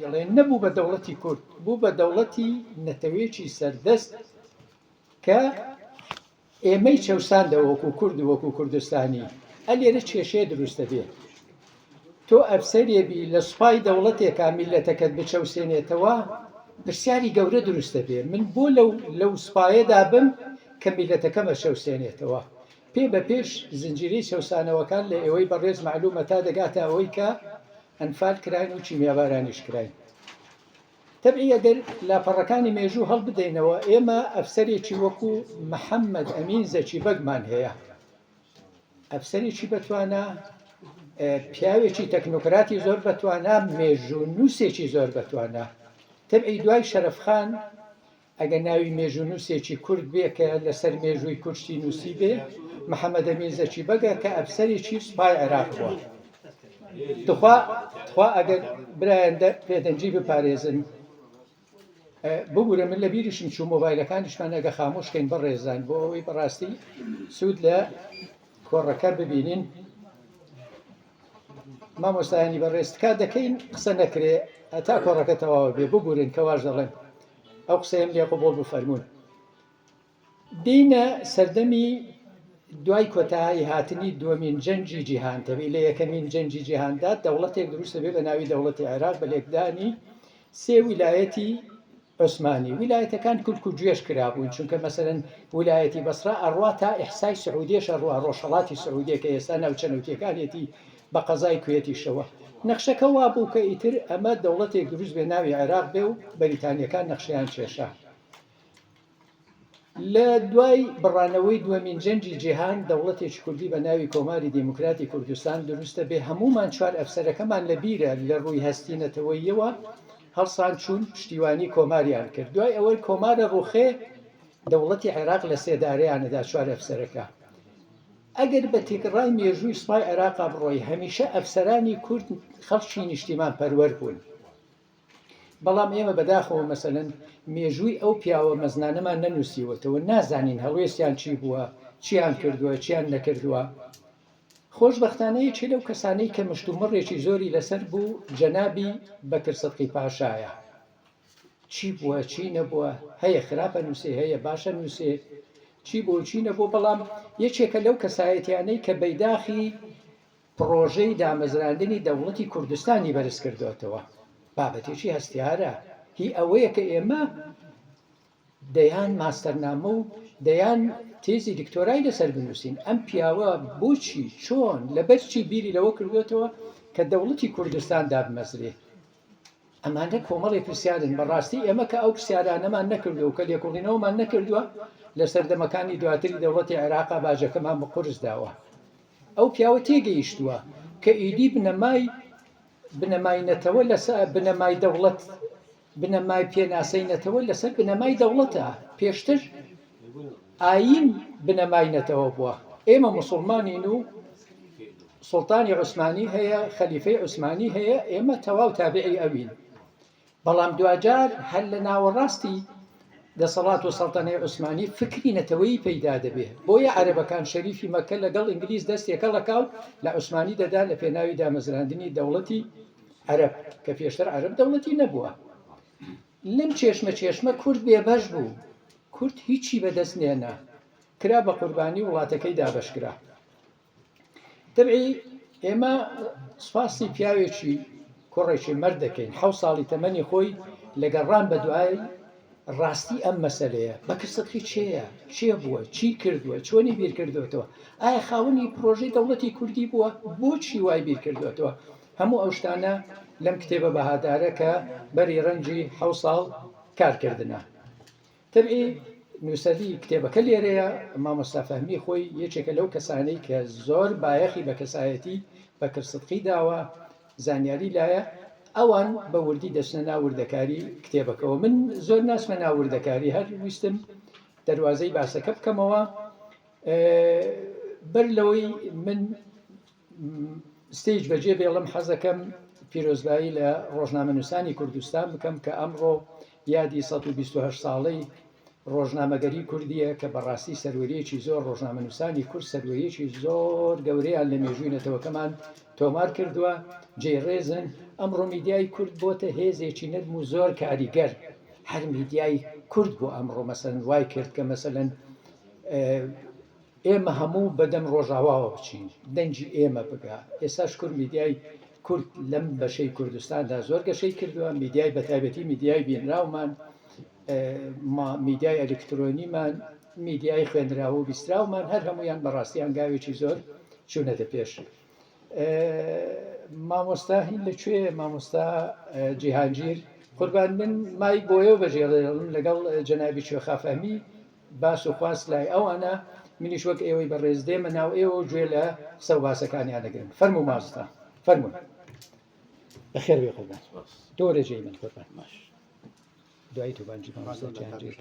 دەڵێن نەبوو بە دەوڵەتی کورد، بوو بە دەوڵەتی نەتەوەیەکی سەردەست کە ئێمەی چەوساندەوە وەکو کورد و وەکو کوردستانی. ئەلێرە کێشەیە دروستە بێ، تۆ ئەفسەرێبی لە سوپای دەوڵەتێکا میلەتەکەت بچەوسێنێتەوە، پرسیاری گەورە دروستە بێ، من بۆ لەو سوپایەدا بم کە میلەتەکەم ئەچەوسێنێتەوە. پێ بە پێش زنجیرەی چەوسانەوەکان لە ئێوەی بەڕێز معلومە تا دەگاتە ئەوەی کە ئەنفال کراین و کیمیابارانیش کراین. تەبعی ئەگەر لاپەڕەکانی مێژوو هەڵبدەینەوە، ئێمە ئەفسەرێکی وەکو محەممەد ئەمین زەکی بەگمان هەیە، ئەفسەرێکی بەتوانە، پیاوێکی تەکنۆکراتی زۆر بەتوانە، مێژوو نووسێکی زۆر بەتوانە. تەبعی دوای شەرەفخان ئەگە ناوی مێژوو نووسێکی کورد بێ کە لەسەر مێژووی کورتی نووسی بێ، محەممەد ئەمین زەکی بەگە کە ئەفسەرێکی سوپای عێراق بووە. تخوا ئەگەر برایەندە پێدەنجی بپارێزن ببوورە، من لە بیریشم چوو مۆبایلەکانیشمان ئەگە خامۆشکەین بەڕێزان بۆ ئەوەی بەڕاستی سوود لە کۆڕەکە ببینین. مامۆستایانی بەڕێستکە دەکەین قسە نەکرێ هەتا کۆڕەکە تەواوە بێ، ببوورن کەواش دەڵێن ئەو قسەیەم لێ قبوڵ بفەرمونون. دینە سەردەمی دوای کۆتایی هاتنی دووەمین جەنگی جیهان، تەبی لە یەکەمین جەنگی جیهاندا دەوڵەتێک دروستە بێ بە ناوی دەوڵەتی عێراق بە لێکدانی سێ ویلایەتی عوسمانی. ویلایەتەکان کورد و گوێش کرابوون، چونکە مەسەرەن ویلایەتی بەسرا ئەڕوا تا ئیحسای سعودیەش ئەڕوا، ڕۆژهەڵاتی سعودیە کە ئێستا ناوچەنەوتیەکانێتی بە قەزای کوێتیشەوە. نەخشەکە وا بوو کە ئیتر ئەمە دەوڵەتێک دروست بێ ناوی عێراق بێ و بەریتانیەکان نەخشەیان کێشا. لە دوای بڕانەوەی دووەمین جەنگی جیهان دەوڵەتێکی کوردی بە ناوی کۆماری دیموکراتی کوردستان دروستە بێ. هەمومان چوار ئەفسەرەکەمان لە بیرە لە ڕووی هەستینەتەوەیەوە هەڵسان چوون پشتیوانی کۆماریان کرد. دوای ئەوەی کۆمارە ڕوخێ دەوڵەتی عێراق لە سێدارەیانەدا چوار ئەفسەرەکە. ئەگەر بە تێکڕای مێژووی سوپای عێراقا بڕۆی، هەمیشە ئەفسەرانی کورد خەڵکی نیشتیمان پەروەر بوون. بەڵام ئێمە بەداخەوە مەسەلەن مێژووی ئەو پیاوە مەزنانەمان نەنووسیوەتەوە، نازانین هەڵوێستیان چی بووە، چیان کردووە، چیان نەکردووە. خۆشبەختانەیەکی لەو کەسانەی کە مشتومڕێکی زۆری لەسەر بوو جەنابی بەکر سەدقی پاشایە. چی بووە چی نەبووە، هەیە خراپە نووسێ، هەیە باشە نووسێ، چی بۆ چی نەبوو. بەڵام یەکێکە لەو کەسایەتیانەی کە بەیداخی پرۆژەی دامەزراندنی دەوڵەتی کوردستانی بەرز کردوێتەوە، بابەتێکی هەستیارە. هی ئەوەیە کە ئێمە دەیان ماستەرنامە و دەیان تێزی دکتۆرای لەسەر بنووسین. ئەم پیاوە بۆچی چۆن لەبەرچی بیری لەوە کردوێتەوە کە دەوڵەتی کوردستان دابمەزرێ. ئەمانە کۆمەڵی پرسیارن. بەڕاستی ئێمە کە ئەو پرسیارانەمان نەکردو و کە لێکۆڵینەوەمان نەکردووە لە سەردەمەکانی دواتری دەوڵەتی عێراقا باجەکەمان بە قورس داوە. ئەو پیاوە تێگەیشتووە کە ئیدی بنەماینەتەوە لەسەر بنەمای دەوڵەت، بنەمای پێناسەینەتەوە لەسەر بنەمای دەوڵەتە. پێشتر ئاین بنەماینەتەوە بووە. ئێمە موسڵمانین و سوڵتانی عوسمانی هەیە، خەلیفەی عوسمانی هەیە، ئێمە تەواو تابعی ئەوین. بەڵام دوجار هەر لە ناوەڕاستی دەسەڵات و سەڵتەنەی عوسمانی فکری نەتەوەیی پەیدا دەبێ. بۆیە عەرەبەکان شەریفی مەکە لەگەڵ ئینگلیز دەستێکە لەکاو لە عوسمانی دەدا لە پێناوی دامەزراندنی دەوڵەتی عەرەب، کە پێشتر عەرەب دەوڵەتی نەبووە. لەم چێشمە کورد بێبەش بوو. کورد هیچی بەدەست نێنا، کرا بە قوربانی وڵاتەکەی دابەشکرا. تەبعی ئێمە سوپاسی پیاوێکی کوڕێکی مەرد دەکەین، 7 ساڵی تەمەنی خۆی لەگەڕان بە دوای ڕاستی ئەم مەسەلەیە. بەکر سەدقی چێیە، چێ بووە، چی کردووە، چۆنی بیر کردوێتەوە، ئایا خاوەنی پرۆژەی دەوڵەتی کوردی بووە، بۆچی وای بیر کردوێتەوە. هەموو ئەو شتانە لەم کتێبە بەهادارە کە بەری ڕەنجی 7 ساڵ کارکردنە. تەبعی نووسەری کتێبەکە لێرەیە. مامۆستا فەهمی خۆی یەکێکە لەو کەسانەی کە زۆر بایەخی بە کەسایەتی بەکر سەدقی داوە، زانیاری لایە، ئەوان بە وردی دەچنە ناوردەکاری کتێبەکەەوە. من زۆر ناچمە ناوردەکاری، هەر ویستم دەواازەی باسەکە بکەمەوە. بەر لەوەی من ستێج بەجێ بێڵم حەزەکەم پیرۆزبایی لە ڕۆژنامەنووسانی کوردستان بکەم کە ئەمڕۆ یادی 128 ساڵەی ڕۆژنامەگەری کوردیە کە بەڕاستی سەروەریەکی زۆر ڕۆژنامەنووسانی کورد سەروەریەکی زۆر گەورەیان لە مێژووی نەتەوەکەمان تۆمار کردووە جێڕێزن ئەمڕۆ میدیای کورد بۆتە هێزێکی نەدم و زۆر کاریگەر هەر میدیای کورد بۆ ئەمڕۆ مەسەن وای کرد کە مەسەلەن ئێمە هەموو بەدەم ڕۆژاواوە بچین دەنجی ئێمە بگا ئێستاش کورد میدیای کورد لەم بەشەی کوردستاندا زۆر گەشەی کردووە میدیای بەتایبەتی میدیای بینراومان میدیای ئەلکترۆنیمان میدیای خوێنراوە و بیستراومان هەر هەمویان بەڕاستیان گاوێکی زۆر چوونەتە پێش مامۆستا هین لەکوێ مامۆستا جیهانگیر قوربان من مای بۆیە بەژێڕێڵم لەگەڵ جەنابی کوێخافەمی باس و خواست لای ئەوانە منیش وەک ئێوەی بەڕێز دێمە ناو ئێوە گوێ لە سەوباسەکانیان دەگرن فەرموو مامۆستا فەرموون بەخێر بێ قوربان دۆرە جێی من قوربان دوای تو بانجی مامۆستا جیهانگیر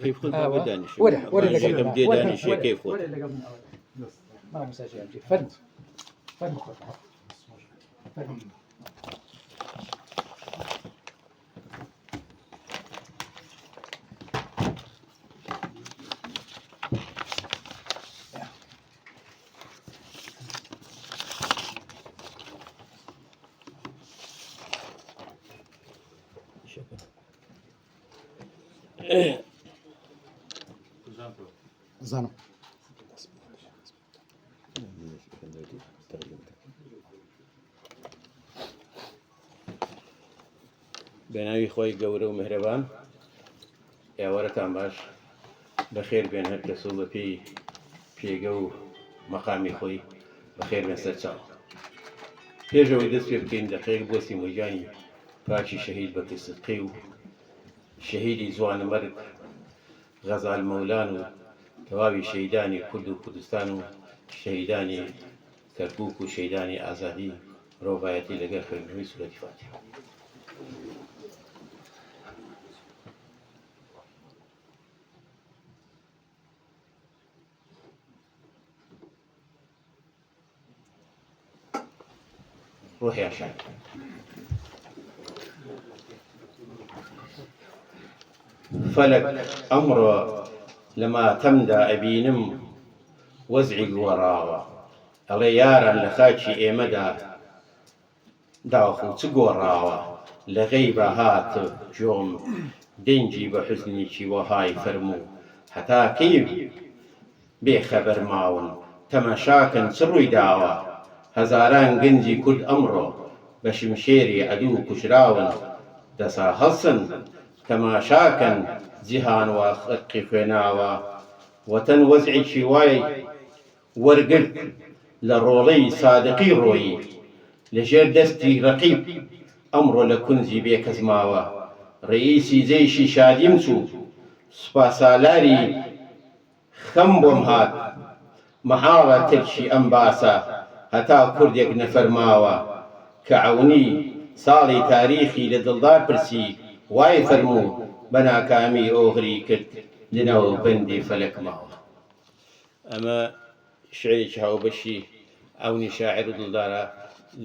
كيف خذ بدانش وەرە لەگەڵ دانش كيف خذ مامۆستا جیهانگیر فەرموو فەرموو قوربان فەرموو زانم بناوی خۆی گەورە و مهرەبان ئێوەرەتان باش بەخێر بێن هەر کەس و بە پێی پێگە و مەقامی خۆی بەخێر بێن سەرچاو پێشەوەی دەست پێ بکەین دەقەیەک بۆسی موجانی پاچی شەهید بە قسقی و شەهیدی جوانمەرگ غەزال مەولان و تەواوی شەهیدانی کورد و کوردستان و شەهیدانی کەرکووک و شەهیدانی ئازادی ڕۆڤایەتی لەگەڵ خوێندنەوەی سورەتی فاتحە روحي عشان فلك أمر لما تمدى أبينم وزعي وراوة الله يارا لخاتشي إيمدا داخل تقوراوة لغيبة هات جوم دنجي بحزني شي وهاي فرمو حتى كيف بخبر ماون تماشاكن سروي داوة هزاران گەنجی کورد ئەمڕۆ بە شمشێری عەدوو کوژراون دەسا هەڵسن تەماشاکەن جیهان وا خەڵقی خوێناوە وەتەن وەزعێکی وای وەرگرت لە ڕۆڵەی سادقی ڕۆیی لەژێر دەستی ڕەقیب ئەمڕۆ لە کونجی بێکەس ماوە ڕئیسی جەیشی شادیم چوو سوپاسالاری خەم بۆم هات مەحاڵە ترکی ئەم باسە هەتا کوردێک نەفەرماوە کە عەونی ساڵی تاریخی لە دڵدار پرسی وای فەرموو بە ناکامی ئۆغری کرد لەناو بەندی فەلەک ماوە ئەمە شعرێکی هاوبەشی عەونی شاعر و دڵدارە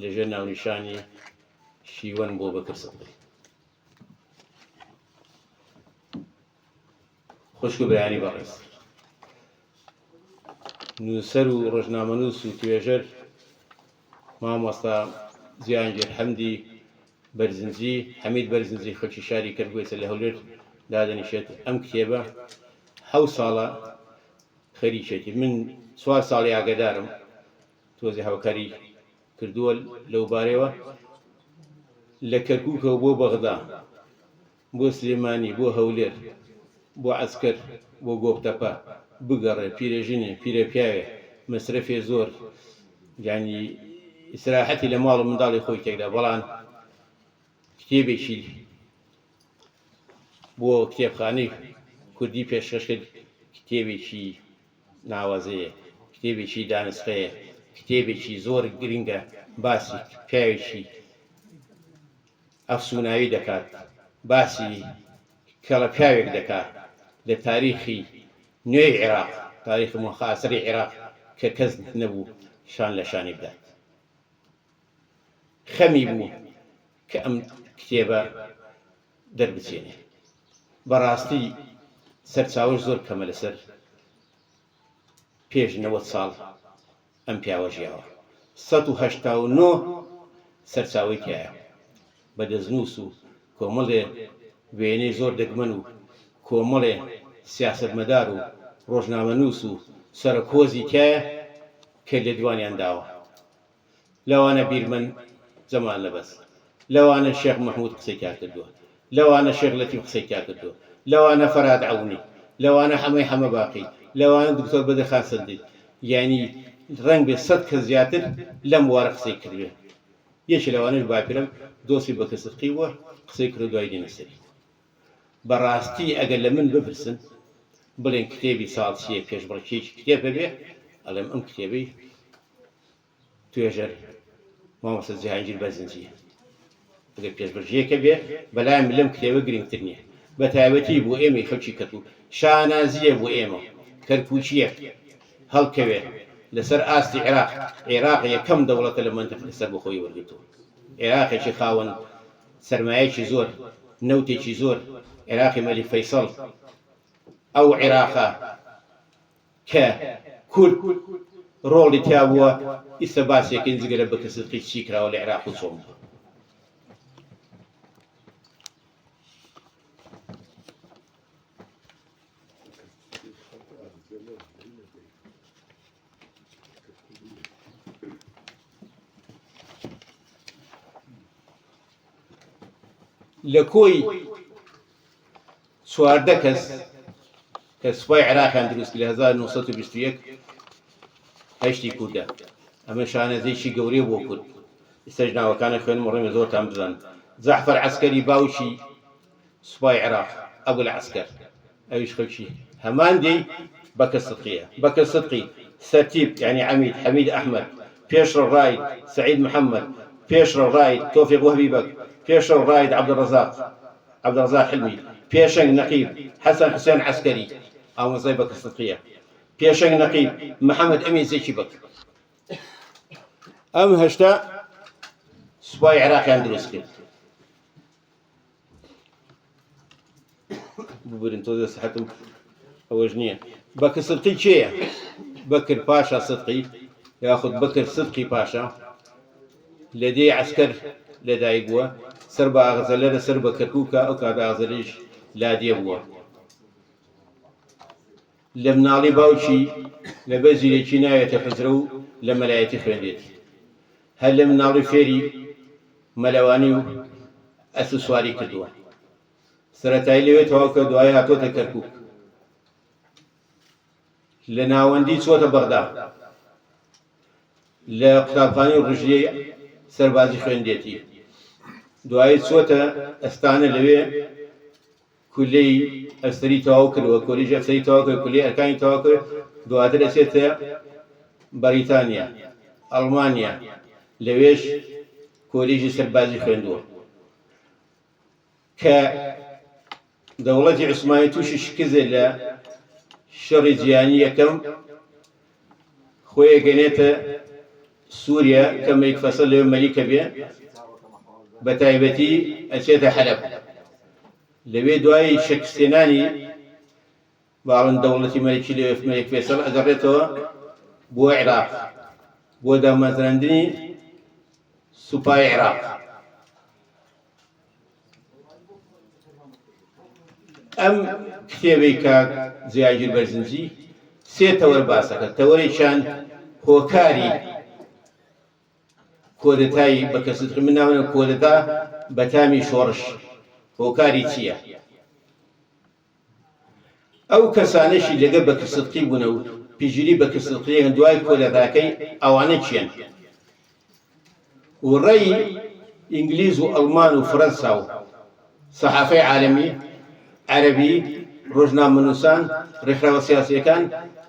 لەژێر ناونیشانی شیوەن بۆ بەکر سەدڵی خوشک و بەیانی بەڕێز نووسەر و ڕۆژنامەنووس و توێژەر مامۆستا جیهانگیر حەمدی بەرزنجی حەمید بەرزنجی خەڵکی شاری کەرگوێسە لە هەولێر دادەنیشێت ئەم کتێبە 7 ساڵە خەریکێتی من 4 ساڵی ئاگادارم تۆزی هاوکاری کردووە لەو بارەوە لە کەرکووکەوە بۆ بەغدا بۆ سلێمانی بۆ هەولێر بۆ عەسکەر بۆ گۆبتەپە بگەڕێ پیرەژنێ پیرەپیاوێ مەسرەفێ زۆر یعنی ئیسراحەتی لە ماڵ و منداڵی خۆی تێکدا بەڵام کتێبێکی بۆ کتێبخانەی کوردی پێشکەش کرد کتێبێکی ناوازەیە کتێبێکی دانسخەیە کتێبێکی زۆر گرنگە باسی پیاوێکی ئەفسوناوی دەکات باسی کەڵە پیاوێک دەکات لە تاریخی نوێی عێراق تاریخی مخاسری عێراق کە کەس نەبوو شان لە شانی بدات خەمی بوو کە ئەم کتێبە دەربچێنێ بەڕاستی سەرچاوش زۆر کەمە لەسەر پێش 90 ساڵ ئەم پیاوە ژیاوە 189 سەرچاوی تایە بەدەستنووس و کۆمەڵێ وێنەی زۆر دەگمەن و کۆمەڵێ سیاسەتمەدار و ڕۆژنامەنووس و سەرکۆزی تایە کە لە دوانیان داوە لەوانە بیرمەن جەمال لەبەس لەوانە شێخ مەحموود قسەی تا کردووە لەوانە شێخ لەتیف قسەی تا کردووە لەوانە فەراد عەونی لەوانە حەمەی حەمە باقی لەوانە دکتۆر بەدەخان سەدی یعنی ڕەنگ بێ 100 کەس زیاتر لەم وارە قسەی کردوێ یەکی لەوانەش باپیرم دۆستی بە کەسقی وە قسەی کرد دوای دێنەسەری بەڕاستی ئەگەر لە من بپرسن بڵێن کتێبی ساڵ چیە پێشبڕکێکی کتێبە بێ ئەڵێم ئەم کتێبەی توێژەر مامۆستا جیهانگیر بەرزنجیە ئەگەر پێشبڕکێکە بێ بەلایەن لەم کتێبە گرنگتر نییە بە تایبەتی بۆ ئێمەی خەڵکی کەت و شانازیە بۆ ئێمە کەرکوچیەک هەڵکەوێ لەسەر ئاستی عێراق عێراق یەکەم دەوڵەتە لە منتەق لەسەر بەخۆی وەرگرتووە عێراقێکی خاوەن سەرمایەکی زۆر نەوتێکی زۆر عێراقی مەلیک فەیسەڵ ئەو عێراقە کە کورد ڕۆڵی تیا بووە ئیستا باسێکن جگەرە بە کەسقی چی کراوە لە عێراق و چۆن بووە لە کۆی 14 کەس کە سوپای عێراقیان دروست لە 1921 هەشتی کوردە ئەمە شانەزەیەکی گەورەی بۆ کورد ئێستاش ناوەکانە خوێنم ڕێمە زۆرتان بزان جەعفەر عەسکەری باوکی سوپای عێراق ئەبول عەسکەر ئەویش خەڵکی هەمان دێی بەکر سدقیە بەکر سدقی سەرتیب یعنی عەمید حەمید ئەحمەد پێشڕە ڕاید سەعید محەممەد پێشڕە ڕاید تۆفیق وهبی بەک پێشڕە ڕاید عەبدوڕەزاق حلمی پێشەنگ نەقیب حەسەن حوسێن عەسکەری ئامۆزای بەکر سدقیە پێشەنگ نەقیب محەممەد ئەمین زێکی بەک ئەم هەشتا سوپای عێراقیان دروست کرد ببرن تۆ سەحەتم ئەوەش نییە بەکر سدقی کێیە بەکر پاشا سدقی یاخود بەکر سدقی پاشا لە دێی عەسکەر لەدایک بووە سەر بە ئاغزەلە لەسەر بە کەرکووکە ئەو کات ئاغزەلەیش لادێ بووە لە مناڵی باوکی لە بەزیرێکی ناوێتە حزرە و لە مەلایەتی خوێندێتی هەر لە مناڵی فێری مەلەوانی و ئەسپ سواری کردووە سەرەتایی لەوێ تەواو کە دوای هاتۆتە کەرکووک لە ناوەندی چۆتە بەغدا لە قوتابخانەی ڕژیەی سەربازی خوێندێتی دوایی چۆتە ئەستانە لەوێ کولەی ئەفسەری تەواو کردووە کۆلیژی ئەفسەری تەواو کرد کولەی ئەرکانی تەواو کرد دواتر ئەچێتە بەریتانیا ئەڵمانیا لەوێش کۆلیژی سەربازی خوێندووە کە دەوڵەتی عوسمانی تووشی شکزێ لە شەڕی جیهانی یەکەم خۆی ئەگەنێتە سووریا کە مەلیک فەیسەڵ لەوێ مەلیکە بێ بە تایبەتی ئەچێتە حەلەب لەوێ دوای شەکستێنانی باڵن دەوڵەتی مەلیکی لەوێ مەلیک فەیسەڵ ئەگەڕێتەوە بۆ عێراق بۆ دامەزراندنی سوپای عێراق ئەم کتێبەی کاک جیهانگیر بەرزنجی سێ تەوەر باسەکە تەوەرێکیان هۆکاری کۆدەتایی بەکر سدقی من ناوێنە کۆدەتا بەتامی شۆڕش هۆکاری چییە ئەو کەسانەشی لەگەڵ بەکر سدقی بوونە و پیژیری بەکر سدقی دوای کۆدەتاکەی ئەوانە چیان و ڕێی ئینگلیز و ئەڵمان و فەرەنسا و سەحافەی عالەمی عەرەبی ڕۆژنامەنووسان ڕێکخراوە سیاسیەکان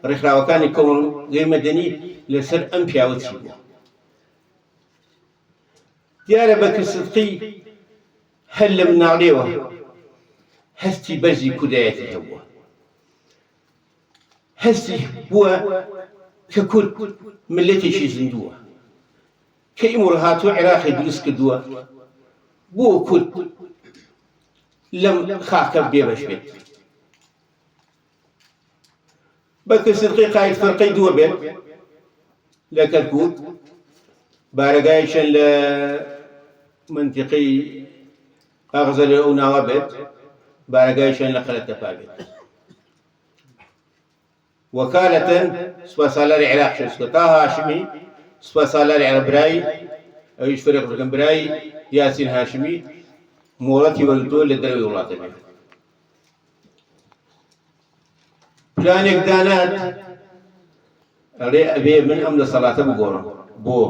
ڕێکخراوەکانی کۆمەڵگەی مەدەنی لەسەر ئەم پیاوە چی بووە دیارە بەکر سدقی هەر لە مناڵیەوە هەستی بەرزی کودایەتی هەبووە هەستی بووە کە کورد ملەتێکی زیندووە کە ئیمڕۆ هاتووە عێراقی دروست کردووە بۆ کورد لەم خاکە بێبەش بێت بەکە سدقی قایت فەرقەی دووە بێت لە کەرکووک بارەگایشان لە منتیقی ئاغزە لە ئەو ناوە بێت بارەگایشان لە قەرەتەپا بێت وەکالەتەن سوپا سالاری عێراق شەسکە تا هاشمی سوپا سالاری عێراق برای ئەویش فەرق ڕەکەم برای یاسین هاشمی مۆڵەتی وەرگرتووە لە دەرەوەی وڵاتە بێت پلانێک دانات ئەڵێ ئەبێ من ئەم دەسەڵاتە بگۆڕم بۆ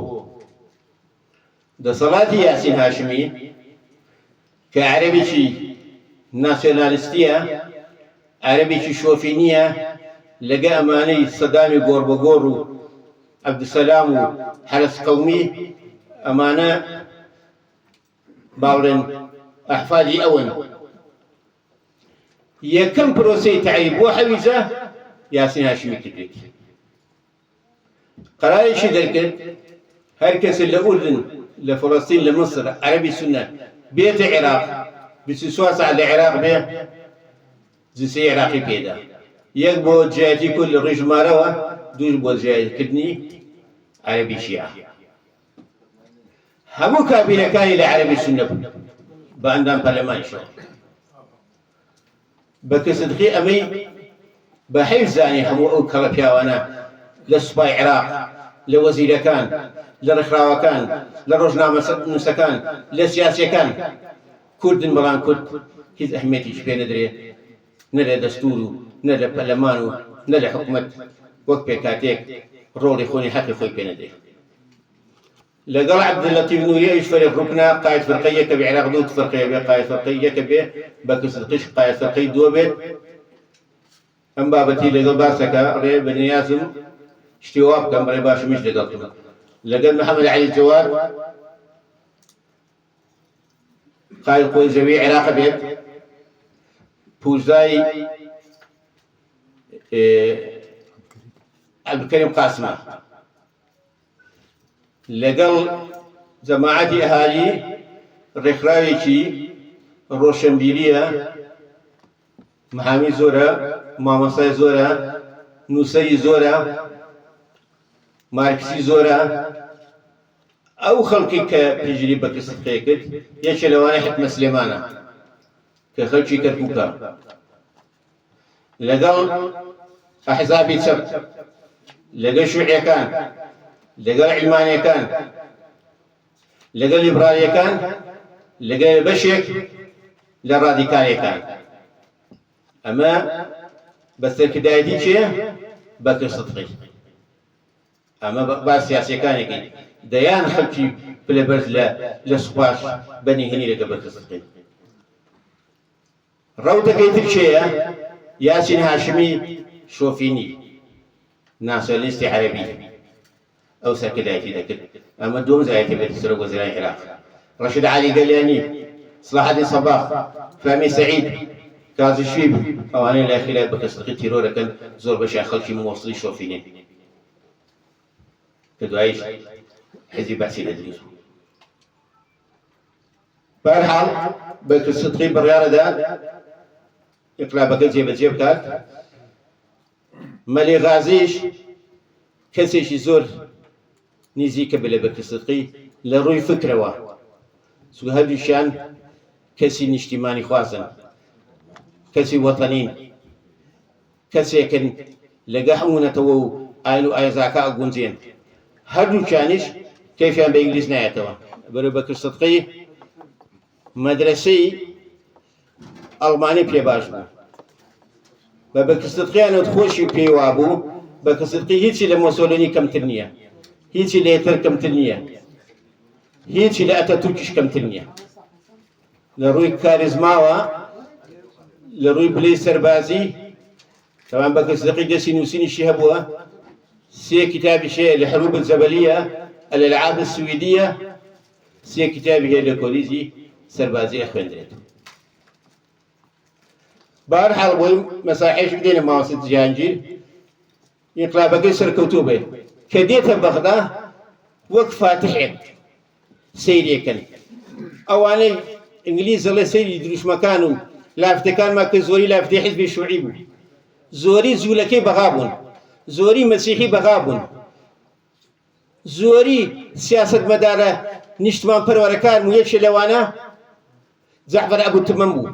دەسەڵاتی یاسین هاشمی کە عەرەبێکی ناسیۆنالیستیە عەرەبێکی شۆفینیە لەگە ئەمانەی سەدامی گۆڕبەگۆڕ و عەبدوسەلام و حەرەس قەومی ئەمانە باوڵێن ئەحفادی ئەوەن یەکەم پرۆسەی تەعیین بۆ حەویجە یاسین هاشمی کردێت قەرارێکی دەرکرد هەر کەسێک لە ئوردن لە فەڵەستین لە مەسر عەرەبی سونە بێتە عێراق 24 ساعت لە عێراق بێ جنسیەی عێراقی پێدا یەک بۆ جیایەتی کورد لە ڕێی ژمارەوە دووش بۆ جیایەتکردنی عەرەبی شیعە هەموو کابینەکانی لە عەرەبی سونە بوون بە ئەندام پەرلەمانیشەوە بەکە سدقی ئەمەی بە حیف زانی هەموو ئەو کەڵە پیاوانە لە سوپای عێراق لە وەزیرەکان لە ڕێکخراوەکان لە ڕۆژنامەنووسەکان لە سیاسیەکان کوردن بەڵام کورد هیچ ئەهمیەتیش پێ نەدرێ نە لە دەستور و نە لە پەرلەمان و نە لە حکوومەت وەک پێکاتێک ڕۆڵی خۆنی حەقی خۆی پێ نەدرێ لەگەڵ عەبدولەتیف نووری ئەویش فەرق ڕوکنا قایەت فەرقەی یەکە بێ عێراق دوو فەرقەیە بێ قایەت فەرقەی یەکە بێ بەکە سدقیش قایەت فەرقەی دووە بێت ئەم بابەتی لەگەڵ باسەکە ڕێ بەنیازم شتی وا بکەم بەڵێ باشمیش لەگەڵتم لەگەڵ محەممەد عەلی جەواد قایەت قۆی زەوی عێراق بێت پوزای عەبدولکەریم قاسمە لەگەڵ جەماعەتی ئەهالی ڕێکخراوێکی ڕۆشنبیریە محامی زۆرە مامۆستای زۆرە نووسەری زۆرە مارکسی زۆرە ئەو خەڵکی کە پێشگیری بە سدقی کرد یەکێ لەوانەی حکمە سلێمانە کە خەڵکی کەرکووکە لەگەڵ ئەحزابی چەپ لەگەڵ شوعیەکان لەگەڵ عیلمانیەکان لەگەڵ لیبرالیەکان لەگەڵ بەشێک لە ڕادیکالیەکان ئەمە بە سەرکردایەتی چییە؟ بەکر سدقی ئەمە با سیاسیەکانێکی دەیان خەڵکی پلەبەرز لە سوپاش بەنیهێنی لەگە بەکر سدقی ڕەوتەکەی تر چێیە؟ یاسین هاشمی شۆفینی ناسیۆنالیستی عەرەبی ئەو سەرکردایەتی دەکرد ئەمە دووەم زایەتی بێت سەرۆک وەزیرانی عێراق ڕەشید عەلی گەلیانی سڵاح الدین سەباح فەهمی سەعید کازیشویب ئەوانەی لای خلال بەکر سدقی تیرۆرەکەن زۆر بەشیان خەڵکی مووسڵی شۆفینین کە دواییش حزبی بەعسی لەدروست بوو بەهەرحاڵ بەکر سدقی بڕیارەدا ئینقلابەکە جێبەجێ بکات مەلی غازیش کەسێکی زۆر نزیکە بە لە بەکر سدقی لە ڕووی فکرەوە چونکە هەردووشیان کەسی نیشتیمانی خوازن کەسی وەتەنین کەسێکن لەگە هەموونەتەوە و ئاین و ئایزاکە ئەگونجێن هەردووکیانیش کەیفیان بە ئینگلیز نایەتەوە بەرە بەکر سدقی مەدرسەی ئەڵمانی پێ باش بوو بە بەکر سدقییانەوە خۆشی پێی وابوو بەکر سدقی هیچی لە مۆسۆلینی کەمتر نییە هیچی لە هێتلەر کەمتر نییە هیچی لە ئەتەتورکیش کەمتر نییە لە ڕووی کاریزماوە لە ڕووی پلەی سەربازی تەوان بەکر سدقی دەستی نووسینیشی هەبووە سێ کتابی هەیە لە حروب الجەبەلیە الألعاب السویدیە سێ کتابی هەیە لە کۆلیژی سەربازی خوێندرێت بەهەرحاڵ بۆی مەساحێش بدێنە ماوەسط جیهانگیر ئینقلابەکەی سەرکەوتوو بێت کە دێتە بەغدا وەک فاتحێک سەیرێکن ئەوانەی ئینگلیز دەڵێ سەیری دروشمەکان و لافتەکانمان کە زۆری لافتەی حیزبی شوعی بوو زۆری جوولەکەی بەغا بوون زۆری مەسیحی بەغا بوون، زۆری سیاسەتمەدارە نیشتمان پەروەرەکان و یەکێ لەوانە جەعفەر ئەبوو تمەم بوو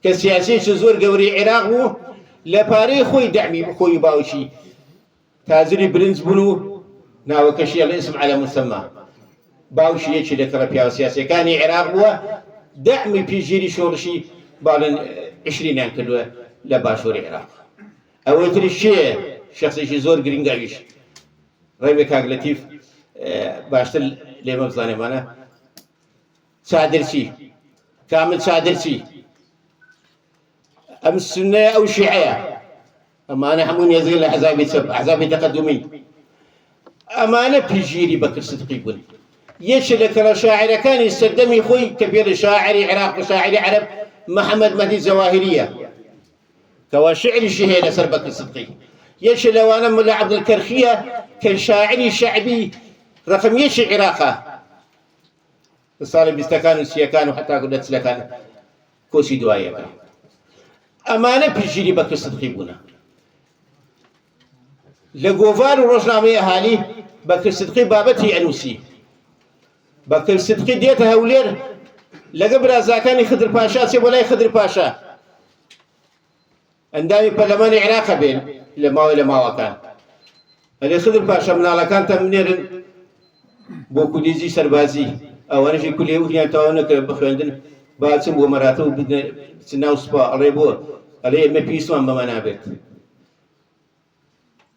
کە سیاسیەکی زۆر گەورەی عێراق بوو، لە پارەی خۆی دەعمی خۆی باوکی تاجری برنج بوون و ناوەکەشیە لە ئیسم عەلە موسەما، باوکی یەکی لە کەڕە پیاوە سیاسیەکانی عێراق بووە، دەعمی پێشگیری شۆڕشی باڵێن عشرینیان کردووە لە باشووری عێراق. ئەوەی تریش چێە؟ شەخسێکی زۆر گرنگەویش ڕێبێ کاک لەتیف باشتر لێمە بزانێمانە چادرچی کامل چادرچی ئەم سنەیە ئەو شیعەیە، ئەمانە هەموو نێزگە لە حەزابی چەپ حەزابی تەقەدومی، ئەمانە پشگیری بەکر سدقی بوون. یەکێک لە کەڵە شاعیرەکانی سەردەمی خۆی کە پێڵی شاعری عێراق و شاعری عەرەب محەممەد مەهدی زەواهریە کەوا شعریشی هەیە لەسەر بەکر سدقی. یەکێک لەوانە مولە عەبدولکەرخیە کە شاعری شەعبی ڕەقەم یەکی عێراقە لە ساڵی بیستەکان و سیەکان و حتا لە چلەکان کۆچی دواییەکە. ئەمانە پشگیری بەکر سدقی بوونە. لە گۆڤار و ڕۆژنامەی ئەهالی بەکر سدقی بابەتی ئەنووسی، بەکر سدقی دێتە هەولێر لەگە برازاکانی خدر پاشا چێ بۆ لای خدر پاشا ئەندامی پەرلەمانی عێراقە بێن لە ماوەی لە ماوەکان، ئەلێ خدر پاشا مناڵەکانتان بنێرن بۆ کولیزی سەربازی، ئەوانەشی کولێ وتیان تەواو نەکرد بخوێندن باچم بۆ مەراتە و بچن ناو سوپا، ئەڵێ بۆ ئەڵێ ئێمە پێویستمان بەمە نابێت.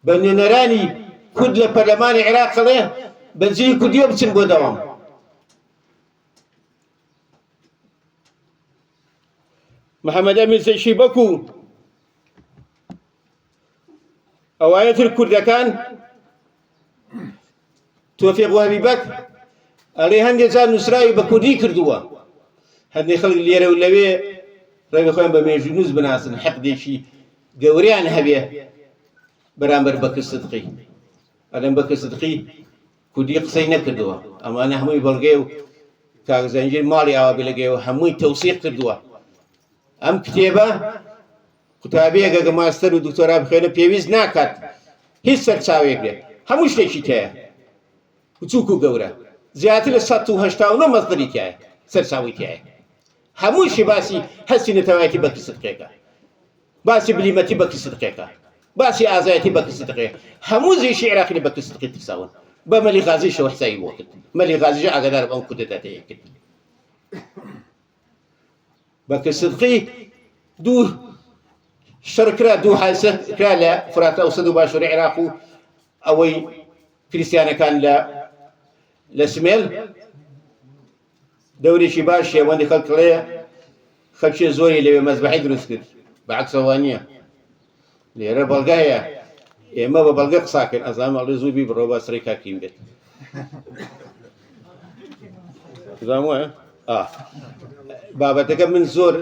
بە نوێنەرانی کورد لە پەرلەمانی عێراق ئەڵێ بەنجی کوردییە بچن بۆ دەوام. محەممەد ئەمین سەیشیبەک و ئەوانەتر کوردەکان تۆفیق وهەبیبەک ئەڵێ هەندێک جار نووسراوی بە کوردی کردووە، هەندێک خەڵک لێرە و لەوێ ڕێگە خۆیان بە مێژوو بناسن، حەقدێکی گەوریان هەبێ بەرامبەر بەکر سدقی. ئەلێم بەکر سدقی کوردی قسەی نەکردووە، ئەمانە هەمووی بەڵگێ و کاک زەنجیر ماڵی ئاوا بێلەگەیەوە هەمووی تەوسیق کردووە. ئەم کتێبە قوتابیەکە کە ماستەر و دکتۆرا بخوێنە پێویست ناکات هیچ سەرچاوێک بێت، هەموو شتێکی تایە بچووک و گەورە، زیاتر لە 189 مەزدەری تایە سەرچاوی تایە، هەمووشی باسی هەستی نەتەوایەتی بەکر سدقیەکە، باسی بلیمەتی بەکر سدقیەکە، باسی ئازایەتی بەکر سدقیە، هەموو زێشی عێراقی لە بەکر سدقی ترساون. بە مەلی غازیشەوە حسابی بۆ کرد، مەلی غازیش ئاگادار بەم کوردەتەیە کرد. بەکر سدقی دوو شەڕکرا دوو حادسە کرا لە فورات ئەوسەد و باشووری عێراق و ئەوەی کریستیانەکان لە سمێل دەورێکی باش هێوەندی خەڵکڵێ خەڵکی زۆری لەوێ مەزبەحی دروست کرد، بەعەکسەوە نییە. لێرە بەڵگایە ئێمە بە بەڵگە قساکەن، ئەزانم ئەڵێ زوو بی بڕۆ بە سڕی کاکیم بێت. زانم وایە؟ بابەتەکە من زۆر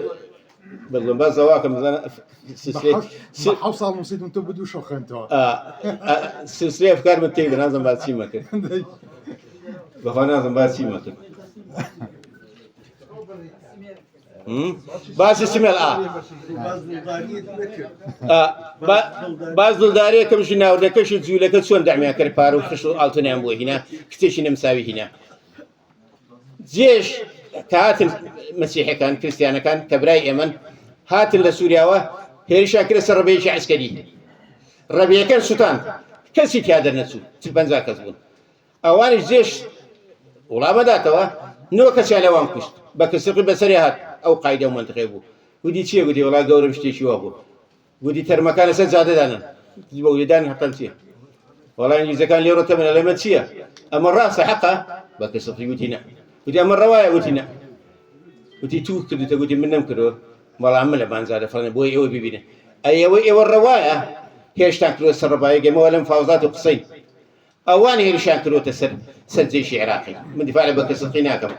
بەڵێم باز زەواکەم بزانە حەوت ساڵ نووسیتم تۆ بدوو شەو خوێنتەوە. سلسلەی ئەفکار من تێیدا نازانم باز چیمە کرد، بەخوا نازانم باز چیمە کرد. باسی سمێل باز دڵداریەکەمشی ناوردەکەشی جوولەکە چۆن دەعمیان کرد، پارە و خش و ئاڵتۆنیان بۆ هینا کتێکی نەمساوی هینا. جێش کە هاتن مەسیحەکان کریستیانەکان کە برای ئێمەن هاتن لە سووریاوە هێرشیان کرد سەر ڕەبەیەکی عەسکەری، ڕەبەیەکان سوتان کەسی تیا دەرنەچوو، 50 کەس بوون. ئەوانش جێش وڵامەداتەوە 9 کەسیان لەوان کوشت. بەکر سدقی بەسەری هات ئەو قایدە و مەنتقێ بوو، وتی چییە؟ گوتی وەڵا گەورم شتێکی وا بوو، گوتی تەرمەکان لەسەر جادەدانن، بە وێدان حەقەن چییە؟ وەڵا ئینگلیزەکان لێڕۆتە منە لەمە چییە؟ ئەمە ڕاستە حەقە؟ بەکر سدقی وتی نە، وتی ئەمە ڕەوایە، وتی نە، وتی تو کردوتە، گوتی من نەمکردەوە، بەڵام من لە بانزادە فەڵێن بۆی ئێوە ببینە ئێوە ڕەوایە هێشتان کردوە سەر ڕەبایەک، ئێمەوە لەم فاوزات و قسەین. ئەوان هێرشیان کردوتە سەر جێشی عێراقی. من دیفاع لە بەکر سدقی ناکەم.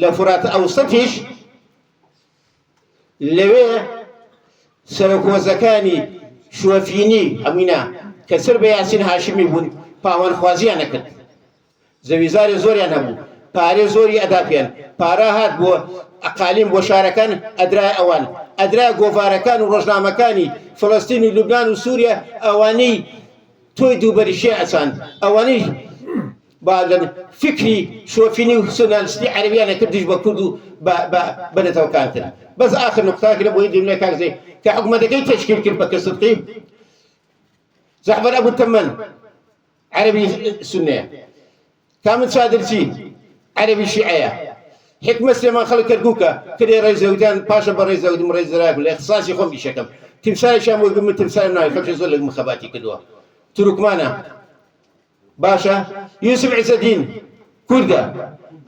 لە فورات ئەوسەتیش لەوێ سەرۆکۆزەکانی شوەفینی هەمووینا کە سەر بە یاسین هاشمی بوون پاوانخوازیان نەکرد، زەویزاری زۆریان هەبوو، پارێ زۆری ئەدا پێیان، پارە هات بۆ ئەقالیم بۆ شارەکان ئەدرای ئەوان ئەدرای گۆڤارەکان و ڕۆژنامەکانی فلەستین و لوبنان و سووریا ئەوانەی تۆی دووبەریشێ ئەچاند ئەوانەی بعدن فکری شۆفینی و سۆنالیستی عەرەبیانە کردیش بە کورد و بەنەتەوەکان کرد بەس ئاخر نقطەیەک لە بۆی دیملێ کاکزەی کە حکوومەتەکەی تەشکیل کرد بە کەسدقی جەعفەر ئەبوو تەمەن عەرەبی سوننەیە کامل چادرچی عەرەبی شیعەیە حکمە سلێمان خەڵک کەرکووکە کرێ ڕێزەودان پاشە بە ڕێزەودم ڕێزەرای بوو لە اختصاصی خۆم ئیشەکەم تیمسارێکیان بۆ من تیمسار ناوی خەڵکی زۆر لە مخەباتی کردووە تورکمانە باشە یوسف عیزەدین کوردە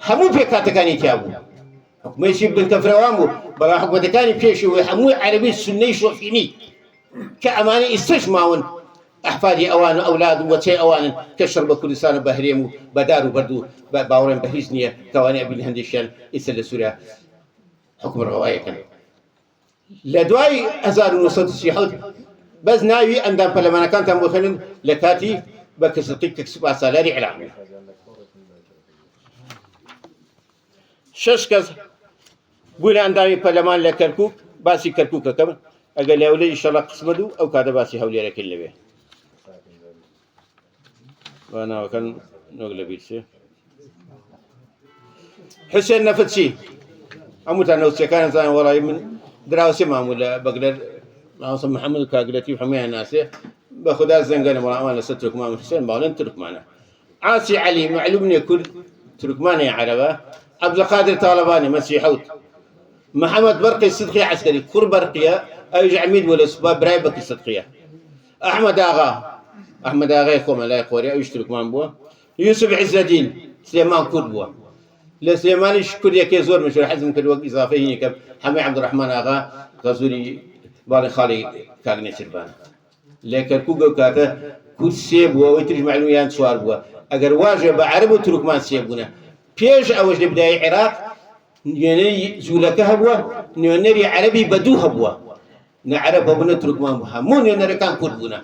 هەموو پێکاتەکانی تیا بوو حکومەیەکی بنکەفرەوان بوو بەڵام حکومەتەکانی پێشەوەی هەمووی عەرەبی سوننەی شۆفینی کە ئەمانە ئیستش ماون ئەحفادی ئەوان و ئەولاد و وەچەی ئەوانن کە شەڕ بە کوردستانە بە هەرێم و بەدار و بەرد و باوەڕێن بە هیچ نییە کەوانەی ئەبین هەندێکیان ئیستا لە سووریا حکومە ڕەوایەکەن لە دوای 1937 بەس ناوی ئەندام پەرلەمانەکانتان بۆ خوێنن لە کاتی بە کەسدقی کە سوپا سالاری عێراق 6 کەس بوون ئەندامی پەرلەمان لە کەرکووک باسی کەرکووکەکەم ئەگەر لەولەی ئیشەڵا قسمەت و ئەو کاتە باسی هەولێرەکەن لەوێ با ناوەکەن نۆک لە بیرچێ حوسێن نەفەتچی هەمووتان نەوچەکانە زانن وەڵی من دراوسێ ماموو لە بەگلەر مامۆستا محەممەد و کاگرەتی و هەمویان ناسێ بە خوددا زەنگەنە وەڵامان لەسەر تورکمان حوسێن باڵێن تورکمانە عاسی عەلی معلوم نییە کورد تورکمانەیە عەرەبە عەبدولقادر تاڵەبانی مەسیح حەوت محەممەد بەرقی صدقی عەسکەری کوڕ بەرقیە ئەویش عەمید بووە لە سوپا برای بەکی صدقیە ئەحمەد ئاغا ئەحمەد ئاغای خۆمە لای خۆریا ئەویش تورکمان بووە یوسف عیزەدین سلێمان کورد بووە لە سلێمانیش کوردێکی زۆر مەشهور حەزم کرد وەک ئیزافەی هینی کەم هەمووی عەبدوڕەحمان ئاغا غەزووری باڵی خاڵی کاگنێ چربانە لە کەرکووک ئەو کاتە کورد سێ بووە ئەوەی تریش معلومیان چوار بووە ئەگەر واژێ بە عەرەب و تورکمان سێ بوونە پێش ئەوەش لە بدایەی عێراق نوێنەری جوولەکە هەبووە نوێنەری عەرەبی بەدوو هەبووە نە عەرەب هەبوونە تورکمان بوو هەموو نوێنەرەکان کورد بوونە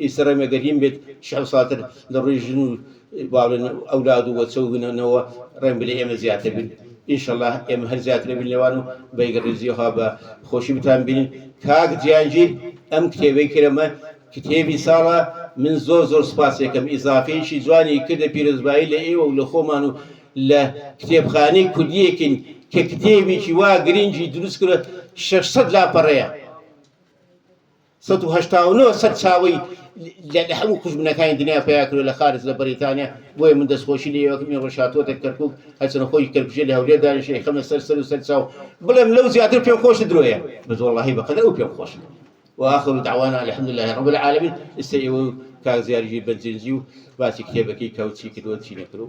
ئیستا ڕێمەگەریم بێت شەو ساتر لە ڕۆی ژن و باڵێن ئەولاد و وەچە و بنەوە ڕێم بلێ ئێمە زیاتر بین ئینشەڵڵا ئێمە هەر زیاتر بین لێوان و بەیگەڕێزیەوە بە خۆشی بتان بینین کاک جیانگیر ئەم کتێبەی کرەمە کتێبی ساڵە من زۆر سوپاسێکم ئیزافەیەکی جوانی کردە پیرۆزبایی لە ئێوە و لە خۆمان و لە کتێبخانەی کوردیەکین کە کتێبێکی وا گرنگی دروست کردە 600 لاپەڕەیە 189 سەر چاوەی لە هەموو کوژبنەکانی دنیا پیا کرد لە خارج لە بەریتانیا بۆیە من دەستخۆشی لە یەکەمی ڕۆژهاتووەتە کەرکووک هەرچەندە خۆی کەرکوژێ لە هەولێر دانیشتێ خەمە سەر و سەر چاو بڵێم لەو زیاتر پێم خۆشە درۆیە بەس وەڵڵاهی بەقەدەر ئەو پێم خۆشە وآخر دعوانا الحمد لله رب العالمين استيوا كازيارجي بنزينزيو باسي كتابكي كاوتشي كدو تشيني كرو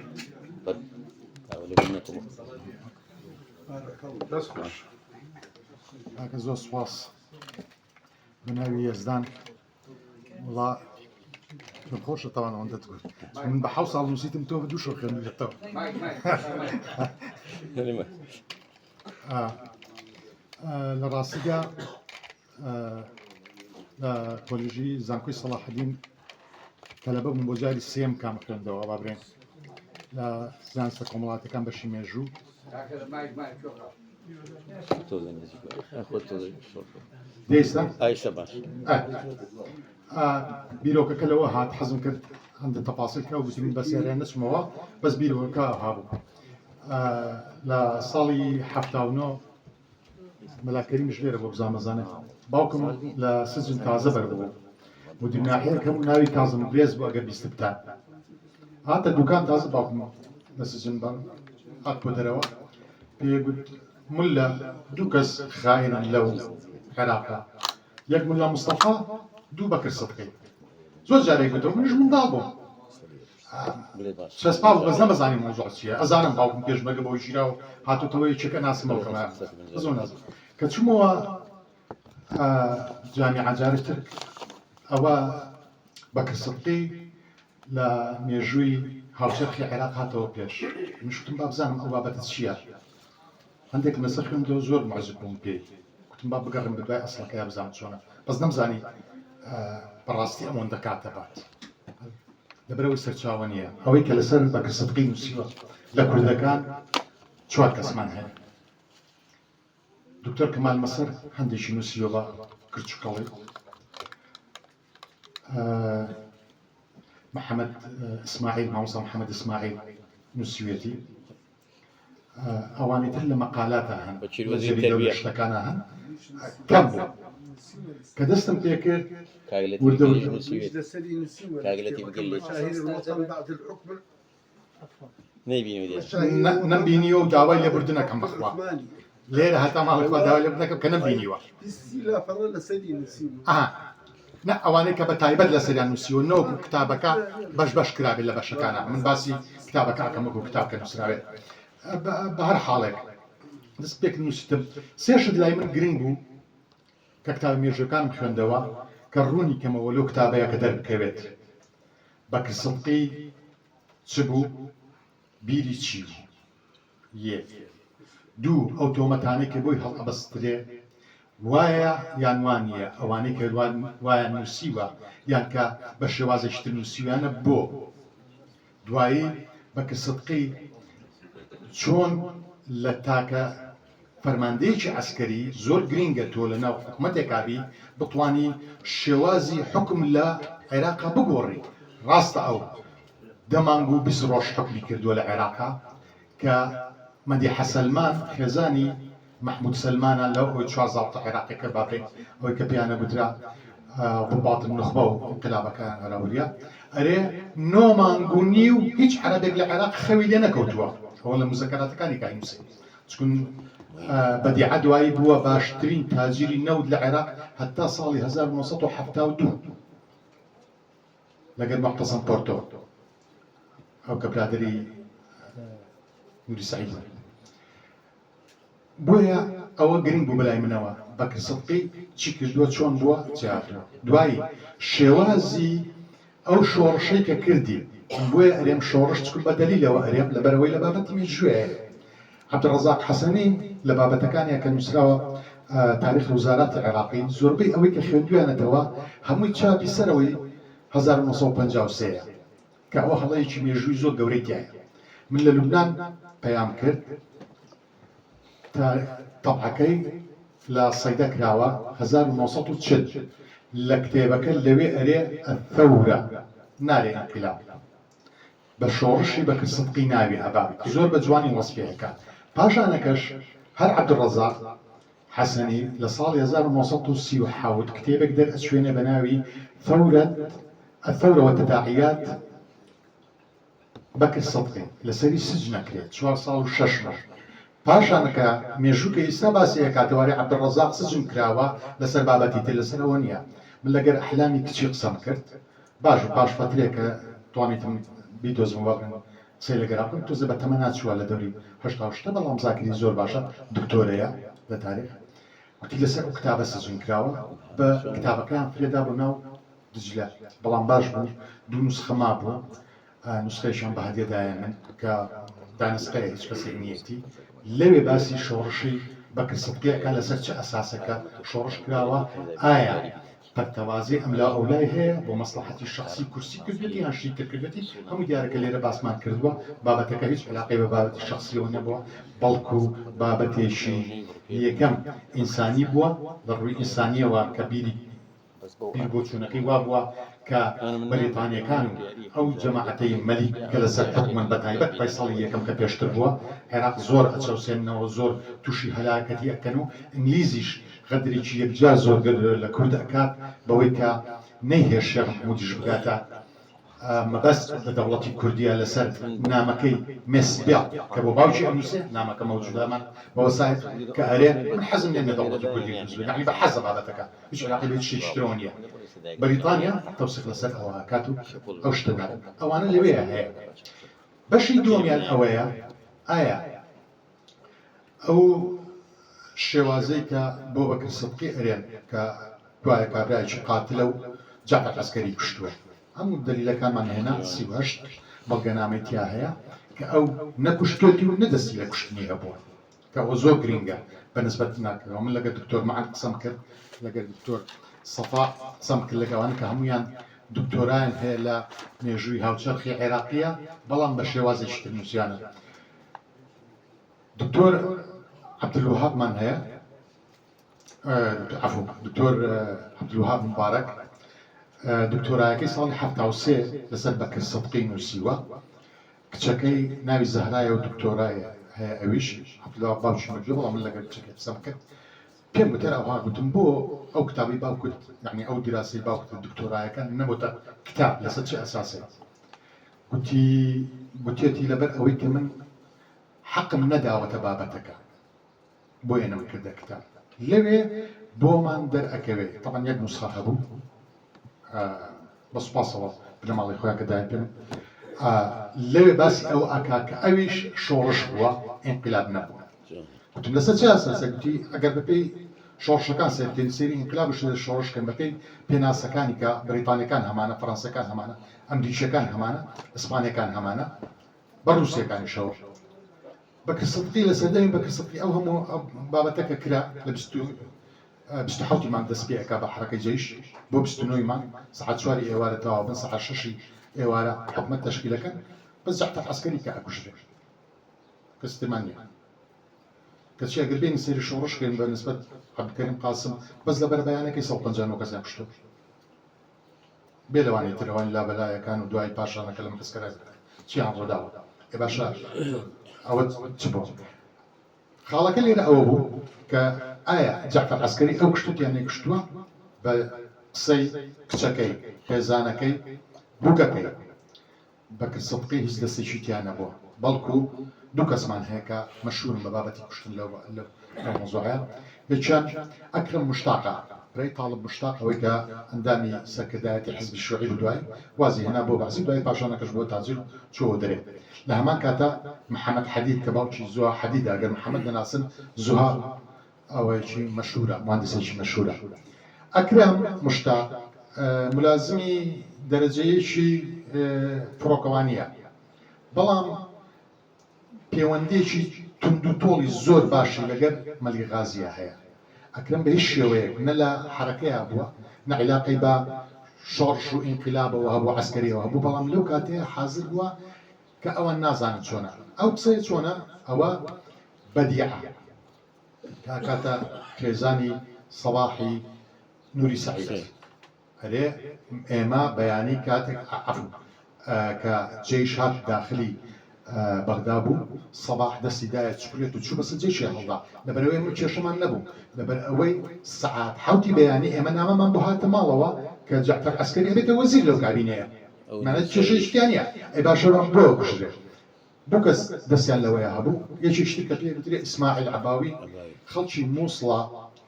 هاکە زۆر سواس بناوی یەزدان وڵا خۆشە تاوان ئەوەندە کرد من بە 7 ساڵ نووسیتم تۆ بە دوو شۆ خوێندێتەوە لە ڕاستیدا لە کۆلیژی زانکۆی سەلاحەدین تەلەبە بووم بۆ جاری سێم کام خوێندەوە با بڕێن لە زانستە کۆمەڵاتەکان بەشی مێژوو دێستا ئایشە باش بیرۆکەکە لەوە هات حەزم کرد هەندە تەپاسلکە و گوتیم بە سێریان نەچمەوە بەس بیرۆکە هابوو لە ساڵی 79 مەلاکەریمش لێرە بۆ بزانمەزانێت باوکم لە سجن تازە بەربوو مدیرناحەیەکەم و ناوی کازم برێز بوو ئەگەر بیست بتان هاتە دوکان تازە باوکم لە سجن هات بۆ دەرەوە پێگوت ملە دوو کەس خاینن لەو عێراقا یەک ملا مستەفا دوو بەکر سەدقەی زۆر جارێک گوتەوە منیش منداڵ بووم شەسپاو بەس نەمەزانیم مۆزوع چییە ئەزانم باوکم پێشمەگە بۆی ژیرا و هاتوتەوە یەکێکە ناسمەوە کەمە زۆر نازم کە چوومەوە جامیعە جارێکتر ئەوە بەکر سەدقەی لە مێژووی هاوچەرخی عێراق هاتەوە پێش منشتم با بزانم ئەو بابەتە چییە هەندێک لەسەر خوێندەوە زۆر معجب بووم پێی گوتم با بگەڕم بە دوای ئەسڵەکەی بزانم چۆنە بەس نەمزانی بەڕاستی ئەوەندە کاتە بات لەبەرەوەی سەرچاوە نییە ئەوەی کە لەسەر بەکر سەدقەی نووسیوە لە کوردەکان 4 کەسمان هەیە دکتۆر کەمال مەسەر هەندێکی نووسیوە بە کرچکەڵی محەممەد ئیسماعیل مامۆستا محەممەد ئیسماعیل نووسوێتی ئەوانەی تر لە مەقالاتە هەن لە شتەکانە هەن کەم بوو کە دەستم پێ کرد نەمبینیوە و داوای لێبوردنەکەم بەخوا لێرە هەتا ماڵخوا داوای لێبوردنەکەم کە نەمبینیوە نه ئەوانەی کە بە تایبەت لە سەریان نووسیوە نەوەکو کتابەکە بەش کرابێت لە بەشەکانە من باسی کتابەکە ئەەکەم وەکو کتابکە نووسراوێت بە هەر حاڵێک دەست پێک نووسیتم سێشت لای من گرنگ بوو کە کتاب مێژوەکانم خوێندەوە کە ڕوونی کەمەوە لەو کتابەیە کە دەربکەوێت بە کەسڵقی چ بوو بیری چی بوو یەک دوو ئەو تۆمەتانەی کە بۆی هەڵئەبەسترێ وایە یان وانە ئەوانەی کە وایە نووسیوە یان کە بە شێوازێکتر نووسیویانە بۆ دوایی بە کەسڵقی چۆن لە تاکە فەرماندەیەکی عسکەری زۆر گرینگە تۆ لە ناو حکومەتێکابی بتوانی شێوازی حکم لە عێراقا بگۆڕی ڕاستە ئەو دەمانگ و 20 ڕۆژ حکمی کردووە لە عێراقا کە مەدیحە سەلمان خێزانی محمود سلمانە لەو ئەوی 4 زاڵتە عێراقیەکە بابڕێت ئەوەی کە پیانە گوترا بڵباتن نخبە و انقلابەکان هەراوریە ئەرێ 9 مانگ و نیو هیچ عەرەبێک لە عێراق خەوی لێ نەکەوتووە ئەوە لە مزەکەراتەکانی کاینووسی چکن بەدیعە دوایی بووە باشترین تاجیری نەود لە عێراق هەتا ساڵی 1972 لەگەر مەقتەسم پۆرتۆ ئەو کە برادری نوری سعید بۆیە ئەوە گرنگ بوو بەلای منەوە بە کەسڵقی چی کردووە چۆن بووە جیاکردووە دوایی شێوازی ئەو شۆڕشەی کە کردی بۆیە ئەرێم شۆڕش چکل بە دەلیلەوە ئەرێم لەبەرەوەی لە بابەتی مێژوویە عەبدوڕەزاق حەسەنی لە بابەتەکانیە کە نووسراوە تاریخ وزارەتی عێراقی زۆربەی ئەوەی کە خوێندویانەتەوە هەمووی چاپی سەرەوەی 1953 کە ئەوە هەڵەیەکی مێژووی زۆر گەورەی تایە من لە لوبنان پەیام کرد تەبعەکەی لە سەیدە کراوە 1940 لە کتێبەکە لەوێ ئەرێ ئەثەورە نارێ ئینقلاب بە شۆڕشی بە کەسڵقی ناوی هەبا زۆر بە جوانی وەسفێکە پاشانەکەش هەر عەبدوڕەزاق حەسەنی لە ساڵی 1937 کتێبێک دەرئەچوێنێ بە ناوی الثورة والتداعيات بەکر سەدقی لەسەری سجنەکرێت 4 ساڵ و 6 مەح پاشانەکە مێژووکە ئێستا باسیە کاتەواری عەبدوڕەزاق سجن کراوە لەسەر بابەتی تر لەسەرەوە نییە من لەگەر ئەحلامی کچی قسەم کرد باش فترێکە توانیتم بیدۆزم وەبن سێ لەگەرا بکەم تۆزە بە تەمە ناچووە لە دەوری 88 بەڵام زاکری زۆر باشە دکتۆرەیە لە تاریخ وتی لەسەر ئەو کتابە سجن کراوە بە کتابەکەیان فرێدا بۆ ناو دجلە بەڵام باش بوو دوو نوسخە مابوو نوسخەیشیان بە هەدیەدایە من کە دانسقەیە هیچ کەسێک نیەتی لەوێ باسی شۆڕشی بە کەسڵقیەکان لەسەر چه ئەساسەکە شۆڕش کراوە ئایا پەرتەوازی ئەملا ئەولای هەیە بۆ مەسلحەتی شخصی کورسی کردوێتی یان شتی کردوێتی هەموو دیارەکە لێرە باسمان کردووە بابەتەکە هیچ علاقەی بە بابەتی شخصیەوە نەبووە بەڵکو بابەتێکی یەکەم ئینسانی بووە لە ڕووی ئینسانیەوە کە بیر بۆ چوونەکەی وا بووە کە بەریتانیەکان و ئەو جەماعەتەی مەلیک کە لەسەر حکومەت بەتایبەت فەیسەڵی یەکەم کە پێشتر بووە عێراق زۆر ئەچەوسێننەوە زۆر تووشی هەلاکەتی ئەکەن و ئینگلیزیش غەدرێکی یەکجار زۆر لە کورد ئەکات بەوەی کە نەیهێش شێخ محموودیش بگاتە مەبەست لە دەوڵەتی کوردیە لەسەر نامەکەی مێسبێڵ کە بۆ باوکی ئەنووسێ نامەکە مەوجودامان بەوە سایت کە ئەرێ من حەزم لێ لە دەوڵەتی کوردی نووسێ یعنی بە حەزە بابەتەکە هیچ علاقەی بە شتێکی ترەوە نییە بەریتانیا تەوسیق لەسەر ئەوە هاکات و ئەو شتە ئەوانە لەوەیە هەیە بەشی دووەمیان ئەوەیە ئایا ئەو شێوازەی کە بۆ بەکر سەدقی ئەرێن کە دوایە کابرایەکی قاتلە و جاقەت عەسکەری کوشتووە هەموو دەلیلەکانمان هێنا 38 بەڵگەنامەی تیا هەیە کە ئەو نەکوشتۆتی و نەدەستی لە کوشتنی هەبووە کە ئەوە زۆر گرینگە بەنسبەت ناکەوە من لەگەر دکتۆر مەعەد قسەم کرد لەگەر دکتۆر سەفا قسەم کرد لەگەوانە کە هەمویان دکتۆرایان هەیە لە مێژووی هاوچەرخی عێراقیە بەڵام بە شێوازێکی تر نووسیانە دکتۆر عەبدولوهابمان هەیە عفوا دكتور عبد الوهاب مبارك دکتۆرایەکەی ساڵی 1970 لەسەر بەکر سەدقی نووسیوە کچەکەی ناوی زەهرایە و دکتۆرایە هەیە ئەویش عەبدولوهاب باوکی مردووە بەڵام من لەگەڵ کچەکەی قسەم کرد پێم وتر ئەوها گوتم بۆ ئەو کتابی باوکت یعنی ئەو دیراسی باوکت دکتۆرایەکان نەبووتە کتاب لەسەر چه ئەساسێ گوتێتی لەبەر ئەوەی کە من حەقم نەداوەتە بابەتەکە بۆیە نەمکردە کتاب لەوێ بۆمان دەرئەکەوێ طبعا یەک نوسخە هەبوو بەسوپاسەوە بنەماڵی خۆیان کە دایم پێم لەوێ باسی ئەو ئاکا کە ئەویش شۆڕش بووە ئینقلاب نەبووە گوتم لەسەر چه ئەساسە گوتی ئەگەر بەپێی شۆڕشەکان سێرتێن سێری ئینقلابش لە شۆڕشکەن بەپێی پێناسەکانی کە بریتانیەکان هەمانە فەڕەنسەکان هەمانە ئەمریکیەکان هەمانە ئیسپانیەکان هەمانە بە ڕووسیەکانیشەوە بەکر سەدقی لە سەردەمی بەکر سەدقی ئەو هەموو بابەتەکە کرا لە 27 مان دەست پێ ئەکا بە حرەکەی جەیش بۆ 29 مان سەعات 4 ئێوارە تەواو بن سەعات 6 ئێوارە حکومەت تەشکیلەکەن بەس جەعفەر عەسکەری کە ئەکوژرێ کەستمان نییە کەچی ئەگەر بێنی سەیری شۆڕشکەین بە نسبەت عەبدولکەریم قاسم بەس لەبەر بەیانەکەی 159 کەسیان کوشتووە بێ لەوانەی ترەوانی لابەلایەکان و دوای پاشانەکە لەم کەسکەرە چیان ڕۆداوە ئێ باشە ئەوە چ بۆ خاڵەکە لێرە ئەوە بوو کە ئایا جەعفەر عەسکەری ئەو کشتوتیان نێکشتووە بە قسەی کچەکەی خێزانەکەی بووکەکەی بەکر سەدقی هیچ دەستێکی تیان نەبووە بەڵکو دوو کەسمان هەیە کە مەشهورن بە بابەتی کوشتن لەو مۆزوعەیە یەکیان ئەکرەم مشتاقە برای طالب مشتاق ئەوەی کە ئەندامی سەرکردایەتی حزبی شیوعی بوو دوای وازی هێنا بۆ بەعسی دوای پاشانەکەش بۆ تاجیل چۆوە دەرێ لە هەمان کاتە محەممەد حەدید کە باوکی زوها حەدیدا ئەگەر محەممەد دەناسن زوها ئەوەیەکی مەشهورە مهندسێکی مەشهورە ئەکرەم مشتاق ملازمی دەرەجەیەکی فڕۆکەوانیە بەڵام پەیوەندێکی تند و تۆڵی زۆر باشی لەگەر مەلی غازیە هەیە ئەکرەم بە هیچ شێوەیەک نە لە حرەکەیە بووە نە عیلاقەی بە شۆڕش و ئینقلابەوە هەبوو عەسکەریەوە هەبوو بەڵام لەو کاتەیە حازر بووە کە ئەوە نازانن چۆنە ئەو قسەیە چۆنە ئەوە بەدیعە کاتە خێزانی سەڵاحی نوری سەعید هەرێ ئێمە بەیانی کاتێک عەفو کە جێیش هات داخلی بەغدا بوو سەباح دەستی دایە چکرێت و چوو بەسەر جێشی هەڵدا لەبەرەوەی من کێشەمان نەبوو لەبەر ئەوەی سەعات حوتی بەیانی ئێمە نامەمان بۆ هاتە ماڵەوە کە جەعفەر عەسکەری ئەبێتە وەزیر لەو کابینەیە مانەت کێشەیشتیانە ئەی باشەوەم بۆ کوژرێت دوو کەس دەستیان لەوەیە هەبوو یەکێشتی کە پێ گوترێ ئیسماعیل عەباوی خەڵکی مووسڵە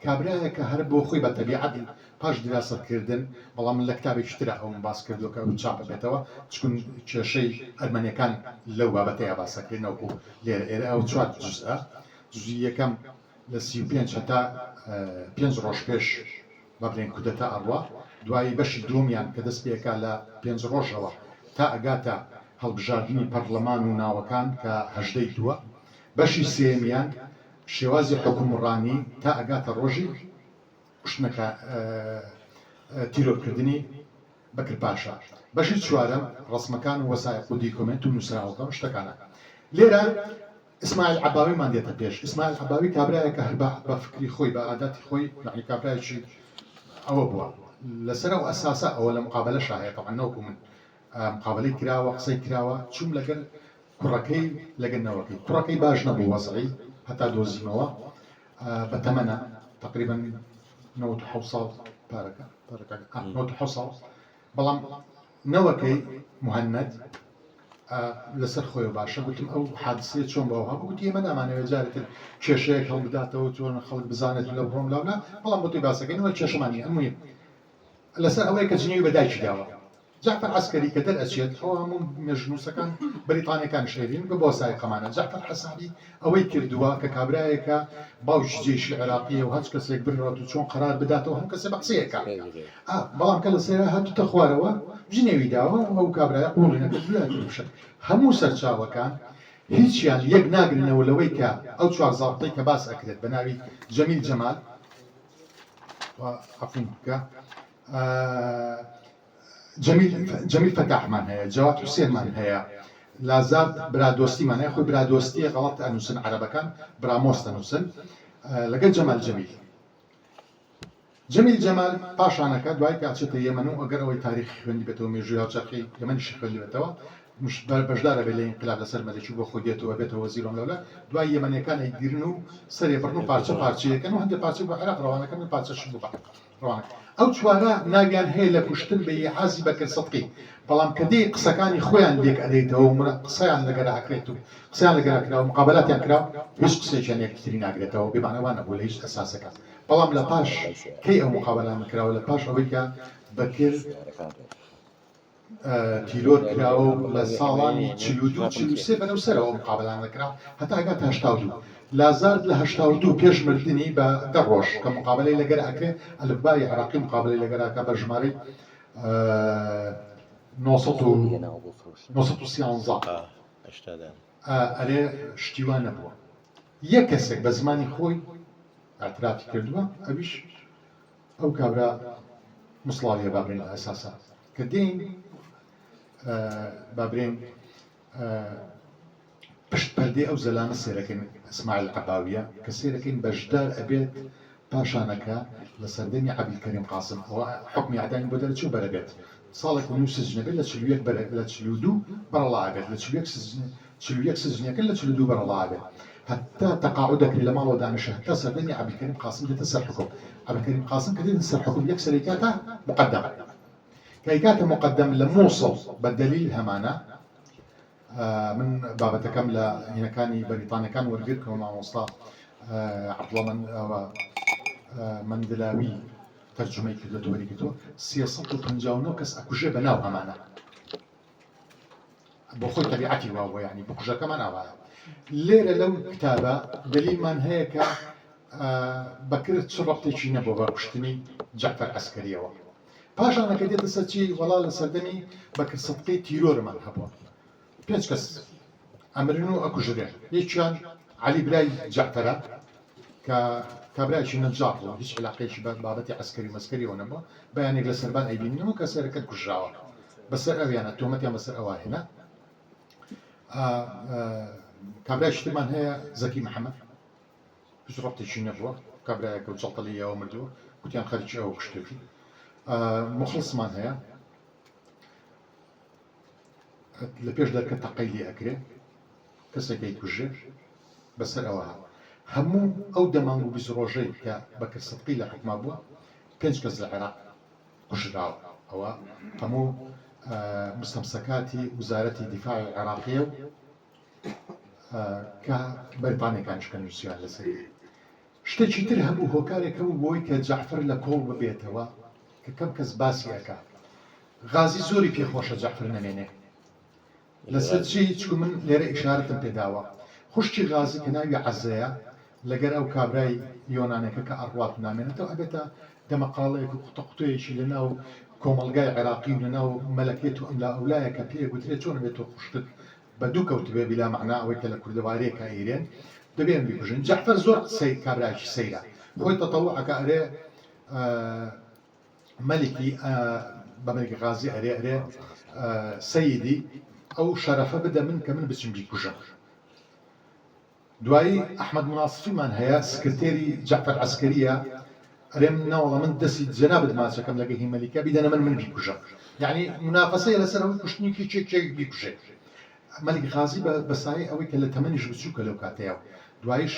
کابرایە کە هەر بۆ خۆی بە تەبیعەت پاش دیراستکردن بەڵام من لە کتابێکی ترە ئەوم باس کردو کە چاپ بێتەوە چکون کێشەی ئەرمەنیەکان لەو بابەتەیە باسەکردنەوە لێرە ئێرە ئەو چوار جزئە جزئی یەکەم لە 35 هەتا 5 ڕۆژ پێش با بڵێن کودەتا ئەڕوا دوایی بەشی دووەمیان کە دەست پێکا لە 5 ڕۆژەوە تا ئەگاتە هەڵبژاردننی پەرلەمان و ناوەکان کە هەژدەی دووە بەشی سێمیان شێوازی حکومڕانی تا ئەگاتە ڕۆژی کوشتنەکە تیرۆکردنی بەکر پاشا بەشی چوارەم ڕسمەکان و وەسایق و دیکۆمنت و نووسراوەکە شتەکانە لێرە ئیسماعیل عەباویمان دێتە پێش ئیسماعیل عەباوی کابرایە کە هەر بە فکری خۆی بە عادەتی خۆی یعنی کابرایەکی ئەوە بووە لەسەر ئەو ئەساسە ئەوە لە مقابلەشە هەیە طبعا نەوەکو من مقابلەی کراوە قسەی کراوە چوم لەگەر کوڕەکەی لەگەنەوەکەی کوڕەکەی باش نەبوو وەزعی هەتا دۆزینەوە بە تەمەنە تقریبا 97 ساڵ پارەکە 97 ساڵ بەڵام نەوەکەی مهند لەسەر خۆی باشە گوتم ئەو حادسێ چۆن بەوە هەبوو گوتی ئێمە نامانەوێت جارێتتر کێشەیەک هەڵبداتەوە چۆن خەڵک بزانێت لە بڕۆم لاونا بەڵام بۆ توی باسەکەینەوە کێشەمانی ئەمووی لەسەر ئەوەیە کە جنێوی بەدایکی داوە جعفەر عەسکەری کە دەرئەچێت ئەوە هەموو مێژنووسەکان بریتانیەکان شێرین بە بۆ سایقەمانە جعفەر حەسابی ئەوەی کردووە کە کابرایەکە باوکی جێشی عێراقیە و هەچ کەسێک بڕات و چۆن قەرار بداتەوە هەم کەسێ بە قسەیەکە بەڵام کە لە سێرا هاتوتە خوارەوە ژنێوی داوە ئەو کابرایە قوڵی نەکردوشە هەموو سەرچاوەکان هیچیان یەک ناگرنەوە لەوەی کە ئەو چوار زاڵتەی کە باس ئەکرێت بە ناوی جەمیل جەمال عەفوم بکە جەمیل فەتاحمان هەیە جەواد حوسێنمان هەیە لازار برادۆستیمان هەیە خۆی برادۆستیە غەڵەت ئەنووسن عەرەبەکان برامۆست ئەنووسن لەگەڵ جەمال جەمیل جەمیل جەمال پاشانەکە دوای کە ئاچێتە یەمەن و ئەگەر ئەوەی تاریخی خوێندی بێتەوە مێژووی هاوچەرخی یەمەنیشی خوێندی بێتەوە بەشدارە بێت لە ئینقلاب لەسەر مەلەکی بۆ خۆی دێتەوە بێتەوە وەزیرۆم لەولە دوای یەمەنیەکان ئەیگیرن و سەرێ بڕن و پارچە پارچەیەکەن و هەندێک پارچە بە عێراق ڕەوانەکەن و پارچەشی بۆ ڕەوانەکە ئەو چوارە ناویان هەیە لە کوشتن بە یەحازی بەکر سەدقی بەڵام کە دێ قسەکانی خۆیان لێک ئەدەیتەوە و قسەیان لەگەرا ئەکرێت و قسەیان لەگەرا کراوە مقابلاتیان کراوە هیچ قسەیەکیان یەکتری ناگرێتەوە بێمانەوان نەبوو لە هیچ ئەساسەکە بەڵام لە پاش کەی ئەو مقابلان کراوە لە پاش ئەوەی کە بەکر تیرۆر کراوە لە ساڵانی 42-43 بەنەو سەرەوە مقابلان دەکرا هەتا هەگات 82 لازارد لە 82 پێش مردنی بە 10 ڕۆژ کە مقابلەی لەگەر ئەکرێ ئەلفبای عێراقی مقابلەی لەگەراکە بە ژمارەی 913 ئەرێ شتیوان نەبووە یەک کەسێک بە زمانی خۆی ئاعترافی کردووە ئەویش ئەو کابرا مسڵاویە بابرێن لە ئەساسا کە دێین بابرێن پشت پەردەی ئەو زەلامە سێرەکەین ئەسماعیل عەباویە کە سێرەکەین بەشدار ئەبێت پاشانەکە لە سەردەمی عەبدولکەریم قاسم ئەوە حکمی عەدانی بۆ دەرەچوو بەرەبێت ساڵێک و نوو سجنە بێت لە 41 لە 42 بەرەڵا ئەبێت لە 41 سجنەکە لە 42 بەرەڵا ئەبێت حتى تقاعد لە ماڵەوە دانیشە تا سەردەمی عەبدولکەریم قاسم دێتە سەر حکم عەبدولکەریم قاسم کە دێتە سەر حکم یەک سەرێکاتە مقدم كيكات مقدم لموصل بالدليل همانا من بابتكم لا هنا كان بريطانيا كان ورقتكم مع مصطفى عبد الله مندلاوي ترجمه كتبته بريكتو سياسه بنجاونو كس اكوجه بناو همانا بخوي طبيعتي وهو يعني بكوجه كمان ليره لو كتابه دليل من هيك بكرت شربتي شي نبو بكشتني جعفر عسكري پاشانەکە دێتە سەر چی وەڵا لە سەردەمی بەکر سەدقەی تیرۆرمان هەبووە 5 کەس ئەمرن و ئەکوژرێن یەکیان عەلی برای جەعفەرە کە کابرایەکی نەجار بوو هیچ علاقەیەکی بە بابەتی عەسکەری مەسکەریەوە نەبووە بەیانێک لە سەربان ئەیبیننەوە کە سەرەکەت کوژراوە بەسەر ئەویانە تۆمەتیان بەسەر ئەوە هێنا کابرایەکی ترمان هەیە زەکی محەممەد هیچ ڕەبتێکی نەبووە کابرایەکە و جەڵتەڵیەوە مردووە گوتیان خەریکی ئەوە کوشتێتی مخلصمان هەیە لە پێش دەرکە تەقەی لێ ئەکرێ کەسێکی کوژێ بەسەر ئەوە هەموو ئەو دەمانگ و 20 ڕۆژەی کە بەکر سەدقی لە حکما بووە 5 کەس لە عێراق کوژراوە ئەوە هەموو مستەمسەکاتی وزارەتی دیفاعی عێراقیە و کە بەریتانیەکانیشکە نووسیان لەسەری شتێکی تر هەبوو هۆکارێکە بوو بۆی کە جەعفەر لە کۆڵ ببێتەوە کە کەم کەس باسی ئەکا غازی زۆری پێخۆشە جەعفەر نەمێنێ لەسەر چی چکو من لێرە ئیشارەتم پێداوە خوشکی غازی کە ناوی عەزەیە لەگەر ئەو کابرای یۆنانەکە کە ئەڕوات نامێنێتەوە ئەبێتە دەمەقاڵەیەک و قوتەقوتەیەکی لەناو کۆمەڵگای عێراقی و لەناو مەلەکێت و ئەملا ئەولایە کە پێ گوترێت چۆن بێتەوە خوشتت بە دوو کەوت بێ بلا مەعنا ئەوەی کە لە کوردەوارەیەکە ئەیرێن دەبێن بیکوژن جەعفەر زۆر قسەی کابرایکی سەیرە خۆی تەتەوعەکە ئەرێ مەلکی بەمەلکی غازی ئەرێ سەیدی ئەو شەرەفە بدە من کە من بچم بیکوژم دوایی ئەحمەد مناسفیمان هەیە سکرتێری جەعفەر عەسکەریە ئەرێم ناوەڵە من دەستی جەنابەت ماچەکەم لەگە هی مەلیکە بیدەنە من بیکوژم یعنی منافەسەیە لەسەر ئەوەی کوشتنیکی چێک بیکوژێ مەلکی غازی بەسایی ئەوەی کە لە تەمەنیش بچووکە لەو کاتەیە دوایش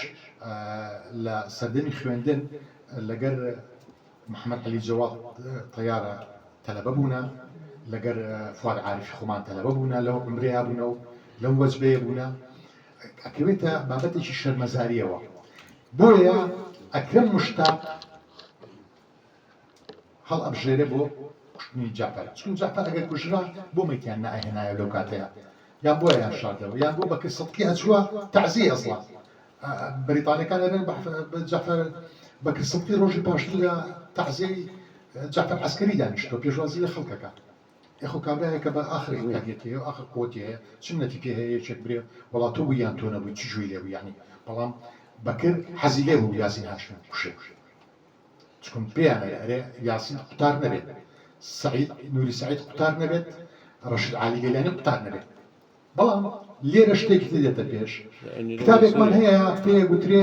لە سەردەمی خوێندن لەگەر محمد علی جواد طیارە تەلەبە بوونە لەگەر فواد عارفی خۆمان تەلەبە بوونە لەو عمرەیە بوونە و لەو وەجبەیە بوونە ئەکەوێتە بابەتێکی شەرمەزاریەوە بۆیە ئەکرەم مشتاق هەڵ ئەبژێرێ بۆ کوشتنی جەعفەر چون جەعفەر ئەگەر کوژرا بۆ مەیتیان نائهێنایە لەو کاتەیە یان بۆ یان شاردەوە یان بۆ بەکر سەدقی ئەچووە تەعزیە ئەسڵا بەریتانیەکان ئەرێن جەعفەر بەکر سەدقی ڕۆژی پاشتر لە تەعزیەی جەعفەر عەسکەری دانیشتۆ پێشوازی لە خەڵکەکە یەخۆ کابرایەکە بە ئاخری کاتێتەیە و ئاخر قوتی هەیە چنەتی پێ هەیە یەکێک برێ وەڵا تۆ بووی یان تۆ نەبووی چی جوێی لێ بوو یعنی بەڵام بەکر حەزی لێ بوو یاسین هاشمی کوشێ چکم پێیانە ئەرێ یاسین قوتار نەبێت سعید نوری سعید قوتار نەبێت ڕەشید عالی گەیلانی قوتار نەبێت بەڵام لێرە شتێکی دێتە پێش کتابێکمان هەیە پێ گوترێ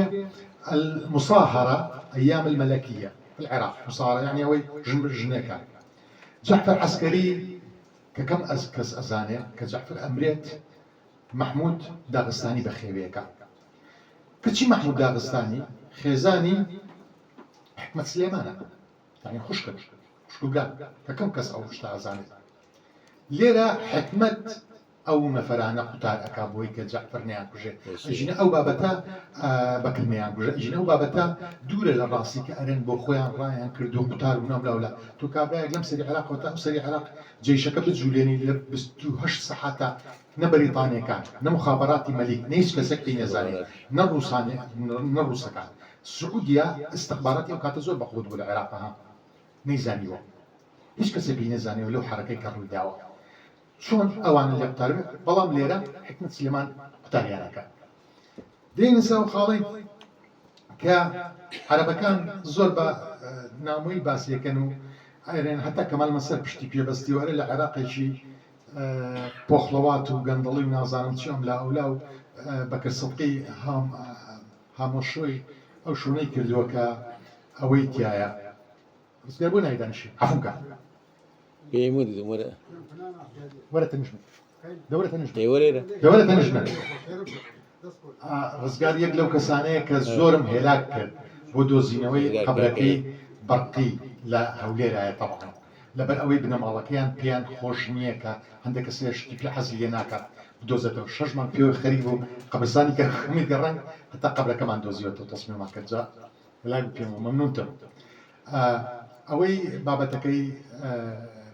المصاهرة أيام الملكية في العراق مصارع يعني هو جنيكا جعفر عسكري ككم كس أزانة كجعفر أمريت محمود داغستاني بخيبيكا كتشي محمود داغستاني خيزاني حكمة سليمانة يعني خشكل قال ككم كس أو شتا أزانة ليرة حكمة أو نفرانة قطار أكابوي كجعفر نيان كوجي جينا أو بابتا بكلميان كوجي جينا أو بابتا دورة للراسي كأرن بوخويان رايان كردو قطار ونام لا تو كابرايك لم سري عراق وتا سري عراق جيشك بتجوليني لبستو هش صحاتا نبريطانيا كان نمخابراتي مليك نيش كسك بين زاني نروساني نروسكان السعودية استخباراتي وكانت زور بقود بالعراق ها نيزانيو هیچ کەسێک نەزانێ لەو حرەکەی کەڕووی داوە چۆن ئەوانە لێ قوتار بێت بەڵام لێرە حکمت سلێمان قوتاریانەکە دێنە سەر خاڵی کە عەرەبەکان زۆر بە نامۆی باسیەکەن و ئەرێن هەتا کەمال مەسەر پشتی پێبەستیوەرە لە عێراقێکی پۆخڵەوات و گەندەڵی و نازانم چۆم لا ئەولا و بەکر سەدقی هامۆشۆی ئەو شوونەی کردووە کە ئەوەی تایە ڕزگار بۆ نایدانشی عەفوکە بيمود مرة وەرە تەنیژمن دەورە تەنیژمن يورينا دەورە تەنیژمن ڕزگار یەک لەو کەسانەیە کە زۆرم هێلاک کرد بۆ دۆزینەوەی قەبرەکەی بەرقی لە هەولێرایە تەواو لەبەر ئەوەی بنەماڵەکەیان پێیان خۆش نییە کە هەندێک کەسێ شتی پێ حەزی لێ ناکات بدۆزێتەوە 6 مانگ پێوەی خەریک بوو قەبرستانی کە خەمی گەڕنگ هەتا قەبرەکەمان دۆزیوەتەوە تەسمیمان کرد جا لای پێم مەمنونتم ئەوەی بابەتەکەی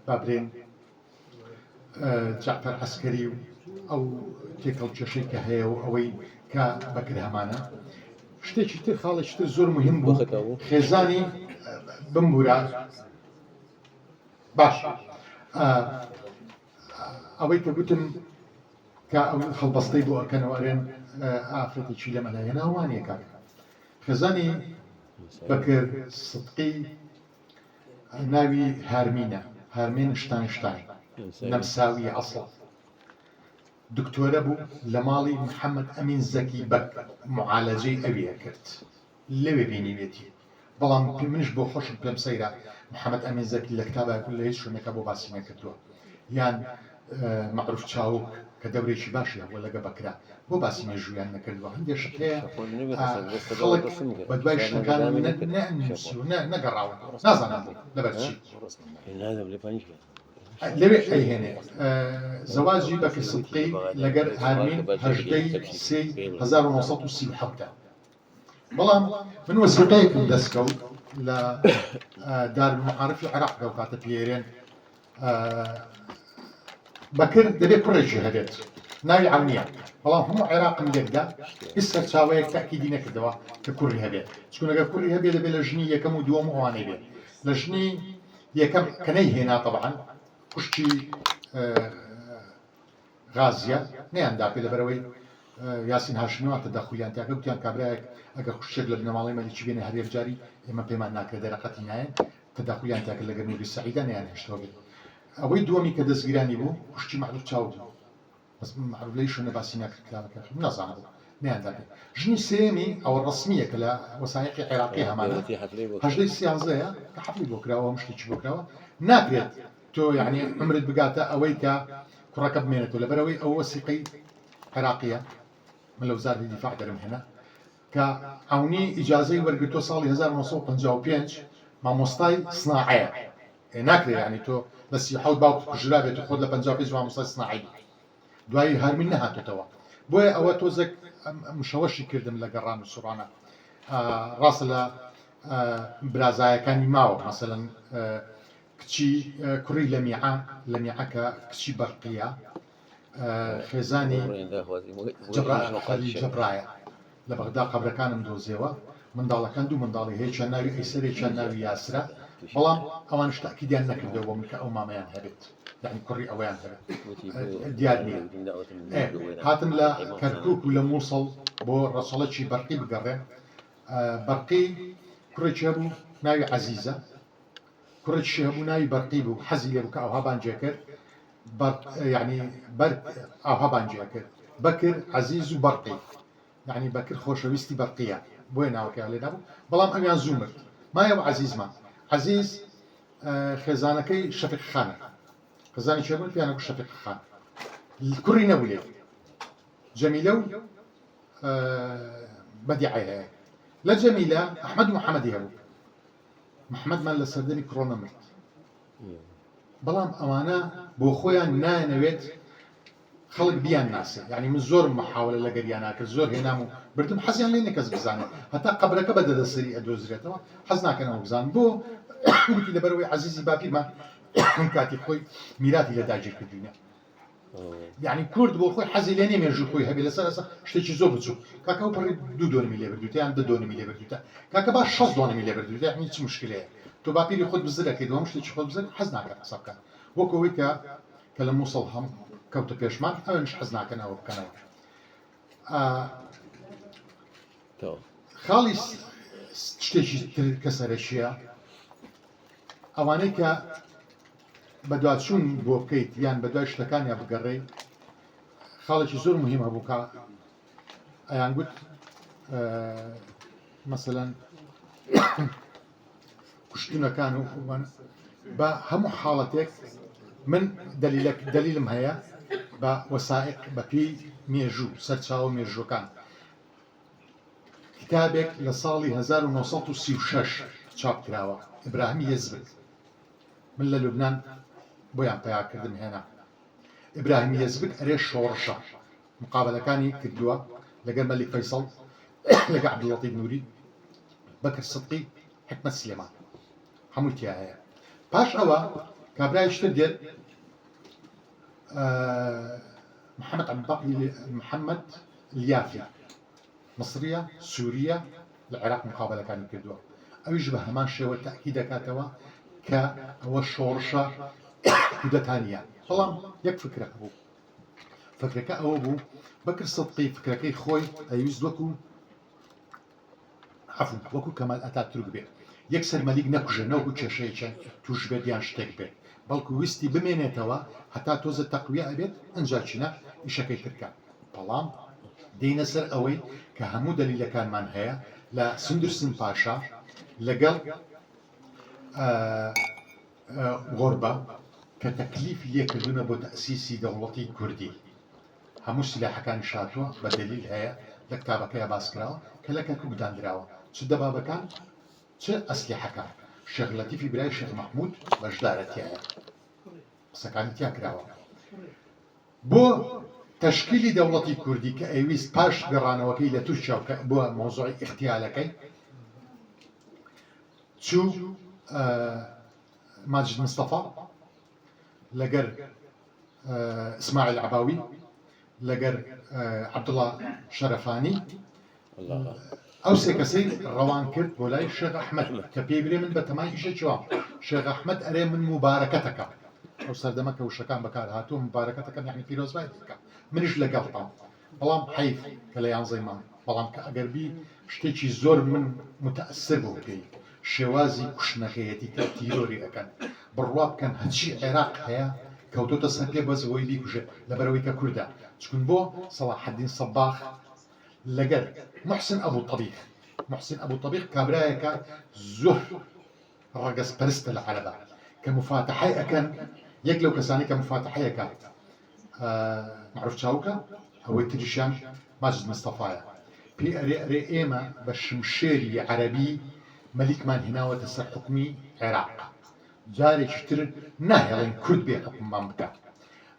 بابرێن جعفر عسکەری و ئەو تێکەڵکێشەی کە هەیە و ئەوەی کە بەکر هەمانە شتێکی تر خاڵێکی تر زۆر مهم بوو خێزانی بمبورە باش ئەوەی کە گوتم کە ئەو خەڵبەستەی بۆ ئەکەنەوە ئەرێن ئافرەتێکی لە مەلایەنە ئەوانیە کاک خێزانی بەکر سدقی ناوی هارمینە هارمین شتانشتاین نەمساوی ئەسڵ دکتۆرە بوو لە ماڵی محەممەد ئەمین زەکی بەک معالەجەی ئەویە کرد لەوێ بینیوێتی بەڵام منش بۆ خۆشم پێم سەیرە محەممەد ئەمین زەکی لە کتابە لە هیچ شوێنەکە بۆ باسی نەکردووە یان معروف چاوک کە دەورێکی باشی هەبووە لەگە بەکرا بۆ باسی مێژوویان نەکردووە هەندێک شت هەیە خەڵک بە دوای شتەکان نەگەڕاون نازانم لەبەرچی لەوێ ئەیهێنێ زەواجی بەکر سدقی لەگەر هارمین هەژدەی 1937 بەڵام من وەسیقەیەکم دەستکەوت لە دارالمعارفی عێراق لەو کاتە پێێرێن بەکر دەبێت کوڕێکی هەبێت ناوی عەونیە بەڵام هەموو عێراقم لێکدا هیچ سەرچاوەیەک تاکیدی نەکردەوە کە کوڕی هەبێت چون ئەگەر کوڕی هەبێت دەبێت لە ژنی یەکەم و دووەم ئەوانەی بێت لە ژنی یەکەم کە نەیهێنا طبعاً خوشتی غازیە نەیاندا پێ لەبەرەوەی یاسین هاشمیەوە تەدەخولیان تاکە گوتیان کابرایەک ئەگەر خوشتێک لە بنەماڵی مەلیکی بێنێ هەر یەکجاری ئێمە پێمان ناکرێت دەرەقەتی نایەن تەدەخولیان تاکە لەگەر نوری سەعیدا نەیان هێشتەوە بێت ئەوەی دووەمی کە دەستگیرانی بوو خوشتی معروف چاو بوو بەس معروف لەی شوێنە باسی ناکرد کلامەکە نازانم نەیاندا بێت ژنی سێمی ئەوە ڕسمیە کە لە وەسایقی عێراقی هەمانە هەژدەی سیانزەیە کە حەفڵی بۆ کراوە شتێکی بۆ کراوە ناکرێت تۆ یعنی عمرت بگاتە ئەوەی کە کوڕەکە بمێنێتەوە لەبەرەوەی ئەو وەسیقەی عێراقیە من لە وزارەتی دیفاع دەرم هێنا کە عەونی ئیجازەی وەرگرتۆ ساڵی 1955 مامۆستای سناعەیە ناکرێت یعنی تۆ لە 37 باوکت کوژرا بێت و خۆت لە 55 مامۆستای سناعی دوایی هەرمین نەهاتێتەوە بۆیە ئەوە تۆزێک مشەوەشی کردم لە گەڕان و سوڕانە ڕاستە لە برازایەکانی ماوە مەسەلەن کچی کوڕی لە میعەکە کچی بەرقیە خێزانی جەبرایە لە بەغدا قەبرەکانم دۆزیەوە منداڵەکان دوو منداڵی هەیە چەند ناوی ئەیسەرێک چەند ناوی یاسرە بەڵام ئەوان تاکیدیان نەکردەوە بۆ من کە ئەو مامەیان هەبێت یعنی کوڕی ئەوەیان هەبێت دیار نییە هاتم لە کەرکووک و لە مووسڵ بۆ ڕەسەڵەکی بەرقی بگەڕێن بەرقی کوڕێکی هەبوو ناوی عەزیزە کوڕێکی هەبوو ناوی بەرقی بوو حەزی لێ بوو کە ئەوها بانجێ کرد یعنی بەرق ئەوها بانجێ کرد بەکر عەزیز و بەرقی یعنی بەکر خۆشەویستی بەرقیە بۆیە ناوەکەیان لێدا بوو بەڵام ئەویان زوو مرد مایەوە عەزیزمان عەزیز خێزانەکەی شەفیق خانە خێزانی چێ بوون پیانە شەفیق خان کوڕی نەبوو لێ جەمیلە و بەدیعە هەیە لە جەمیلە ئەحمەد و محەممەدی هەبوو محەممەدمان لە سەردەمی کڕۆنە مرد بەڵام ئەوانە بۆ خۆیان نایەنەوێت خەڵک بیان ناسێ یعنی من زۆر محاولە لە گەریان ناکرد زۆر هێنام و بردم حەزیان لێ نەکەس بزانێت هەتا قەبرەکە بە دەدەسەری ئەدۆزرێتەوە حەز ناکەنەوە بزان بۆ وتی لەبەرەوەی عەزیزی باپیرمان کاتی خۆی میراتی لە داگیر کردوینە یعنی کورد بۆ خۆی حەزی لێ نیە مێژووی خۆی هەبێ لەسەر ئەسا شتێکی زۆر بچوو کاکە و پڕی 2 دۆنمی لێ بردوتە یان 2 دۆنمی لێ بردوتە کاکە با 6 دۆنمی لێ بردوتە یعنی چ مشکلەیە تۆ باپیری خۆت بزرەکەی دووەم شتێکی خۆت بزر حەز ناکەن قسە بکەن وەکەوەی کە لە مووسڵ هەم کەوتە پێشمان ئەوێنش حەز ناکەن ئەوە بکەنەوە خاڵی شتێکی تر کە سەرەکیە ئەوانەی کە بەدوادچوون بۆ بکەیت یان بەدوای شتەکانیان بگەڕێ خاڵێکی زۆر مهم هەبوو کە ئەیان گوت مەسەلەن کوشتنەکان و بە هەموو حاڵەتێک من دلیلم هەیە بە وەسائق بەپێی مێژوو سەرچاوە مێژوەکان کتابێک لە ساڵی 1936 چاپ کراوە ئیبراهیم یەزبک من لە لوبنان بۆیان پیاکردم هێنا ئیبراهیم یەزبک ئەرێ شۆڕشە مقابلەکانی کردووە لەگەر مەلیک فەیسەڵ لەگە عەبدوڵەتیف نووری بەکر سدقی حکمەت سلێمان هەمووی تیا هەیە پاش ئەوە کابرای شتر دێت محەممەد لیافی مصریە سووریە لە عێراق مقابلەکانی کردووە ئەویش بە هەمان شێوە تاکی دەکاتەوە کە ئەوە شۆڕشە کودەتانیە بەڵام یەک فکرە بوو فکرەکە ئەوە بوو بەکر سدقی فکرەکەی خۆی ئەویست وەکو کەمال ئەتاتورک بێت یەکسەر مەلیک نەکوژە نەوەکو کێشەیەکە توش بێت یان شتێک بێت بەڵکو ویستی بمێنێتەوە هەتا تۆزە تەقویە ئەبێت ئەنجا چینە ئیشەکەی کردکە بەڵام دێنە سەر ئەوەی کە هەموو دەلیلەکانمان هەیە لە سندرسن پاشا لەگەڵ غۆربە کە تەکلیفی لێکردونە بۆ تەسیسی دەوڵەتی کوردی هەموو سلاحەکانی شاتووە بە دلیل هەیە لە کتابەکەیە باسکراوە کە لە کەرکوو گداندراوە چ دەبابەکان چ ئەسلیحەکان شێخ لەتیفی برای شێخ مەحموود بەشدارەتیایە قسەکانی تیا کراوە بۆ تشکیلی دەوڵەتی کوردی کە ئەویست پاش گەڕانەوەکەی لە تورکیا بۆ مۆزوعی اختیالەکەی چوو ماجد مستەفا لەگەر ئیسماعیل عەباوی لەگەر عەبدوڵڵا شەرەفانی ئەو سێ کەسەی ڕەوان کرد بۆ لای شێخ ئەحمەد کە پێی برێ من بە تەمای ئیشێکیوە شێخ ئەحمەد ئەرێ من مبارەکەتەکە ئەو سەردەمە کە وشەکان بەکار هاتووە مبارەکەتەکەم یعنی پیرۆزبای بکە منیش لەگەڵتام بەڵام حەیف کە لە یانزەی مام بەڵام کە ئەگەربی شتێکی زۆر من متەئەسر بوو بکەی شێوازی کوشتنەکەیەتی کە تیرۆری ئەەکەن بڕوا بکەن هەچی عێراق هەیە کەوتۆتە سەر پێ بەزەوەی بیکوژێت لەبەرەوەی کە کووردە چکن بۆ سەلاح الدین سەباخ لەگەر محسن ئەبوو تەبیغ کابرایەکە زۆر ڕەگەزپەرستە لە عەرەبە کە مفاتەحەی ئەەکەن یەک لەو کەسانی کە مفاتەحەیەکە معروف چاوکە ئەوەی تریشیان ماجد مستەفایە پێی ئەرێ ئێمە بە شمشێری عەرەبی مەلیکمان هێناوەتە سەر حکمی عێراق جارێکی تر ناهێڵین کورد بێ حکممان بکە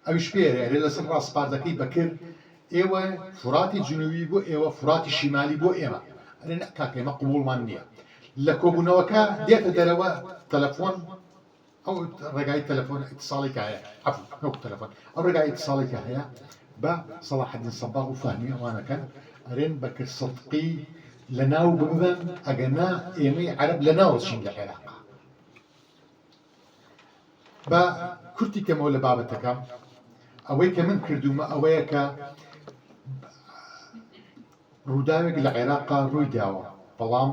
ئەویش پێرێ ئەرێ لەسەر ڕاستپاردەکەی بەکرد ئێوە فراتی جنوبی بۆ ئێوە فراتی شیمالی بۆ ئێمە ئەرێ کاکەمە قبوڵمان نییە لە کۆبوونەوەکە دێتە دەرەوە تەلەفۆن ئەو ڕێگای تەلەفۆن ئیتساڵێکە هەیە ئەو تەلەفۆن ئەو ڕێگای ئیتساڵێکە هەیە بە سەلاح الدین سەباغ و فەهمی ئەوانەکەن ئەرێن بەکر سدقی لە ناو ببن ئەگەنا ئێمەی عەرەب لە ناوچین لە عێراق بە کورتی کەمەوە لە بابەتەکە ئەوەی کە من کردومە ئەوەیە کە ڕووداوێک لە عێراقا ڕووی داوە بەڵام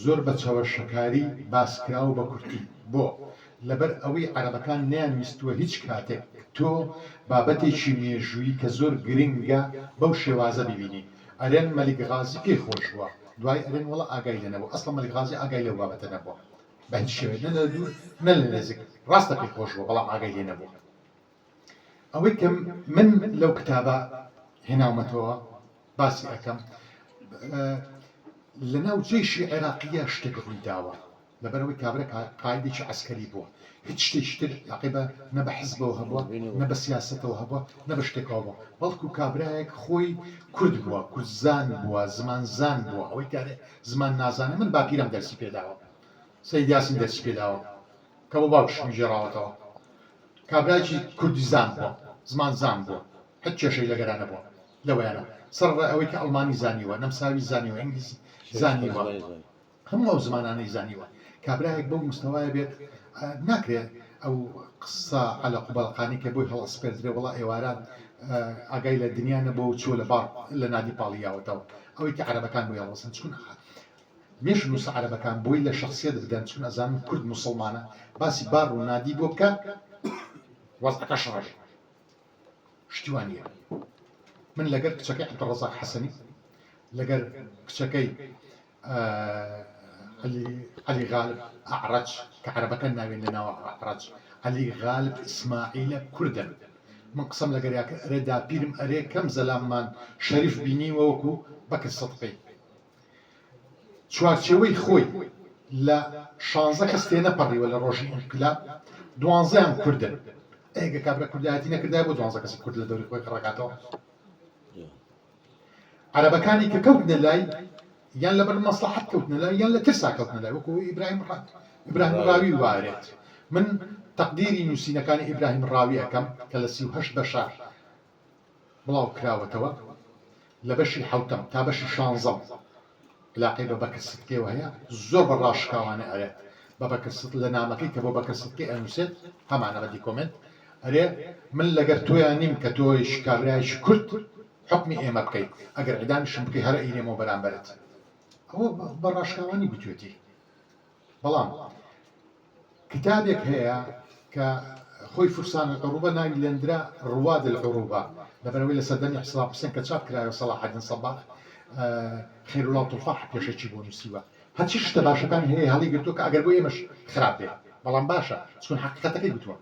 زۆر بە چاوەشەکاری باسکراوە بە کورتی بۆ لەبەر ئەوەی عەرەبەکان نیانویستووە هیچ کاتێک تۆ بابەتێکی مێژووی کە زۆر گرنگە بەو شێوازە ببینی ئەرێن مەلیک غازی پێی خۆش بووە دوای ئەرێن وەڵا ئاگای لێ نەبوو ئەسڵ مەلیک غازی ئاگای لەو بابەتە نەبووە بە هیچ شێوەیە نە لە دوور نە لە نزیک ڕاستە پێی خۆش بووە بەڵام ئاگای لێ نەبوو ئەوەی کە من لەو کتابە هێناومەتەوە باسی ئەەکەم لە ناو جێشی عێراقیە شتێک ڕووی داوە لەبەرەوەی کابرا قایدێکی عەسکەری بووە هیچ شتێکی تر عقیبە نە بە حیزبەوە هەبووە نە بە سیاسەتەوە هەبووە نە بە شتێکەوە بووە بەڵکو کابرایەک خۆی کورد بووە کوردزان بووە زمانزان بووە ئەوەی کارێ زمان نازانە من باپیرم دەرسی پێداوە سەید یاسین دەرسی پێداوە کە بۆ باوکشمی ژێراوەتەوە کابراایکی کوردیزان بووە زمانزان بووە هیچ کێشەی لەگەرانە بووە لەوەیانە سەر ئەوەی کە ئەڵمانی زانیوە نەمساوی زانیوە ئینگلیزی زانیوە هەموو ئەو زمانانەی زانیوە کابراایەک بەو مستەوایە بێت ناکرێت ئەو قسە عەلە قوبەڵقانی کە بۆی هەڵەسپێردرێ وڵا ئێواران ئاگای لە دنیا نەبووە چۆ لە بار لە نادی پاڵیاوەتەوە ئەوەی کە عەرەبەکان بۆی هەڵەسن چون مێش نووسە عەرەبەکان بۆی لە شەخسیەت بدەن چون ئەزانن کورد موسڵمانە باسی بار و نادی بۆ بکە وەزعەکە شڕە شتیوان نییە من لەگەر کچەکەی عەبدوڕەزاق حەسەنی لەگەر کچەکەی علی غالب ئەعرەج کە عەرەبەکان ناوێن لە ناوە ئەعرەج علی غالب ئیسماعیلە کوردن من قسەم لەگەریاکە ئەرێ داپیرم ئەرێ کەم زەلاممان شەریف بینیوە وەکو بەکر سەدقەی چوارچێوەی خۆی لە 16 کەس تێنەپەڕیوە لە ڕۆژی ئینقلاب 12یان کوردن ئێگە کابرا کوردایەتی نەکردای بۆ 12 کەسی کورد لە دەوری خۆی ڕاکاتەوە عەرەبەکانی کە کەوتنە لای یان لەبەر مەسلحەت کەوتنە لای یان لە ترسا کەوتنە لای وەکو ئیبراهیم ڕاوی وارێت من تەقدیری نووسینەکانی ئیبراهیم ڕاوی ئەەکەم کە لە 38 بەشە بڵاو کراوەتەوە لە بەشی حوتەم تا بەشی 16 علاقەی بە بەکر سدکێەوە هەیە زۆر بە ڕاشکاوانە ئەرێت بە بەکر سدک لە نامەکەی کە بۆ بەکر سدکەی ئەنووسێت هەمانە بە دیکۆمنت ئەرێ من لەگەر تۆیان نیم کە تۆیش کابرایشی کورد حکمی ئێمە بکەیت ئەگەر عیدانیشم بکەی هەر ئەیرێمەوە بەرامبەرت ئەوە بە ڕاشکاوانی گوتوێتی بەڵام کتابێک هەیە کە خۆی فرسان العروبە ناوی لێندرا ڕواد العروبە لەبەرەوەی لە سەردەمی حساب حوسێن کە چاپ کرایەوە سەلاح الدین سەباح خێرۇڵڵا توفاح پێشەکی بۆ نووسیوە هەرچی شتە باشەکان هەیە هەڵی گرتووە کە ئەگەر بۆ ئێمەش خراپ بێ بەڵام باشە چون حەقیقەتەکەی گوتووە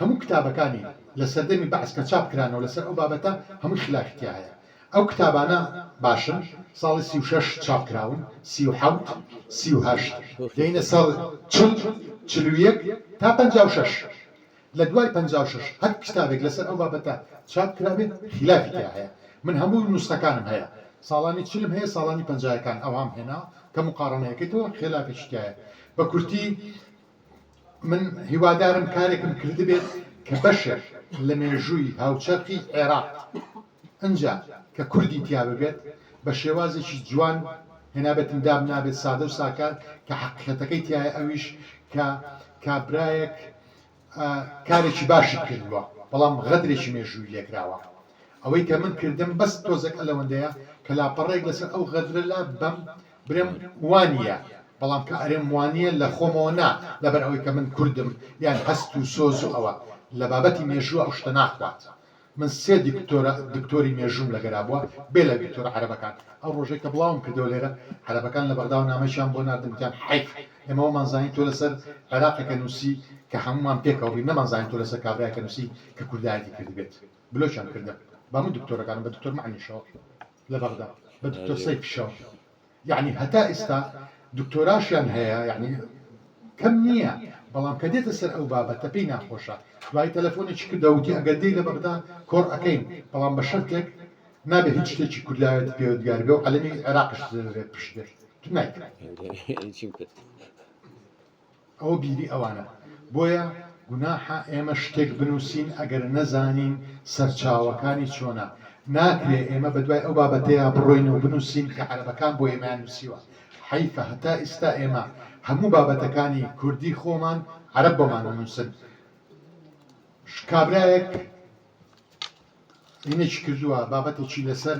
هەموو کتابەکانی لە سەردەمی بەعس کە چاپ کرانەوە لەسەر ئەو بابەتە هەموو خلافیتیا هەیە ئەو کتابانە باشن ساڵی 36 چاپ کراون 37 38 دێنە ساڵ 41 تا 56 لە دوای 56 هەر کتابێک لەسەر ئەو بابەتە چاپ کرابێت خلافیتیا هەیە من هەموو نووسەکانم هەیە ساڵانی چلم هەیە ساڵانی پەنجایەکان ئەوام هێنا کە مقارنەیەکەیتەوە خلافێکیایە بە کورتی من هیوادارم کارێکم کرد بێت کە بەشێک لە مێژووی هاوچەرخی عێراق ئەنجا کە کوردی تیا ببێت بە شێوازێکی جوان هێنابێتم دام نابێت سادە و ساکار کە حەقیقەتەکەی تایە ئەویش کە کابرایەک کارێکی باشی کردووە بەڵام غەدرێکی مێژووی لێکراوە ئەوەی کە من کردم بەس تۆزێک ئەلەوەندەیە کە لاپەڕێک لەسەر ئەو غەدرە لا بەم برم وانە بەڵام کە ئەرێم وانە لە خۆمەوە نا لەبەر ئەوەی کە من کوردم یان هەست و سۆز و ئەوە لە بابەتی مێژووە ئەو شتە ناخوات من سێ دکتۆری مێژوم لەگەرا بووە بێ لە دکتۆرە عەرەبەکان ئەو ڕۆژێک کە بڵاوم کردەوە لێرە عەرەبەکان لە بەغدا و نامەیشان بۆ ناردمتیان حیف ئێمەوە مانزانی تۆ لەسەر عێراقێکە نووسی کە هەمومان پێکەوە بین نەمانزانی تۆ لەسەر کابرایەکە نووسی کە کوردایەتی کردبێت بلۆچیان کردم بەموو دکتۆرەکانم بە دکتۆر معنیشەوە لە بەغدا بە دکتۆر سەیفیشەوە یعنی هەتا ئێستا دکتۆراشیان هەیە یعنی کەم نییە بەڵام کە دێتە سەر ئەو بابەتە پێی ناخۆشە دوای تەلەفۆنێکی کردەوتی ئەگەر دەی لە بەغدا کۆڕ ئەەکەین بەڵام بە شەرتێک نابێت هیچ شتێکی کوردایەت پێوەگار بێ و عەلەمی عێراقش پشتێت تو نایکرێت ئەوە بیری ئەوانە بۆیە گوناحە ئێمە شتێک بنووسین ئەگەر نەزانین سەرچاوەکانی چۆنە ناکرێ ئێمە بەدوای ئەو بابەتەیە بڕۆین و بنووسین کە عەرەبەکان بۆ ئێمەیان نووسیوە حیفە هەتا ئێستا ئێمە هەموو بابەتەکانی کوردی خۆمان عەرەب بۆمان نووسن کابرایەک هینێکی کردووە بابەتێکی لەسەر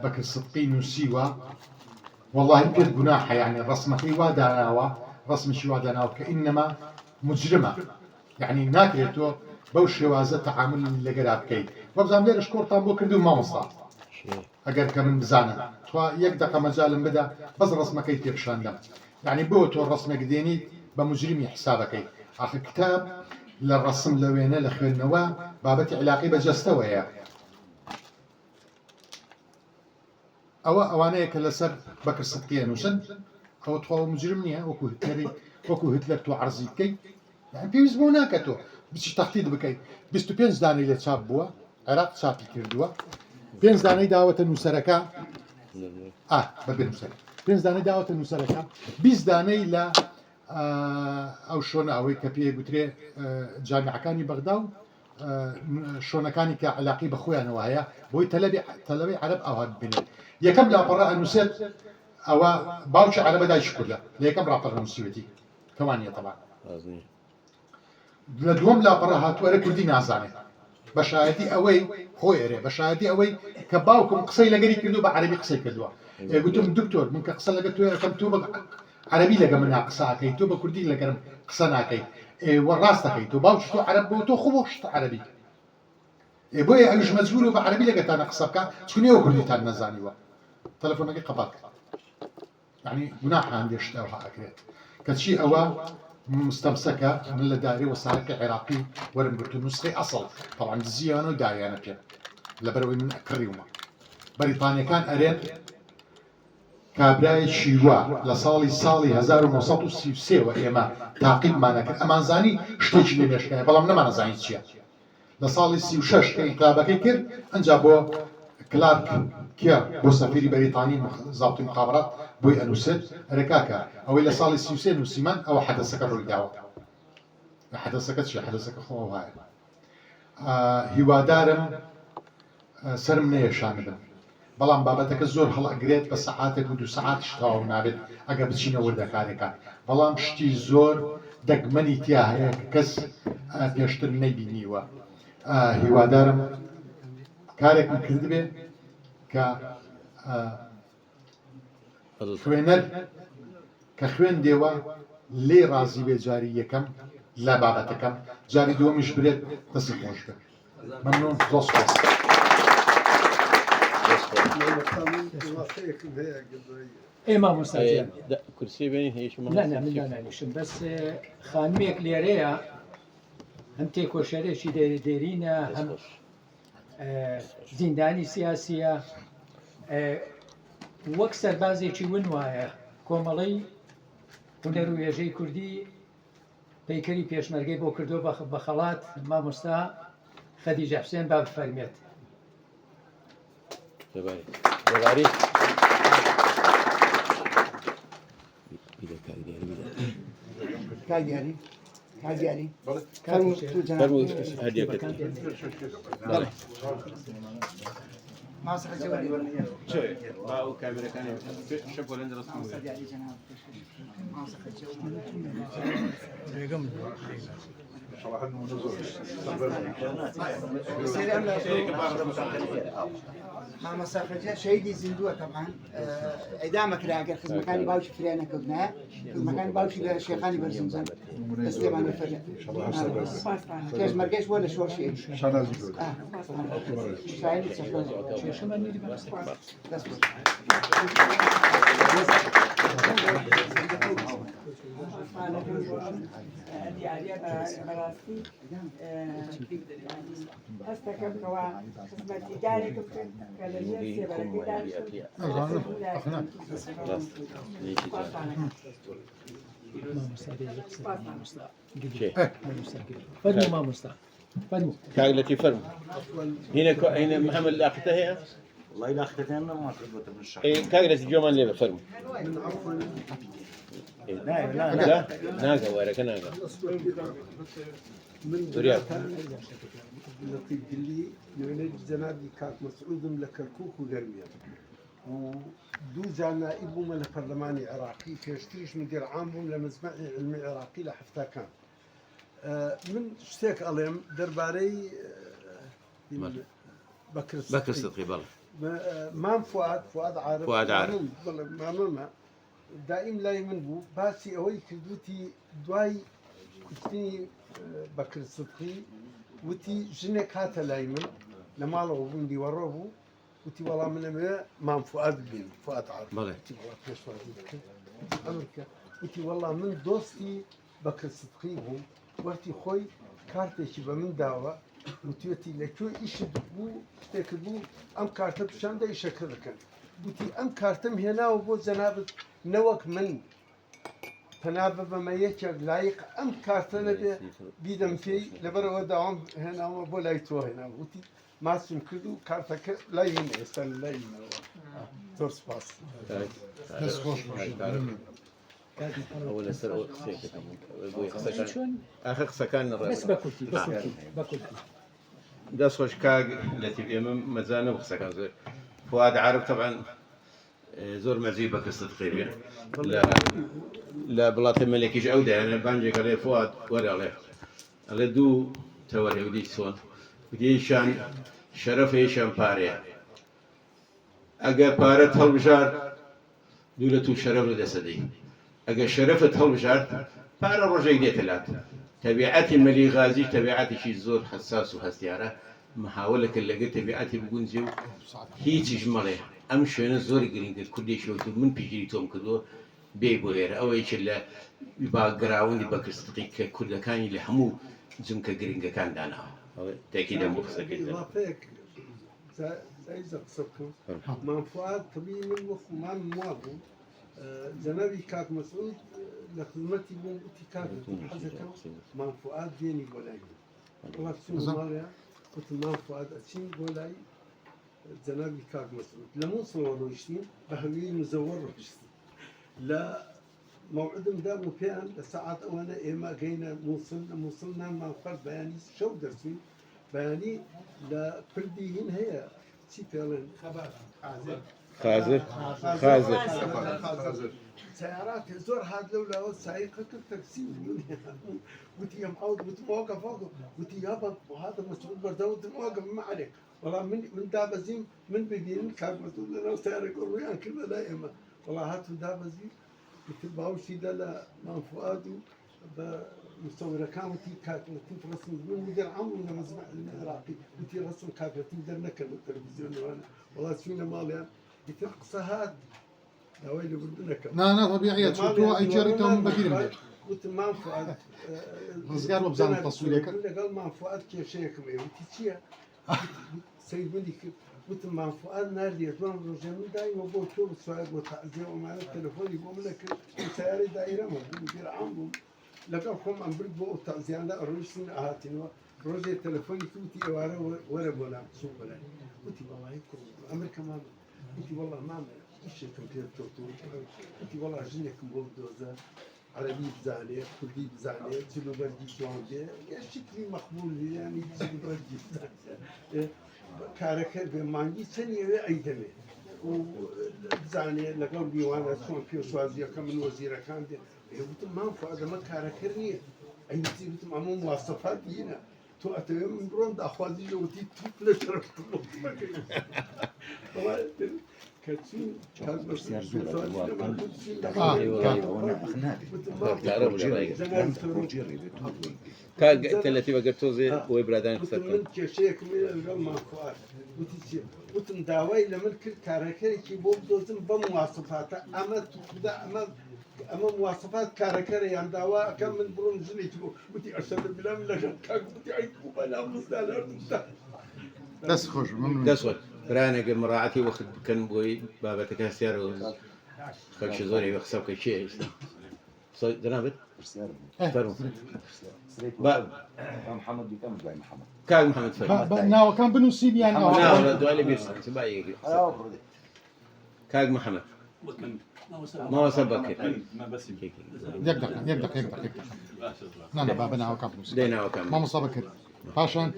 بەکر سدقی نووسیوە وەڵڵاهی پێت گوناحە یعنی ڕسمەکەی وا داناوە ڕسمشی وا داناوە کە ئینەما مجرمە یعنی ناکرێت تۆ بەو شێوازە تەعامل لەگەرا بکەیت وەبزانام لێرە شکۆڕتان بۆ کردو مامۆستا ئەگەر کە من بزانم توا 1 دقە مەجالم بدا بەس ڕسمەکەی تێپشاندەم یعنی بۆ تۆ ڕسمێک دێنیت بە مجرمی حسابەکەی ئاخر کتاب لە ڕسم لە وێنە لە خوێندنەوە بابەتی علاقی بە جەستەوەیە ئەوانەیە کە لەسەر بەکر سدقی نووسن ئەوە تۆ مجرم نییە وەکو هتلەر تۆ عەرزی بکەیت پێویست بۆ ناکە تۆ بچی تەختید بکەیت 25 دانەی لە چاپ بووە عێراق چاپی کردووە 5 دانەی داوەتە نووسەرەکە بەبێ نووسەر 5 دانەی داوەتە نووسەرەکە 20 دانەی لە ئەو شۆنە ئەوەی کە پێ گوترێ جامیعەکانی بەغدا و شۆنەکانی کە علاقی بە خۆیانەوە هەیە بۆی تەلەبەی عەرەب ئاوا ببینێت یەکەم لاپەڕە ئەنووسێت ئەوە باوکی عەرەبە دایکی کوردە لە یەکەم ڕاپەڕە نووسیوەتی کەوانیە تەبان لە دووەم لاپەڕە هاتووەرە کوردی نازانێت بە شایەتی ئەوەی خۆی ئێرێ بە شایەتی ئەوەی کە باوکم قسەی لەگەری کردو بە عەرەبی قسەی کردووە گوتم دکتۆر من کە قسە لەگە تۆ یەکەم تۆ بە عەرەبی لەگە من قسە ئاکەی تۆ بە کوردی لەگەرم قسە ناکەی وە ڕاستەکەی تۆ باوکی تۆ عەرەب بۆ تۆ خۆ بۆ شتە عەرەبی بۆیە ئەویش مەجبورە بە عەرەبی لەگەتانە قسە بکە چون ئێوە کوردیتان نەزانیوە تەلەفۆنەکەی قەپات یعنی گوناح هەندێک شتەوە ئەکرێت کەچی ئەوە مستەمسەکە من لە داری وەسایەکی عێراقی وەرم گرتو نوسخەی ئەسڵ طبعاً دزییانە و داریانە پێ لەبەرەوەی من کڕیومە بەریتانیەکان ئەرێن کابرای شیوە لە ساڵی 1933 وە ئێمە تاقیبمانە کرد ئەمانزانی شتێکی لێ مێشکایە بەڵام نەمانەزانی چییە لە ساڵی 36 کە ئینقلابەکەی کرد ئەنجا بۆ کلارک کێ بۆ سەفیری بەریتانی زاڵتی مخابرات بۆی ئەنووسێت ئەرێکاکە ئەوەی لە ساڵی 33 نووسیمان ئەوە حەدەسەکە ڕووی داوە حەدەسەکە چیە حەدەسەکە خۆ وایە هیوادارم سرم نەیەشان بدەم بەڵام بابەتەکە زۆر هەڵئەگرێت بە سەعاتێک و 2 سەعاتیش تەواو نابێت ئەگە بچینە وردەکارەکان بەڵام شتی زۆر دەگمەنی تیا هەیە کە کەس پێشتر نەیبینیوە هیوادارم کارێکم کردبێ کە خوێنەر کە خوێن دێوە لێ ڕازی بێ جاری یەکەم لە بابەتەکەم جاری دووەمیش برێت دەستی خۆش بێت مەمنون زۆر سپاس ئێمە مستاجێن کورسی بێنی هیچ نانیشم بەس خانوویەک لێرەیە هەم تێکۆشەرێکی دێرینە هەم زیندانی سیاسیە وەک سەربازێکی ون وایە کۆمەڵی هونەر و وێژەی کوردی پەیکەری پێشمەرگەی بۆ کردو بە خەڵات مامۆستا خەدیجە حوسێن با بفەرمێت کاریاری مامەساخەجە شەیدی زیندووە طبعاً ئەیدامە کراگەر خزمەکانی باوکی فرێ نەکەوتنە خزمەکانی باوکی لە شێخانی بەرزنجان دەستێمانە فەرە پێشمەرگەیش بۆ لە شۆشی دیارە بەڕاستی هەست دەکەم کەوا خزمەتیدارێک بکەن کە لە ژێر فەرموو مامۆستا فەرموو كاغلتي فرم هنا محمد لاقته هي والله لا اختتين ما تقدر من الشهر. اي كاغلتي جومان لي فرم لا لا ناقه ولا كناقه ورياض لطيف دلي نويني الزنادي كانت مسعود لكركوك وقرمية ودو جانا إبو من البرلماني عراقي فيشتيش مدير عامهم لمجمعي علمي عراقي لحفتا كان من شتيك أليم درباري بكر الصدقي بالله مام فؤاد عارف فؤاد عارف ماما دائم لا يمنبو باسي أوي كردوتي دواي كنتني بكر الصدقي وتي جنك هاتا لا يمن لما لغو بندي وروبو وتي والله من مام فؤاد بن فؤاد عارف بلى. وتي والله بيشوازي بكر أمريكا وتي والله من دوستي بكر صدقيهم وقتي خوي كارتي شبه من دعوة وتيتي لكو إيش بو تكبو أم كارتب شان ده يشكل كان وتي أم كارتم هنا وبو زنابت نوك من فنابب ما يكر لايق أم كارتنا ده بيدم في لبرو دعم هنا وما بو لايتو هنا وتي ما سم كدو كارتك لا يمين استن لا يمين تورس باس بس خوش اول سر اخر سكان بس بكلتي داس خوش كاج التي بيم مزانه وخسكان زور فؤاد عارف طبعا زور مزيبك الصدقي لا بلاط الملكيش عودة أنا بانجي عليه فؤاد ورا عليه دو توري ودي سون ودي شان شرف شان باريا أجا بارت هالبجار دولة شرف لدسدي أجا شرفت هالبجار بارا رجع دي ثلاث تبعاتي ملي غازي تبعاتي شي زور حساس وهستيارة محاولة اللي قلت تبعاتي بقول زيو هي تجمله أمشي أنا زور جرينج كل شيء من بيجي توم كذا بيبوير أو إيش اللي يبقى جراوند يبقى كستقيك كل كان اللي حمو زمك جرينج كان دانا تأكيد مخصص كده. إضافيك زي قصتكم منفعات طبيعي من مخ ما موابو جنابي كاك مسعود لخدمتي بون كاك حزكم منفعات ديني بولاي والله تسمع ماليا كنت منفعات أشين بولاي جنابي كاك مسعود لمو صوروا يشتين بهوي مزور يشتين لا موعد مدام وفيان الساعات وانا إما جينا موصلنا مع فرد بياني شو درسين بياني لكل دين هي سيتلين خازر سيارات زور هاد لولا سائقة التاكسي وتي معود وتوقف فوق وتي يابا وهذا مسؤول بردود موقف ما عليك والله من دابزين من بدين كان مسؤول انا وسيارة قرويان كلها دائما والله هاتوا دابزين يتبعوا شي لا ما فؤادو بمصورة كامتي كاتب رسم من مدير عام ولا مزرعة العراقي وتي رسم كاتب تقدر نكل التلفزيون وانا والله سفينة مالها يترقص هاد داويلي بدنا كم لا طبيعي تشوفوا أي جريتهم بديل قلت ما فؤاد مزقار وبزعم التصوير قال ما فؤاد كيف شيء كم وتي سيد ملك قلت مع فؤاد نادي يتوان رجال داي وبو شو سؤال وتعزيه ومعنا التليفون يقوم لك سيارة دائرة مدير عام لقاكم عم بردوا تعزيه عند الرجل هاتين رجل التليفون يكوتي ولا بولا سوق ولا قلت والله يكون أمريكا ما قلت والله ما إيش الكمبيوتر قلت والله جنكم بولدوزر عربي بزانية كردي بزانية جلو بردي جوانجي شكلي مقبول يعني جلو بردي بزانية كاركتر بمانجي سنية أيدمه وبزانية لقول ديوانا سون في شوازية كم وزير كان دي قلت ما فؤاد ما كاركترني أي قلت معمول مواصفات هنا تو أتوم من برون أخوازي لو تي تفل شرفت كاتشين كان مسير كاج التي بقرتوزي ويبرادان من كشيك من اليوم ما فؤاد وتم داوي لمن كل كاركتر كي بوب دوزن بمواصفات أما تبدا أما مواصفات كاركتر يعني داوا كم من برون جنيت وتي أرشد بلا من لجن كاك وتي عيكو بلا مستعار دس خوش دسوت برانق مراعتي وخد كان بوي بابتك هسيار خلش زوري بخسوك شيء صوت درابت فرو محمد بيكمل باي محمد كاج محمد فرو ناو كان بنوسيب يعني لا دوالي بيرسل سبايك كاج محمد ما هو سبك يقدر لا بابنا هو كان بنوسيب دينا وكم ما مصابك باشا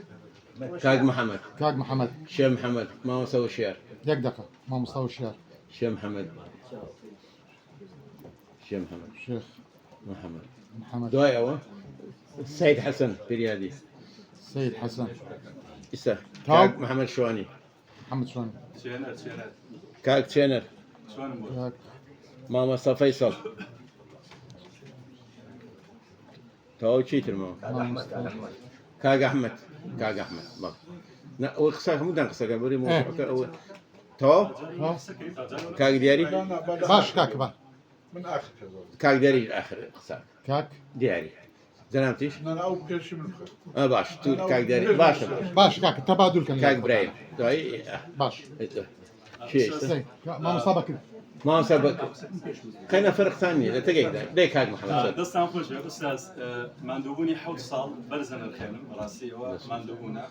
كاج محمد شيخ محمد ما هو سوي شير يقدر ما مستوى الشير شيخ محمد شيخ محمد دوايا السيد حسن بريادي سيد حسن إسا كاج محمد شواني كاج تشينر ماما صا فيصل تو تشيتر ماما كاج أحمد ما وخساك مو دان خساك بري مو تو كاك دياري باش كاك با من اخر كاك دياري اخر قساك كاك دياري زنامتيش انا اول شيء من خير باش تو كاك دياري باش باش كاك تبادل كان كاك برايم توي باش شيء زين ما مصابك ما سبق خلينا فرق ثاني لا تقعد ليك كاك محمد دەستان خۆش بێ ئوستاز ماندووبوونی حەوت ساڵ بەرزە نرخێنم ڕاستیەوە ماندووبوونە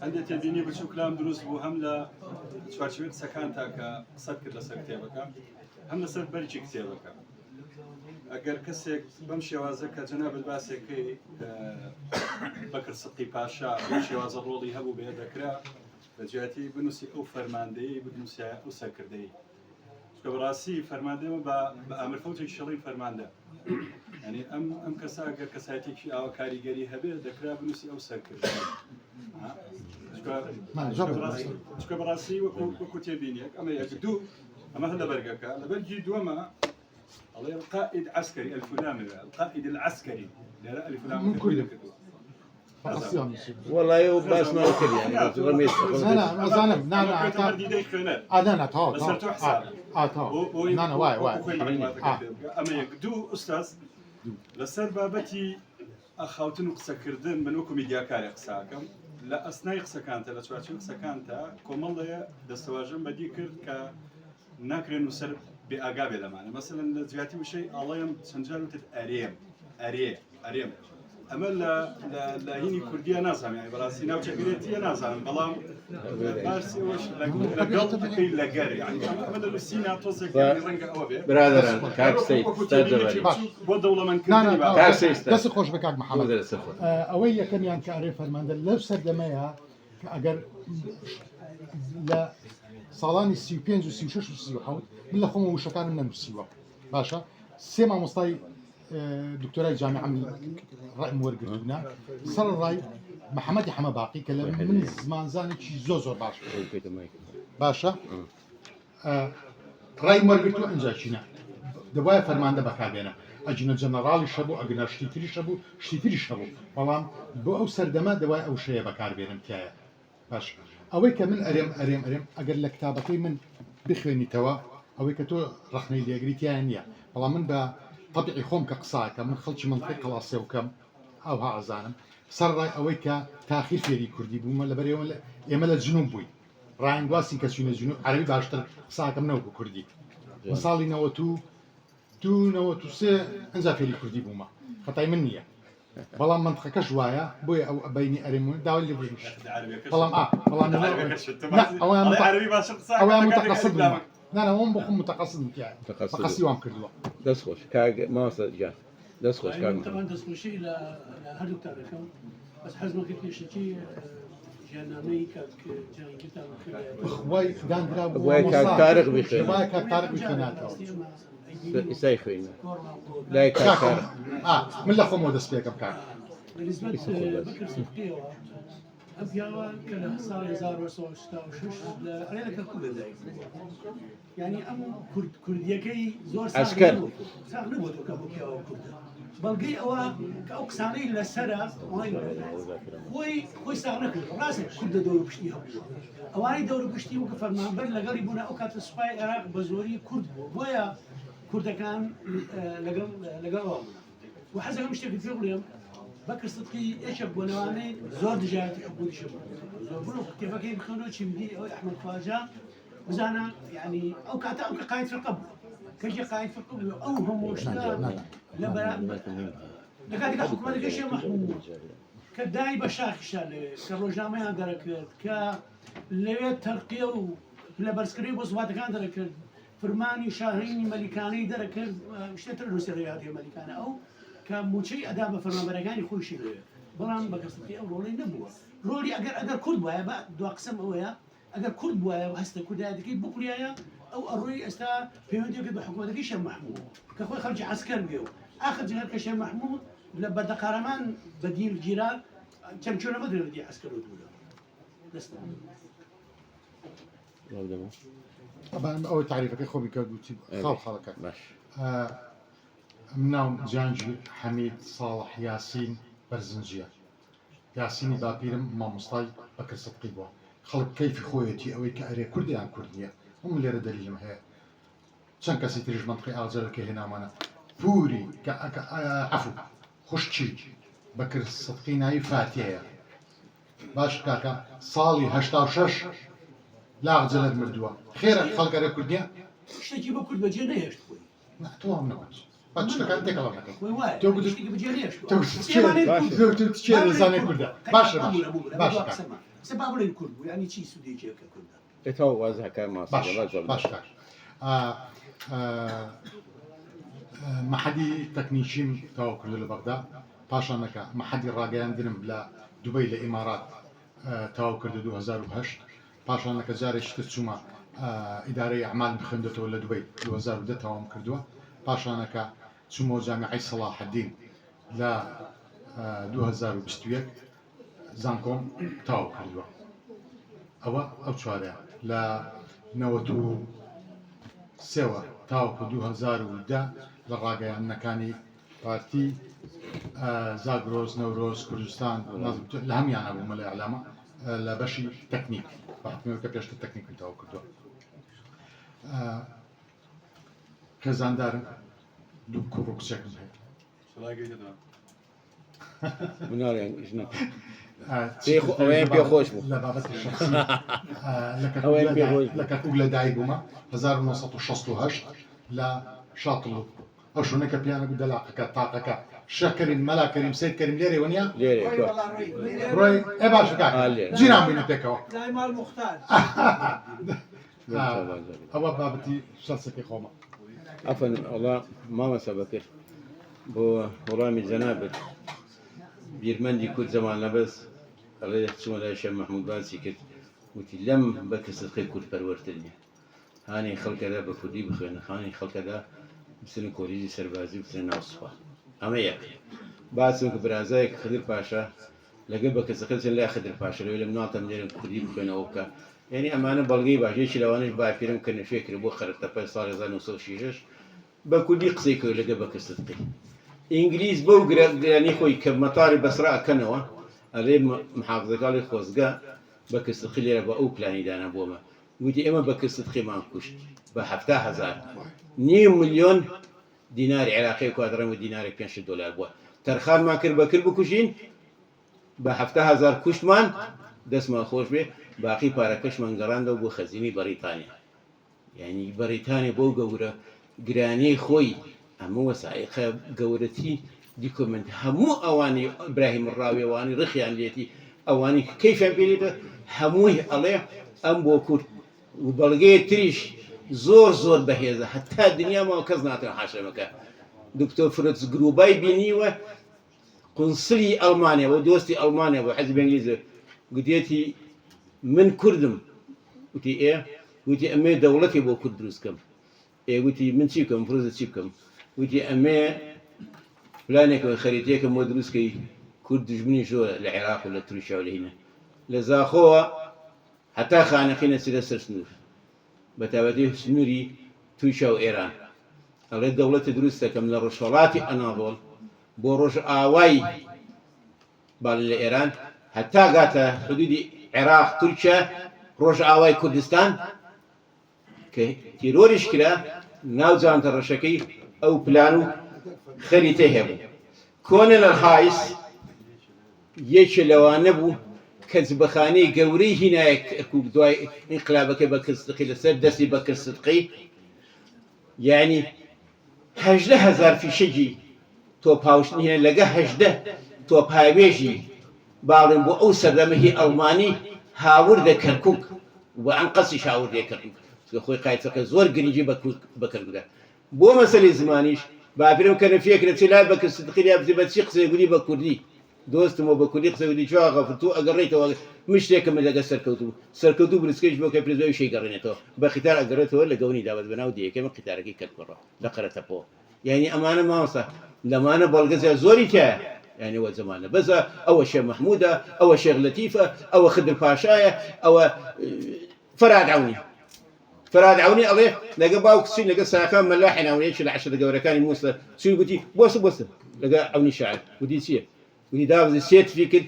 هەندێک تێبینی بچوو کلام دروست بوو هەم لە چوارچوێت قسەکان تا کە قسەت کرد لەسەر کتێبەکە هەم لەسەر بەرجی کتێبەکە ئەگەر کەسێک بەم شێوازە کە جەنابەت باسێکەکەی بەکر سەقی پاشا بەم شێوازە ڕۆڵی هەبوو بێ دەکرا بە جیاتی بنووسی ئەو فەرماندەی بنووسە ئەو سەرکردەی بەڕاستی فەرماندەمە بە ئامرفەوتێک شەڵی فەرماندە ینی ئەم کەسا ئەگەر کەسایەتێکی ئاوە کاریگەری هەبێت دەکرا بنووسی ئەو سەرکردە چکە بەڕاستی وەکو تێبینێک ئەمە یەک دوو ئەمە هەندە بەرگەکە لە بەرگی دووەمە ئەڵێ القائد عسكري الفلاني القائد العسكري لێرە الفلان کردووە والله يو باش ما كل يعني رميت انا زانم لا لا تو لا لا واي اما يقدو استاذ لسر بابتي اخوتن قسكردن من وكم ميدياكاري قساكم لا اثناء قسكانتا لا تواتي قسكانتا كوماليا دستواجن بدي كرد ك ناكرن وسر باغابي لمعنى مثلا زياتي وشي الله يم سنجالو اريم اما لا هيني كرديه نازم يعني براسي ناوچه كريتيه نازم بلام بارسي وش لقلب في لقر يعني اما السينا توصل رنقه اوبي برادر كاكسي تجربه ودوله من كاكسي دس خوش بكاك محمد اويا كم يعني كاري فرماند لو سردمايا اگر لا صالاني 35 و 36 و 37 من لخوم وشكان من نسيوا باشا سيما مصطاي دكتوراه جامعه من رأي مورقتنا صار الراي محمد حما باقي كلام من زمان زاني شي زوزور باشا رأي مورقتو انجا شينا دوايا فرمانده بكابينا اجنا جنرالي شبو اجنا شتيتري شبو فلان بو او سردما دوايا او شيء بكار بينم كايا باشا اوي كمن اريم اگر لكتابتي من بخويني توا اوي كتو رخني لي اجريتيانيا فلان من با طبيعي خوم كقصاك من خلش منطقة قلاصي وكم أو ها عزانم صار رأي أويك تأخير فيري كردي بوما لبري ولا يملا الجنوب بوي راين قاسي كسيون الجنوب عربي باشتر قصاك منو كردي مصالي نوتو سي انزا فيري كردي بوما خطأي منية بلام منطقة كشوايا بوي أو بيني أريمون داول اللي بيجوش بلام لا متقصد بوما لا هم بخم متقصد يعني تقصي وام كردوا دس خوش كاج ما جات دس خوش كاج طبعا دس خوشي لا هادو تعرفهم بس حزمه كيف شيء جنامي كاك جاي كتاب واي داندرا واي كاك طارق بخير واي كاك طارق بخير يسيخين لا كاك من لا خمو دس بيكم كاك بالنسبه لبكر صدقي أبيض كله صار يزار وصوش تاوشش علينا كل ذلك يعني أم كرديكي زور عسكر صار نبوت وكابوكيا وكرد بلقي أو كأوكساني للسرة خوي صار نكر راسه كرد دور بشتيها أواني دور بشتي وكفر مهبر لقريبنا أوكات الصفاي عراق بزوري كرد ويا كرد كان لقروا وحسب مشتكي في اليوم بكر صدقي ايش بنواني زور دجاجات يحبون يشبه زور بلوك كيف كيف بخلوه شمدي او احمد خواجه وزانا يعني او كاتا او قايد في القبر كجي قايد في القبر او هم وشتا لا بلا لقد قال حكم هذا شيء محمود كداي بشاخ شال كروجامي درك ك لي ترقيه ولا برسكري بوصفات كان درك فرماني شاهيني ملكاني درك اشتتر الروسيات ملكانه او كموشي أداب فرمان برجاني خوي شيء بلان بقصتي أو رولي نبوه رولي أجر كرد بوايا بقى دو أقسم أويا أجر كرد بوايا وهست كرد هذيك بقوليا أو الروي استا في هندي كده حكومة ذيك شيء محمود كأخوي خرج عسكر بيو آخر جهة كشيء محمود لبدا قارمان بديل الجيران كم شو ما أدري بدي عسكر ودوله لسنا طبعا أول تعريفك أخوي كردوتي خال حركة مناوم جانجي حميد صالح ياسين برزنجية ياسيني بابيرم ما مصطاي بكر صدقي بوا خەڵک کەیفی خۆیەتی ئەوەی کە ئەرێ کوردیان کورد نییە هەم لێرە دەلیلم هەیە چەند کەسی تریش منطقی ئاغجەرەکە هێنامانە پووری کە عەفو خوشکی بەکرد سەدقی ناوی فاتیەیە باش کاکە ساڵی 86 لە ئاغجەرەت مردووە خێرە خەڵک ئەرێ کورد نییە شتێکی بە کورد بەجێ نەهێشت خۆی تۆم نەوت شتەکان تێکەڵا نەکەم خۆی وایە تۆ گوت شتێکی بەجێ نەهێشت چێ زانێ کوردە باشە باشە قسە با بڵێن کورد بوو ینی چی سوودێکێکە کوردە ئێتاو وازەکە ماسە باش محەدی تەکنیشیم تاوا کرد لە بەغدا پاشانەکە محەدی ڕاگەیاندنم لە دوبەی لە ئیمارات تاوا کردە 2008 پاشانەکە جارێک تر چوومە ئیدارەی ئەعمال بخوێندێتەوە لە دوبەی 2010 تاوام کردووە پاشانەکە چوومەوە جامیعەی سەلاح الدین لە 2021 زانکۆم تاوا کردووە ئەو چوارەیە لە 93ەوە تاوەکو 2010 لە ڕاگەیاندنەکانی پارتی زاگرۆز نەورۆز کوردستان لە هەمیانە بوومە لە ئەعلامە لە بەشی تەکنیک بەحکومەوە کە پێشتر تەکنیکی تاوا کردووە خێزاندارم دوو کوڕ و کچێکم هەیە مناڵیان ژنە ئەوەیان پێ خۆش بوو لە بابەتی شخصی لە کەرکووک لە دایک بوومە 1968 لە شاتڵ ئەو شوونەکە پیانە بوو دەلاقەکە تاقەکە شەکەرین مەلاکەریم سید کەریم لێرێ وەنیە ڕۆی ئێ باشە جیران بووینە پێکەوە دایمال مختار ئەوە بابەتی شەسەکەی خۆمە ئەفەن ئەڵا مامەسە بەکرد بۆ وەڵامی جەنابەت بیرمەندی کورد زەمان لەبەس ئەڵێ چوومە لای شێخ مەحموود باسی کرد وتی لەم بە کەسەتقی کورد پەروەرتر نییە هانی خەڵکەدا بە کوردی بخوێنە هانی خەڵکەدا بچنە کۆلیژی سەربازی بچنە ناو سوپا ئەمە یەک باسم کە برازایەک خدر پاشا لەگەڵ بە کەسەکەچن لای خدر پاشا لەوێ لە مناڵتەم لێرە کوردی بخوێنەوە بکە یعنی ئەمانە بەڵگەی باشێکی لەوانش باپیرم کە نەفێ کرد بۆ خەرتەپە ساڵی 1966 بە کوردی قسەی کرد لەگەڵ بە کەسەتقی ئینگلیز بەو گرانی خۆی کە مەتاری بەسرا ئەکەنەوە ئەڵێ محافزەکانی خۆزگا بە کەسەتقی لێرە بە ئەو پلانی دانا بۆمە وتی ئێمە بە کەسەتقیمان کوشت بە 700,000 نیم ملیۆن دیناری عێراقی کوادرەم و دینارێک 500 دلار بووە تەرخانمان کرد بەکرد بکوژین بە 700,000 کوشتمان دەستمان خۆش بێ باقی پارەکەشمان گەڕاندەوە بۆ خەزینی بەریتانیا یعنی بەریتانیا بۆ گەورە گرانی خۆی ئەمە وەسایقە گەورەتی دیکۆمنت هەموو ئەوانی ئیبراهیم ڕاوێوانی ڕخیان لێتی ئەوانی کەیفیان پێێتە هەمووی ئەڵێ ئەم بۆ کورد و بەڵگەیە تریش زۆر زۆر بەهێزە هەتا دنیامەوە کەس ناتوان حاشەمەکە دکتۆر فرۆتس گروبای بینیوە قونسلی ئەڵمانیا بۆ دۆستی ئەڵمانیا بۆ حەزب ئینگلیزە گوتێتی من کوردم وتی ئێ وتی ئەمێ دەوڵەتی بۆ کورد دروستکەم وتی من چی بکەم فرۆزە چی بکەم وتی ئەمێ پلانێکەوە خەریتەیەکەم بۆ دروستکەی کورد دژمنی زۆرە لە عێراق و لە تورکیا و لە هینە لە زاخۆوە هەتا خانەقینە چرە سەر سنوور بە تایبەتی سنووری تووشە و ئێران ئەڵێ دەوڵەتی دروست دەکەم لە ڕۆژهەڵاتی ئەناضۆڵ بۆ ڕۆژ ئاوای باڵ لە ئێران هەتا گاتە حدودی عێراق تورکیا ڕۆژ ئاوای کوردستان کە تیرۆریش کرا ناو جانتە ڕەشەکەی ئەو پلان و خەریتە هەبوو کۆنە لە حایس یەکێ لەوانە بوو کە جبەخانەی گەورەی هینایە کەرکووک دوای ئینقلابەکەی بە کردستقی لەسەر دەستی بە کردستقی یعنی 18,000 فیشەکی تۆپاوشتنی هێنا لەگە 18 تۆپهاوێژی باڵێن بۆ ئەو سەردەمەهی ئەڵمانی هاوردە کەرکووک بە ئەنقەسیش هاوردێ کەرکووک خۆی قایچەکە زۆر گرنگی بەکردە بۆ مەسەلەی زمانیش باپیرم کە نەفیەکرە چی لای بە کردستقی لیا بزی بە چی قسەی گولی بە کوردی دۆستمەوە بە کوردی قسەی جوا غەفرتو ئەگەڕێیتەوە مشتێکم لەگە سەرکەوتو بریسکەش بۆ کە پرێزەوەی شەی گەڕێنێتەوە بە خیتار ئەگەڕێتەوە لە گەونی دابەت بەناو دیەکەمە قیتارەکەی کەرکڕە لە قەرەتەپۆ یعنی ئەمانە مامۆستا لەمانە بەڵگەزیە زۆری تایە یعنی وە زمانە بەزە ئەوە شێخ مەحموودە ئەوە شێخ لەتیفە ئەوە خدر پاشایە ئەوە فراد عونی ئەڵێ لەگە باو کچی لەگە ساکان مەلاحی ناوەیەکی لە عەشرە گەورەکانی مووسە چوی گوتی بۆسە لەگە ئەونی شاعر گوتی چییە وتی دابزی سێتفی کرد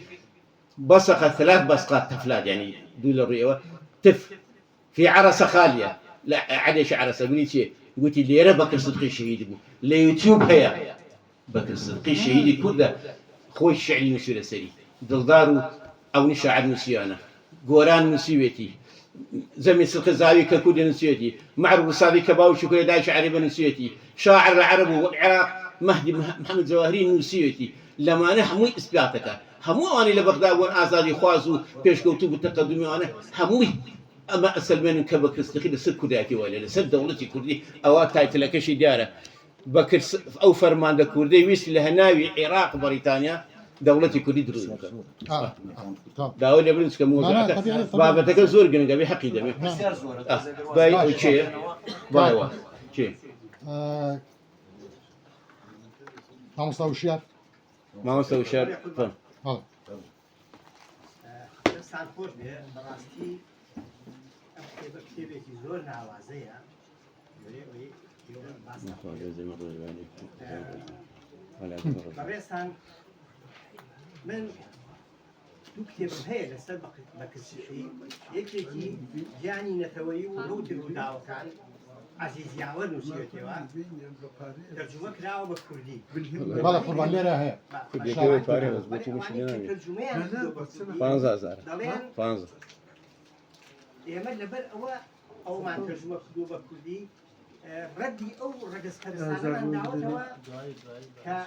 بصق 3 بصقات تفلات يعني دول الرئوة تف في عرسة خالية لا عادش عرسة قلت لي يا بكر صدقي شهيد بو ليوتيوب هيا بكر صدقي شهيدي كله خوي الشعري نسير سري دلدارو او نشاعر نسيانه قوران نسيوتي زمي سلق الزاوي ككود نسيتي معروف صافي كباو شكر داي شعري بنسيتي شاعر العرب والعراق مهدي محمد زواهري نسيتي لما انا هموي اثباتك همو اني لبغداد وان ازادي خوازو بيش كوتو بالتقدم انا هموي اما اسلمين كبكر استخيل سد كرداتي ولا سد دولتي كردي او تايت لك شي دياره بكر او فرمان كردي ويس لهناوي عراق بريطانيا دولتي كردي دروز داول يبرز كموزع بابا تكزور جن قبي حقي دمي باي وشي باي شي ما مستوى الشيار ما مستوى الشيار فهم سال خوش به براستی کتێبێکی زۆر ناوازەیە بەڕێستان من دوو کتێبم هەیە لەسەر بەکرسیی یەکێکی گیانی نەتەوەیی و ڕوتی ڕووداوەکان عەزیزیاوە نووسیوێتەوە تەرجمە کراوە بە کوردی بەڵێ قوربان لێرە هەیە دەڵێن ئێمە لەبەر ئەومان تەرجمە کردووە بە کوردی ڕەدی ئەو ڕەگەزپەرستانەمان داوەتەوە کە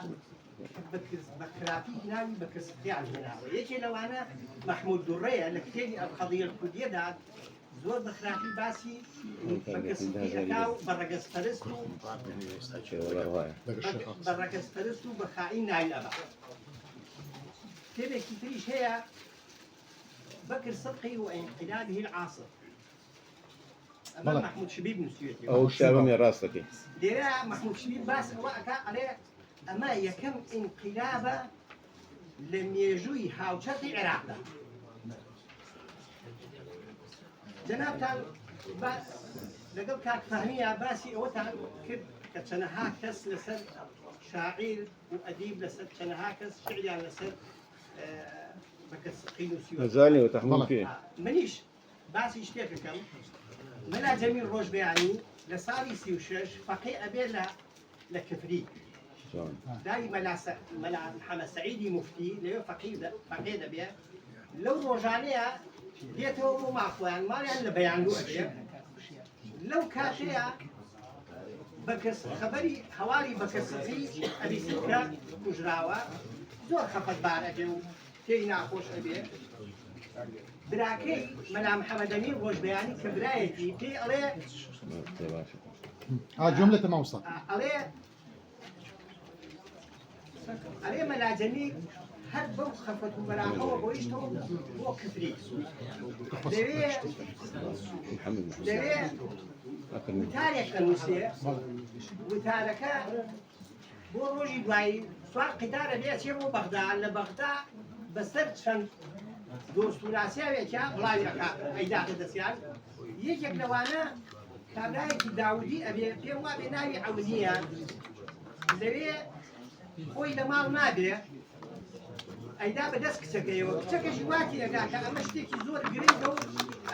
بە خراپی ناوی بەکرسیان هێناوە یەکێ لەوانە مەحموود دوڕێیە لە کتێبی ئەلقەضیە الکوردیەدا زۆر بە خراپی باسی بەکرسی ئەکا و بە ڕەگەزپەرست و بە ڕەگەزپەرست و بە خائین ناوی ئەبا کتێبێکی تریش هەیە بكر صدقي وانقلابه العاصر أمام محمود شبيب نسيتي أو الشاب من راسك ديرا محمود شبيب باس وقع عليه أما يكم انقلابه لم يجوي هاوشات العراق جناب تان لقب كاك فهمية باسي أوتان كب كتشنها كس لسد شاعر وأديب لسد شنها كس شعري لسد مازالي وتحمل فيه منيش باسي اشتيككم ملا جميل روج بيعني لصالي 36 فقيه أبي لكفري دايما ملا محمد سعيدي مفتي لو فقيه دبي لو روجانيا ديته مع اخوان ما يعني بيان لو كاشيا بكس خبري حوالي بكسي ابي سكر مجراوه زور خفت بارجو تي ناخوش أبيه براكي ملا محمد أمين روج بياني كبرايتي تي عليه جملة ما وصل عليه ملا جميل هاد بو خفت مراحوه بويشتو بو كفري ليه وتاريخ النسية وتاركا بو روجي دواي سؤال قتال بيت يبو بغداد لبغداد بسرد شن دوست وناسيا كا بلاي ركا اي داخل دسيان يجيك لوانا كابلايك داودي ابي بيوا بناوي عونيه لبي خوي لمال نادي اي دا بدس كتكي وكتك جواتي اكا امشتيكي زور جريدو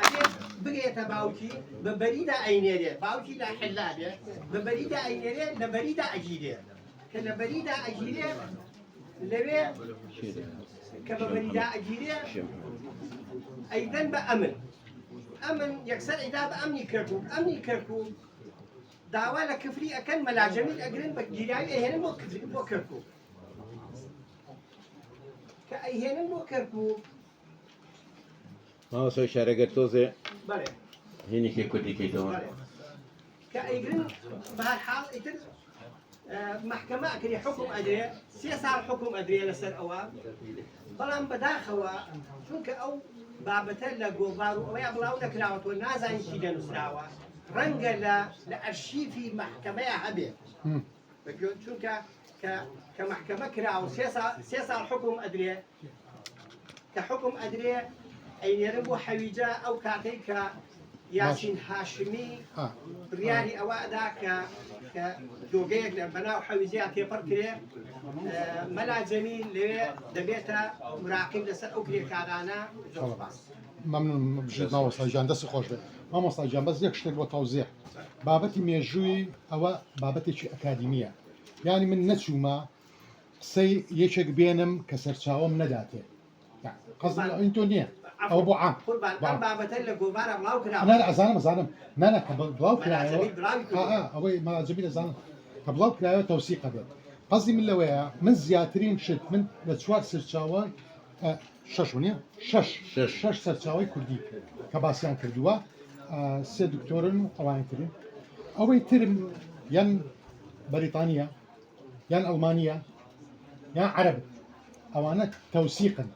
ابي بقيت باوتي ببريده عينيه باوتي لا حلاده ببريده عينيه لبريده اجيده كلا بريده اجيده لبي كبريده اجيده ايضا بامن امن يكسر اذا بامني كركو دعوة لكفري أكن ملاجمين أجرين بجيراي هنا مو كفري مو كركو كأي هنا مو كركو ما هو سوي شارع توزع بله هني كي كودي كي تون كأي جرين بهالحال إتر محكمة كري حكم أدري سياسة حكم أدري لسر أوام بلام بداخوا شو كأو بابتلا جوبارو أو يبلاو نكراوت والناس عن شيء جنسراوا رنجلا لأرشيفي محكمة هبه بقول شو كمحكمة كراو سياسة الحكم أدري كحكم أدري أي يربو حويجة أو كاتيك ياسين هاشمي ريالي أو ذاك کە دۆگەیەک لە بەناو حەویزیان تێپەڕ کرێ مەلا جەمیل لەوێ دەبێتە مراقب لەسەر ئەو کرێکارانە زۆر سپاس. ممنون بژێت مامۆستاجان دەستی خۆش بێت مامۆستاجان بەس یەک شتێک بۆ تەوزیح بابەتی مێژووی ئەوە بابەتێکی ئەکادیمیە یعنی من نەچوومە قسەی یەکێک بێنم کە سەرچاوەم نەداتێ قەزم ئەوین تۆ نییە ئەو بۆ عام ئەم بابەتە لە گۆڤارە بڵاو کراوە. أنا أزانم نانا كبلاو كلايو أوي ما جميل أزانم كبلاو كلايو توثيق هذا قصدي من لويا من زياترين شت من لتشوار سرچاوي شش ونيا شش سرچاوي كردي كباسيان كردوا سي دكتورن أوان ترين أوي ترم ين بريطانيا ين ألمانيا ين عرب أوانا توثيقا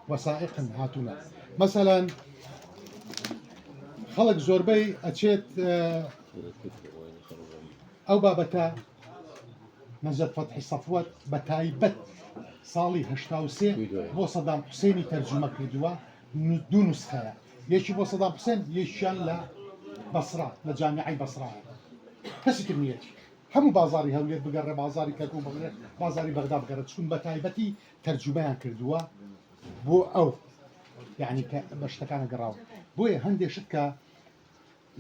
وثائقا هاتونا مثلا خلق زۆربەی ئەچێت ئەو بابەتە نەجەت فەتحی سەفوەت بە تایبەت ساڵی 83 بۆ سەدام حوسێنی تەرجمە کردووە دوو نوسخەیە یەکی بۆ سەدام حوسێن یەکیان لە بەسرا لە جامیعەی بەسرایە کەسی تر نیەتی هەموو بازاری هەولێر بگەڕێ بازاری کەرکوو بگەڕێ بازاری بەغدا بگەڕێت چون بە تایبەتی تەرجمەیان کردووە بۆ ئەو یعنی کە بە شتەکانە گەڕاوە بۆیە هەندێک شت کە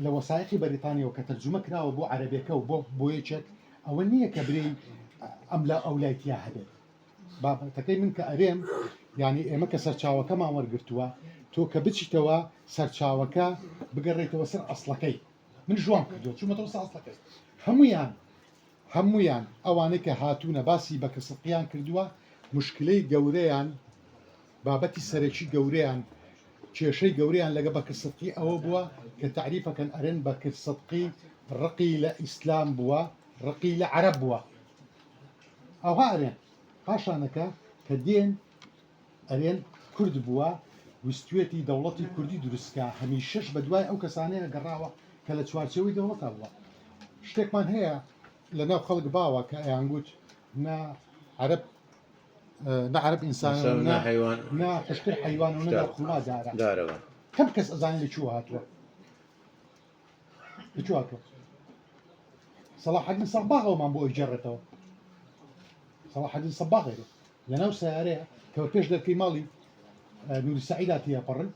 لە وەسایقی بەریتانیەوە کە تەرجمە کراوە بۆ عەرەبیەکە و بۆ یەکێک ئەوە نییە کە برێی ئەم لە ئەولایەتیا هەبێت بابەتەکەی من کە ئەرێم یعنی ئێمە کە سەرچاوەکەمان وەرگرتووە تۆ کە بچیتەوە سەرچاوەکە بگەڕێتەوە سەر ئەسڵەکەی من ژوان کردووە چوومەتەوە سەر ئەسڵەکەی هەمویان ئەوانەی کە هاتوونە باسی بە کەسەقییان کردووە مشکلەی گەورەیان بابەتی سەرەکی گەورەیان کێشەی گەورەیان لەگە بە کەسەقی ئەوە بووە کە تعریفەکەن ئەرێن بە کەسەقی ڕقی لە ئیسلام بووە ڕقی لە عەرەب بووە ئەوها ئەرێن پاشانەکە کە دێن ئەرێن کورد بووە ویستوێتی دەوڵەتی کوردی دروستکە هەمیشەش بە دوای ئەو کەسانەیە گەڕاوە کە لە چوارچەوەی دەوڵەتە بووە شتێکمان هەیە لە ناو خەڵک باوە کە ئەیانگوت نا عەرەب نا عەرەب ئینسان نا حیوان نا حشتر حیوان و نەدا خوما دارە کەم کەس ئەزانێت لەکوێ هاتووە لەکوێ هاتووە سەلاح الدین سەباغەوەمان بۆ ئەیجێڕێتەوە سەلاح الدین سەباغێرە لەناو سەیارەیە کە بە پێش دەرکەی ماڵی نوری سەعیدا تێپەڕن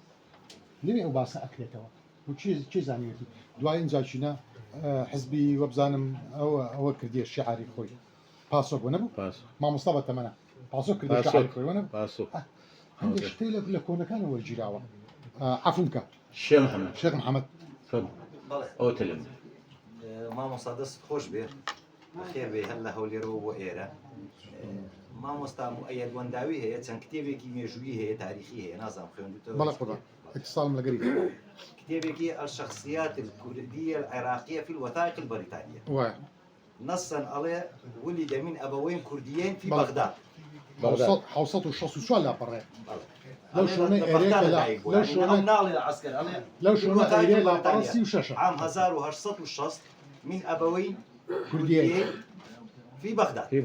لەوێ ئەو باسە ئەکرێتەوە و چێ زانیوێتی دوای ئینجاچینە حزبی وەبزانم ئەوە کردیە شیعاری خۆی پاسۆک بۆ نەبوو مامۆستا بە تەمەنە پاسۆک کردی شیعاری خۆی وە نەبوو هەندێک شتەی لە کۆنەکانەوە وەرگیراوە عەفوم کە شێخ محەممەد ئەو تلم مامۆستا دەست خۆش بێ خێر بێ هەر لە هەولێرەوە بۆ ئێرە مامۆستا مؤەید وەنداوی هەیە چەند کتێبێکی مێژووی هەیە تاریخی هەیە نازانم خوێندوتەوە بەڵێ خۆدا اتصالم لەگەری كتابك الشخصيات الكردية العراقية في الوثائق البريطانية نصا عليه ولد من أبوين كرديين في بغداد حوصته الشخص شو لا برا لو شلون إيريك لو شلون ناضي العسكر لو شلون إيريك لا براسي وشاشة عام 1860 من أبوين كرديين في بغداد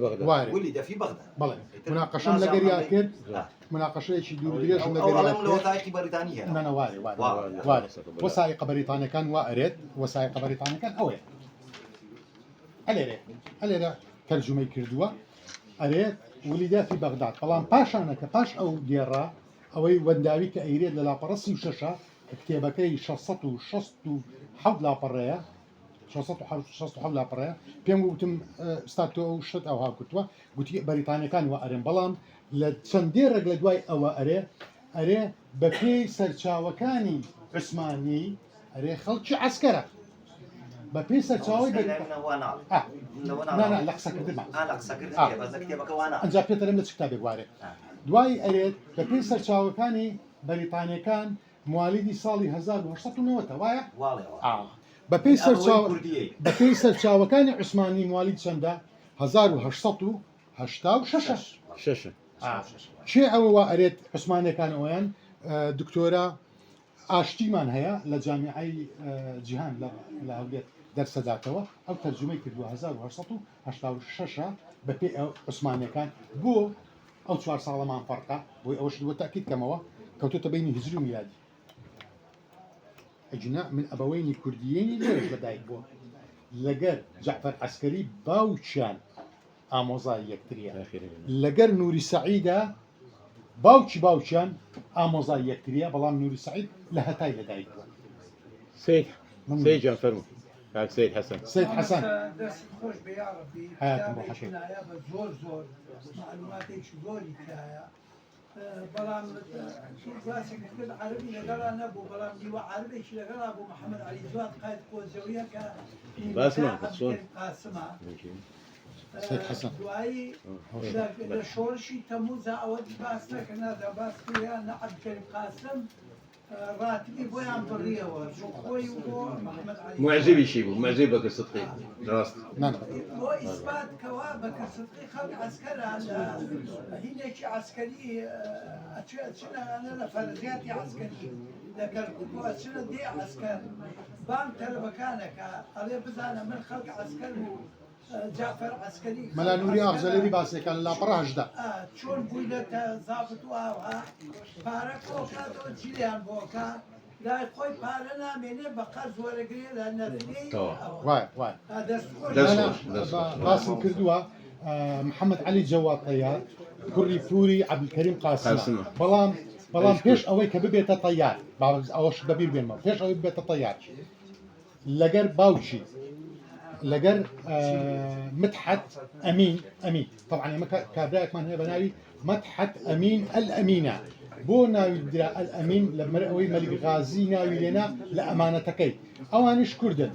ولد في بغداد بلى مناقشة لقري أكيد مناقشة شيء دور دريش أولا من الوثائق بريطانية أنا واري وثائق بريطانية كان وارد وثائق بريطانية كان أوي أليرة ترجمة كردوة أريد ولد في بغداد طبعا باش أنا كباش أو ديرا أوي ونداوي كأيريد لا براسي وشاشة كتابكي شصته حول لا برية شصته حول لا برية بيم قلتم استاتو أو شت أو ها قلت بريطانيا كان وأرين بلام لتشندير رجل دواي أو أري بكي سرچاوكاني عثماني أري خلش عسكرة بكي سرچاوي لا سكرت معه سكرت بس كتابك وانا أنت بيتر من كتابك واري دواي أري بكي سرچاوكاني بريطانيا كان مواليدي صالي 1890 وايا بكي سرچاوكاني عثماني مواليد سندا 1886 شيء أو أريد عثماني كان وين دكتورة آشتيمان هيا لجامعي جيهان لهوليت درس ذاتوا أو ترجمة كدوا 1886 بكي عثماني كان بو أو شوار صالمان فرقة بو أوش دو تأكيد كما هو كوتو تبيني هجري وميلادي أجناء من أبوين كرديين ليش بدايك بو لەگەر جعفەر عەسکەری باوچیان ئامۆزای یەکتریە لەگەر نووری سەعیدا باوچیان ئامۆزای یەکتریە بەڵام نووری سەعید لە هەتای لەدایک بووە. سيد جان فرمو كاك سيد حسن سيد حسن دەست خۆش بێ یا ڕەبی حياتكم بۆ حەشێ. نایە بە زۆر معلوماتێکی زۆری تایە بەڵام کلاسێکی کرد عەربی لەگەڵا نەبوو بەڵام دیوە عەربێکی لەگەڵا بوو محەممەد عەلی جواد قایت کۆزەویە کە باسمە قاسمە سيد حسن دوایی لە شۆڕشی تەمووزە ئەوە باس نەکەنادا باس کردیان نە عەبدولکەریم قاسم راتبی بۆیان بڕیەوە خۆی بۆ محەممەد عەلی معجبي شي بو معجب بك الصدقي راست بۆ ئیسبات کەوا بەکە صدقی خەڵک عەسکەرە لە هینێکی عەسکەری ئەچنە لە فەرزیاتی عەسکەری لە کەرکووک و ئەچنە دێ عەسکەر بانگ تەلەبەکانەکە ئەڵێ بزانە من خەڵک عەسکەر و جعفەر عەسکەری مەلا نووری ئاغزەلێری باسێکان لا پڕاشدا چۆن بوویدە زابط و ئاوها پارە کۆکاتەوە جیلیان بۆکە لای خۆی پارە نامێنێ بە قەرز وەرەگرێ لە نەفلی باسم کردووە محەممەد عەلی جەواد تەیار کوڕی پووری عەبدولکەریم قاسم بەڵام پێش ئەوەی کە ببێتە تەیار ئەوەش بەبیر بێنمە پێش ئەوەی ببێتە تەیار لەگەر باوچی لەگەر مدحت ئەمین طبعا ئێمە کابراایەکمان هەیە بە ناوی مدحت ئەمین ئەلئەمینە بۆ ناوی درا ئەلئەمین لە ئەوەی مەلیک غازی ناوی لێنا لە ئەمانەتەکەی ئەوانش کوردن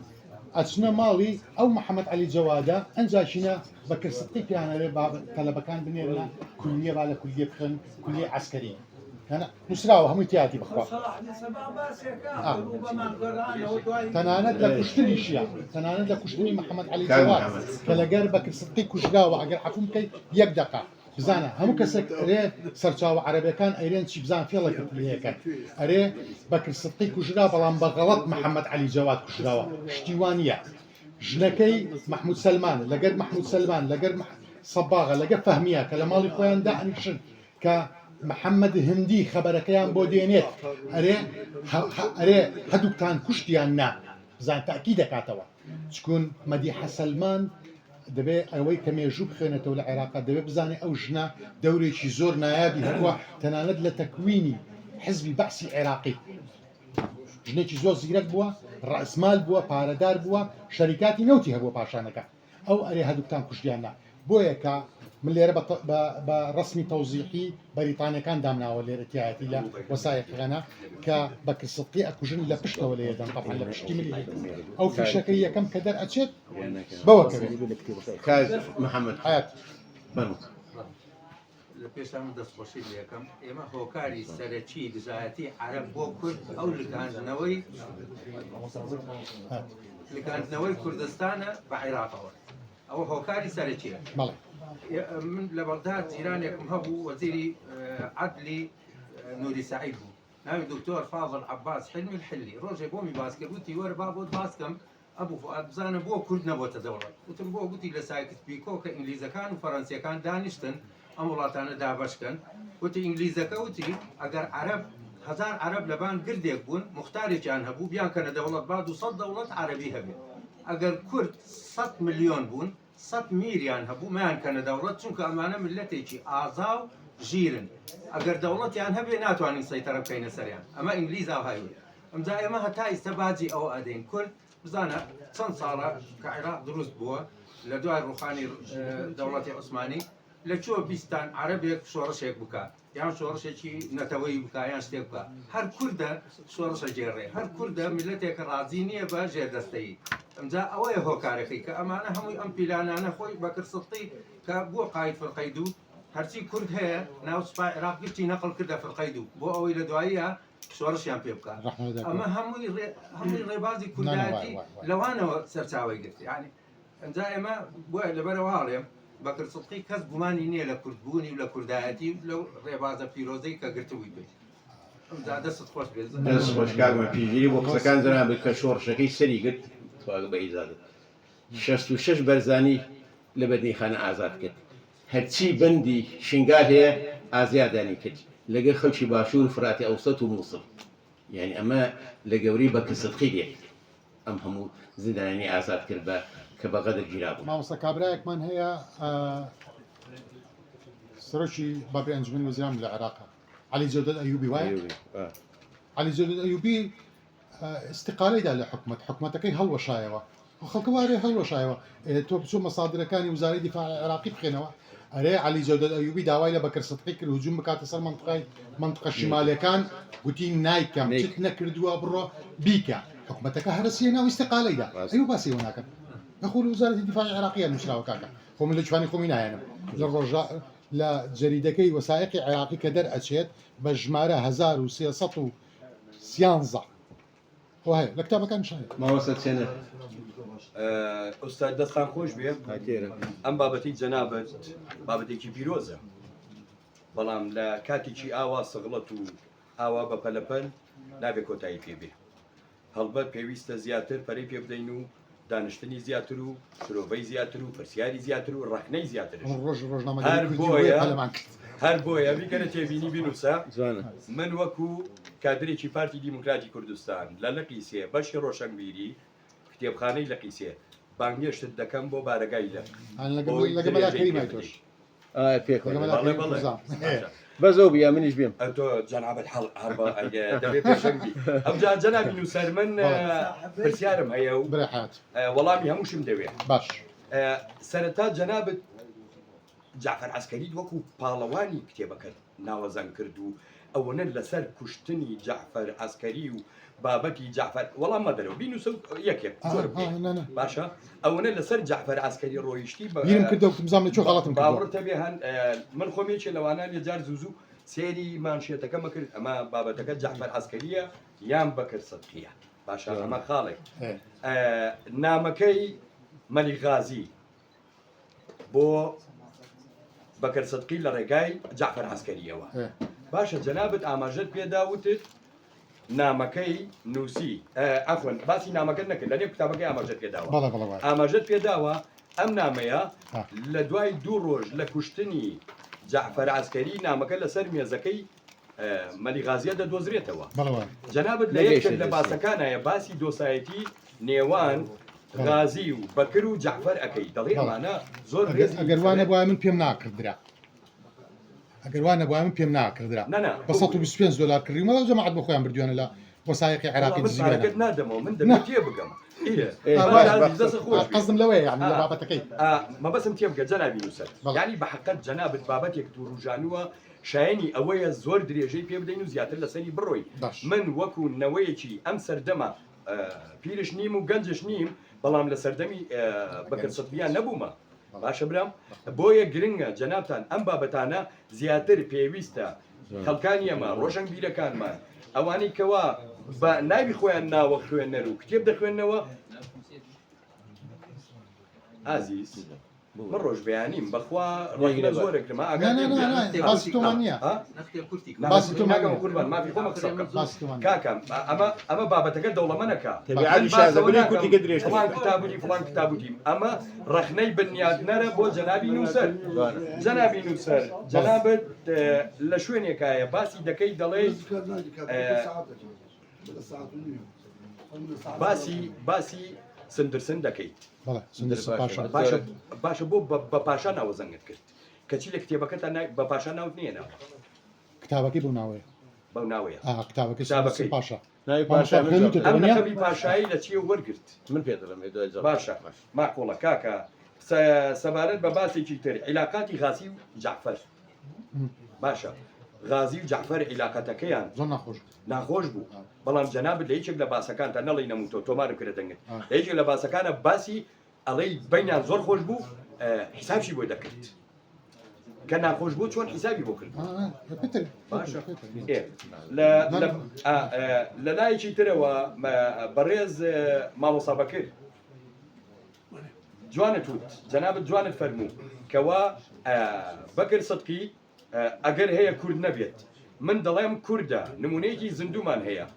ئەچنە ماڵی ئەو محەممەد عەلی جەوادە ئەنجاشینە بە کەسەتی پیانەرێ تەلەبەکان بنێرنە کولیە با لە کولیە بخن کولیە عەسکەری نووسراوە هەمووی تیاتی بخوا تەنانەت لە کوشتنیشیە تەنانەت لە کوشتنی محەممەد عەلی جەواد کە لەگەر بەکرستی کوژراوە ئەگەر حکوم بکەیت یەک دقا بزانە هەموو کەسێک ئەرێ سەرچاوە عەرەبەکان ئەیرێن چی بزان فێڵەکە پلەیەکەن ئەرێ بەکرستی کوژرا بەڵام بە غەڵەت محەممەد عەلی جەواد کوژراوە شتیوانیە ژنەکەی محمود سەلمان لەگەر محمود سەلمان لەگەر سەباغە لەگەر فەهمیە کە لە ماڵی خۆیان دائنیشن کە محەممەد هندی خەبەرەکەیان بۆ دێنێت ئەرێ هەدووکتان کوشتیان نا بزان تاکی دەکاتەوە چکون مەدیحە سەلمان دەبێت ئەوەی کە مێژوو بخێنێتەوە لە عێراقا دەبێت بزانێت ئەو ژنە دەورێکی زۆر نایابی هەروە تەنانەت لە تەکوینی حزبی بەعسی عێراقی ژنێکی زۆر زیرەک بووە ڕئسمال بووە پارەدار بووە شەریکاتی نەوتی هەبووە پاشانەکە ئەو ئەرێ هەدووکتان کوشتیان نا بۆیە کە من لێرە بە ڕسمی تەوزیحی بەریتانیەکان دامناوە لێرە تایەتی لە وەسایەکەنا کە بە کەسەتی ئەکوژن لە پشتەوە لە یەدەن طبعا لە پشتی ملی ئەو فیشەکەی یەکەم کە دەرئەچێت بەوە کاز محەممەد حیات لە پێشان دەستخۆشی یەکەم ئێمە هۆکاری سەرەکی دژایەتی عەرەب بۆ کورد ئەو لگاندنەوەی کوردستانە بە عێراقەوە ئەوە هۆکاری سەرەکیە من لە بەغداد جیرانێکم هەبوو وەزیری عەدلی نووری سەعید بوو ناوی دکتۆر فاضل عەباس حلمی الحلی ڕۆژێ بۆمی باس کرد وتی وەرە با بۆت باسکەم ئەبوو فؤاد بزانە بۆ کورد نەبووەتە دەوڵەت وتم بۆ گوتی لە سایکت پیکۆ کە ئینگلیزەکان و فەڕەنسیەکان دانیشتن ئەم وڵاتانە دابەشکەن وتی ئینگلیزەکە وتی ئەگەر عەرەب هەزار عەرەب لەبان گردێک بوون مختارێکیان هەبوو بیان کەنە دەوڵەت با 200 دەوڵەت عەرەبی هەبێت ئەگەر کورد 100 ملیۆن بوون 100 میلیان هەبوو مایان کەنە دەوڵەت چونکە ئەمانە ملەتێکی ئازا و ژیرن ئەگەر دەوڵەتیان هەبێ ناتوانین سەیتەرە بکەینە سەریان ئەمە ئینگلیز ئاوهایوی ئەمجا ئێمە هەتا ئێستا باجی ئەوە ئەدەین کورد بزانە چەند ساڵە کە عێراق دروست بووە لە دوای ڕوخانی دەوڵەتی عوسمانی لە چۆ بیستان عەرەبێک شۆڕشێک بکات یان شۆڕشێکی نەتەوەی بکە یان شتێک بکە هەر کوردە شۆڕشە جێڕێ هەر کوردە میلەتێکە ڕازی نییە بە ژێردەستەیی ئەمجا ئەوەیە هۆکارەکەی کە ئەمانە هەمووی ئەم پیلانانە خۆی بەکرسڵتی کە بۆ قاید فەرقەی دوو هەرچی کورد هەیە ناو سوپای عێراق گشتی نەقڵ کردە فەرقەی دوو بۆ ئەوەی لە دواییە شۆڕشیان پێ بکات ئەمە هەمووی ڕێبازی کوردایەتی لەوانەوە سەرچاوی گرت یعنی ئەمجا ئێمە بۆیە لەبەرەوە هاڵێم بەکرسڵتی کەس گومانی نییە لە کوردبوونی و لە کوردایەتی لەو ڕێبازە پیرۆزەی کە گرتووی بێت دەست خۆش بێت دەست خۆشکارمە پیژیری بۆ قسەکان زەران بێت کە شۆڕشەکەی سەری گرت تواگە بە ئیزادت 66 بەرزانی لە بەدنیخانە ئازاد کرد هەرچی بەندی شنگال هەیە ئازیادانی کرد لەگەڵ خەڵکی باشوور فراتی ئەوسەت و مووسڵ یعنی ئەمە لە گەوری بە کەسەتخی دێت ئەم هەموو زیندانی ئازاد کرد بە کە بە غەدر گیرا بوو. مامۆستا کابراایەکمان هەیە سەرۆکی بابی ئەنجومەنی وەزیران لە عێراقا عەلی جەودەت ئەیوبی وایە عەلی جەودەت ئەیوبی استقالەیدا لە حکومەتەکەی هەڵوەشایەوە خەڵکە وارێ هەڵوەشایەوە تۆ بچۆ مەسادرەکانی وزارەی دیفاع عێراقی بخێنەوە ئەرێ عەلی جەودەت ئەیوبی داوای لە بەکرسەدقی کرد هجووم بکاتە سەر منطقە شیمالەکان گوتی نایکەم چیت نەکردووە بڕۆ بیکە حکومەتەکە هەرسیە ناو استقالەیدا ئەیوب باسیەوە ناکەن نەخۆر وزارەتی دیفاعی عێراقیان نووسراوە کاکە خۆ من لە جوانی خۆمی نایەنم لە ڕۆژە لە جەریدەکەی وەسایقی عێراقی کە دەرئەچێت بە ژمارە 1313 هەیە لە کتابەکان شایە ماوەسە چێنە ئۆستاد دەستخان خۆش بێ ئەم بابەتی جەنابەت بابەتێکی پیرۆزە بەڵام لە کاتێکی ئاوا سەغڵەت و ئاوا بە پەلەپەل نابێت کۆتایی پێبێ هەڵبەت پێویستە زیاتر پەرەی پێ بدەین و دانیشتنی زیاتر و شرۆڤەی زیاتر و پرسیاری زیاتر و ڕەخنەی زیاترش هەر بۆیە بیکەنە تێبینی بینوسە من وەکو کادرێکی پارتی دیموکراتی کوردستان لە لەقیسێ بەشی ڕۆشنبیری کتێبخانەی لە قیسێ بانگێشت دەکەم بۆ بارەگای لە بەزەو بیا منیش بێم تۆ جەنابەت دەبێ پێشەنگی ئەوجا جەنابی نووسەر من پرسیارم هەیە و وەڵامی هەمووشم دەوێت باش سەرەتا جەنابەت جعفەر عەسکەری وەکو پاڵەوانی کتێبەکەت ناوەزان کرد و ئەوەنە لەسەر کوشتنی جعفەر عەسکەری و بابەتی جعفەر وەڵام مەدەرەوە بینوسە یەکێک باشە ئەوەنە لەسەر جعفەر عەسکەری ڕۆیشتی باوەڕتە بێ هەن من خۆمێکی لەوانە لێجار زوو سێری مانشێتەکەمە کرد ئەمە بابەتەکە جعفەر عەسکەریە یان بەکر سەدقیە باشە ئەمە خاڵێک نامەکەی مەلی غازی بۆ بەکر سەدقی لە ڕێگای جعفەر عەسکەریەوە باشە جەنابەت ئاماژەت پێداوتت نامەکەی نووسی ئەفۆن باسی نامەکەت نەکرد لە نێو کتابەکەی ئاماژەت پێداوە ئاماژەت پێداوە ئەم نامەیە لە دوای 2 ڕۆژ لە کوشتنی جعفەر عەسکەری نامەکە لەسەر مێزەکەی مەلی غازیە دەدۆزرێتەوە جەنابەت لە یەکێک لە باسەکانایە باسی دۆسایەتی نێوان غازی و بەکر و جعفەر ئەەکەی دەڵێ ئەمانە زۆر ئەگەروانە بۆ من پێم ناکردرا ئەگەروانە بۆ من پێم ناکردرا بە 125 دلار کڕیمەوە جەماعەت بۆ خۆیان بردوێنە لە وەسایقی عێراقی زیێنەکەت نادەمەوە من دەبێت تێ بگەم قەزم لەوەیە یعنی لە بابەتەکەی مەبەسم تێ بگە جەنابی نووسەر یعنی بە حەقەت جەنابەت بابەتێک دووڕوژانووە شایانی ئەوەیە زۆر درێژەی پێ بدەین و زیاتر لەسەری بڕۆی من وەکو نەوەیەکی ئەم سەردەمە پیرش نیم و گەنجش نیم بەڵام لە سەردەمی بەکرسەدقیان نەبوومە باشە برام بۆیە گرنگە جەنابتان ئەم بابەتانە زیاتر پێویستە خەڵکانی ئەمە ڕۆشنبیرەکانمان ئەوانەی کەوا بە ناوی خۆیان ناوە خوێنەر و کتێب دەخوێنەوە ئازیز من ڕۆژبیانیم بەخوا ڕۆژنە زۆرێکم قوربان مافی خۆمە کاکەم ئەمە بابەتەکە دەوڵەمەنەکە فڵان کتابوتی فڵان کتابوتیم ئەمە ڕەخنەی بنیادنەرە بۆ جەنابی نووسەر جەنابی نووسەر جەنابەت لە شوێنێکایە باسی دەکەی دەڵێ باسی سندرسن دەکەیت باشە بۆ بە پاشا ناوەزەنگت کرد کەچی لە کتێبەکەت بە پاشا ناوت نییە کتابەکەی بۆ ناوەیە بەو ناوەیە کتابەکەی پاشا ئەمەکەبی پاشایی لە چیە وەرگرت من پێ دەڵێم باشە ماقۆڵە کاکە سەبارەت بە باسێکی تر عیلاقاتی غازی و جعفەر باشە غازی و جعفەر عیلاقەتەکەیان زۆر ناخۆش بوو بەڵام جەنابەت لە یەکێک لە باسەکانتە نەڵی نەموتۆ تۆمارم کرە دەنگت لە یەکێک لە باسەکانە باسی ئەڵەی بینیان زۆر خۆش بوو حیسابشی بۆ دەکرد کە ناخۆش بوو چۆن حیسابی بۆ کرد لە لایەکی ترەوە بەڕێز مامۆستا بەکر جوانت وت جەنابەت جوانت فەرموو کەوا بەکر سەدقی ئەگەر هەیە کورد نەبێت من دەڵێم کووردە نمونەیەکی زیندومان هەیە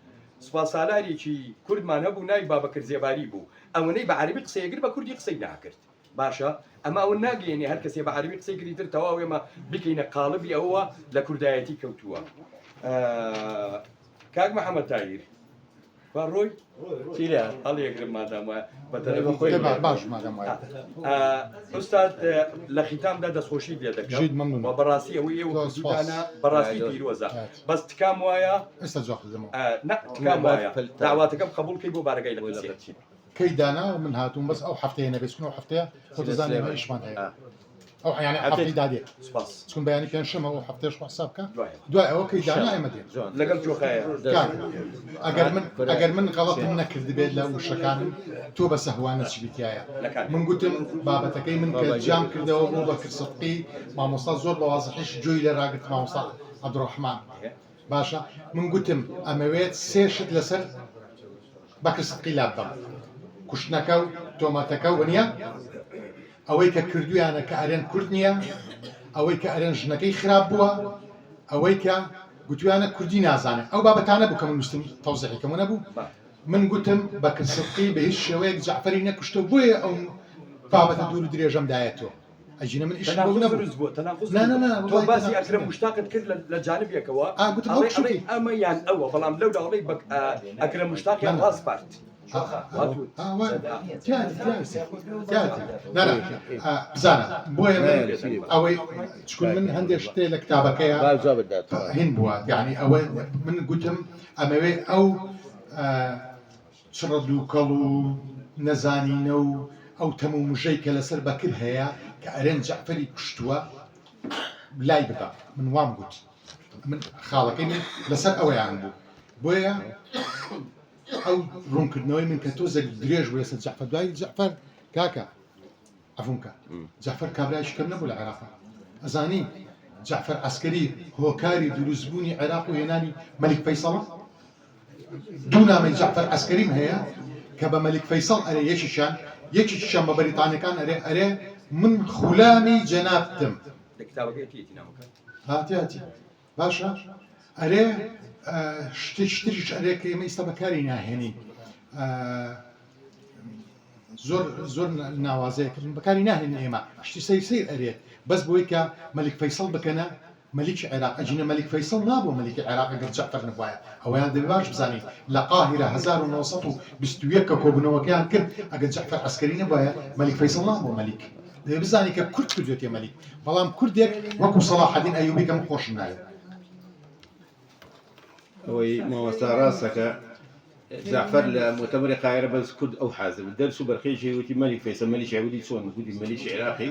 سوپاس سالارێکی کوردمان هەبوو ناوی بابەکر زێباری بوو ئەوەنەی بە عەربی قسەیەگر بە کوردی قسەی ناکرد باشە ئەمە ئەو ناگەێنێ هەر کەسێ بە عەربی قسەی کردی تر تەواو ئێمە بکەینە قاڵبی ئەوە لە کوردایەتی کەوتووە کاک محەممەد تاهیر ڕۆی چیلە هەڵیەگرم مادام وایە بە باش مادام وایە ئوستاد لە خیتامدا دەستخۆشی لێ دەکەم بە بەڕاستی ئەوەی ئێوە دوودانە بەڕاستی پیرۆزە بەس تکام وایە ئێستا جاخدەمەوە تکام وایە داواتەکەم قبولکەی بۆ بارگای لە کەی دانا و من هاتووم بەس ئەو هەفتەیە نەبێتکن و هەفتەیە خۆتەزانێ ئیشمان هەیە ئەو یعنی هەفتەی دادێت چون بەیانی پێنجشەمە و هەفتەش حساب بکە دوای ئەوە کەی دانا ئێمە دێت لەگەڵ جۆخایە ئەگەر من غەڵەتم نەکرد بێت لە وشەکانم تۆ بە سەهوانە چی بیتایە من گوتم بابەتەکەی من کە جام کردەوە بۆ بەکر سەدقی مامۆستا زۆر بە وازەحیش جۆی لە ڕاگرت مامۆستا عەبدوڕەحمان باشە من گوتم ئەمەوێت سێ شت لەسەر بەکر سەدقی لابدەم کوشتنەکە و تۆمەتەکە و نییە ئەوەی کە کردویانە کە ئەرێن کورد نییە ئەوەی کە ئەرێن ژنەکەی خراپ بووە ئەوەی کە گوتویانە کوردی نازانێت ئەو بابەتانە بوو کە من وستم تەوزیحیکەمە نەبوو من گوتم بەکر سەدقی بە هیچ شێوەیەک جەعفەری نەکوشتە بۆیە ئەو بابەتە دوور و درێژەم دایەتەوە ئەجینە من ئیش تۆ باسی ئەکرەم مشتاقت کرد لە جانبێکەوە ئەمە یان ئەوە بەڵام لەو داڵی ئەکرەم مشتاقیان هەسپارت بزانە بۆیە ئەوەی چکون من هەندێک شتێ لە کتابەکەیە هین بووە یعنی ئەوە من گوتم ئەمەوێ ئەو چڕەد و کەڵ و نەزانینە و ئەو تەمە مژەی کە لەسەر بەکر هەیە کە ئەرێن جەعفەری کوشتووە لای بدا من وام گوت من خاڵەکەی من لەسەر ئەوەیان بوو بۆیە ئەو ڕوونکردنەوەی من کە تۆزێک درێژ بوو لەسەر جەعفەر دوای جەعفەر کاکە عەفومکە جەعفەر کابرایشی کەم نەبوو لە عێراق ئەزانی جەعفەر عەسکەری هۆکاری دروستبوونی عێراق و هێنانی مەلیک فەیسەڵە دوو نامەی جەعفەر عەسکەریم هەیە کە بە مەلیک فەیسەڵ ئەرێ یەکیشیان بە بەریتانیەکان ئەرێ من خولامی جەنابتم هاتی باشە ئەرێ شتێک ئەرێ کە ئێمە ئێستا بەکاری ناهێنین زۆر ناوازەیە کردن بەکاری ناهێنین ئێمە شتی سەیر ئەرێت بەس بۆی کە مەلیک فەیسەڵ بکەنە مەلیکی عێراق ئەجینە مەلیک فەیسەڵ نابوو مەلیکی عێراق ئەگەر جەعفەر نەبوایە ئەوەیان دەبێ باش بزانین لە قاهرە 1921 کە کۆبوونەوەکەیان کرد ئەگەر جەعفەر عەسکەری نەبوایە مەلیک فەیسەڵ نابوو مەلیک دەبێ بزانی کە کورد کردوێتێ مەلیک بەڵام کوردێک وەکو سەلاحەدین ئەیوبی کەم خۆشم ناوێت ئەوەی مامۆستا ڕاستەکە جعفەر لە مؤتەمەری قاهرە بەس کورد ئەو حازر دەرس و بەرخێژی وتی مەلیک فەیسەڵ مەلیک عەویدی چۆن گوتی مەلیک عێراقی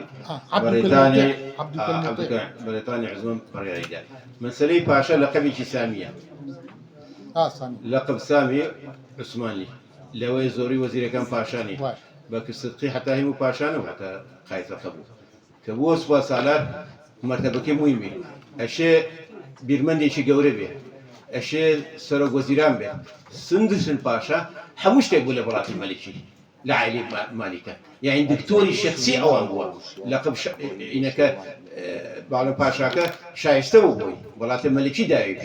بەریتانی عزمەم بەڕێوەیدا مەسەلەی پاشا لەقەبێکی سامیە لەقەب سامی عوسمانی لەوەی زۆری وەزیرەکان پاشانی بەکر سەدقی حتا هەموو پاشانە و حتا قایتەخە بوو کە بۆ سوپا سالار مەرتەبەکەی مویمی ئەشێ بیرمەندێکی گەورە بێ ئەشێ سەرۆک وەزیران بێ سندسن پاشا هەموو شتێک بوو لە وڵاتی مەلیکی لە عایلەی مالیکە یعنی دکتۆری شەخسی ئەوان بووە لەقەب ئینەکە باڵە پاشاکە شایستە بوو بۆی وڵاتی مەلیکی داوی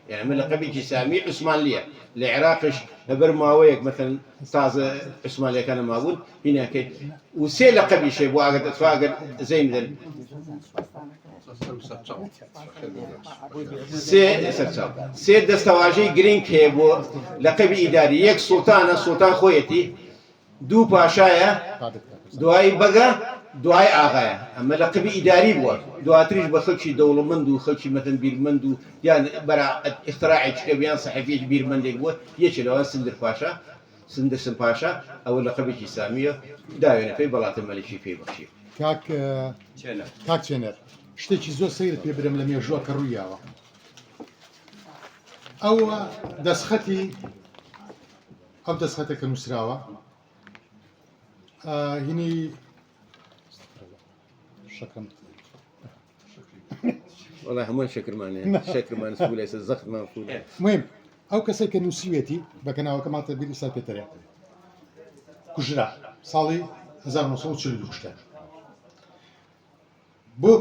یعنی من لەقەبێکی سامی عوسمانلیە لە عێراقش لەبەر ماوەیەک مەثەن تازە عوسمانلیەکانە مابوون هینەکەی و سێ لەقەبیشێ بۆ ئاگەر ئەتفاگەر زەی بدەن سێ دەستەواژەی گرنگ هەیە بۆ لەقەبی ئیداری یەک سوڵتانە سوڵتان خۆیەتی دوو پاشایە دوای بەگە دوای ئاغایە ئەمە لەقەبی ئیداری بووە دواتریش بە خەڵکی دەوڵەمەند و خەڵکی مەتەن بیرمەند و یان بەراعەت ئیختراعێکی بیان سەحەفیەکی بیرمەندێک بووە یەکێ لەوە سندر پاشا سندسن پاشا ئەوە لەقەبێکی سامیە داوێنە پێی بەڵاتە مەلیکی پێی بەخشی کاک چێنەر شتێکی زۆر سەیرت پێ برم لە مێژووە کە ڕوویاوە ئەوە دەستخەتی ئەو دەستخەتە کە نووسراوە هینی شەکەم والله هەمووان شەکرمانێ شەکرمان سوولە ئێستا زەختمان فولە مهم ئەو کەسێک کە نووسیوێتی بەکەناوەکە ماتە بیری سال پێتەرێ کوژرا ساڵی 1940 کوشتە بۆ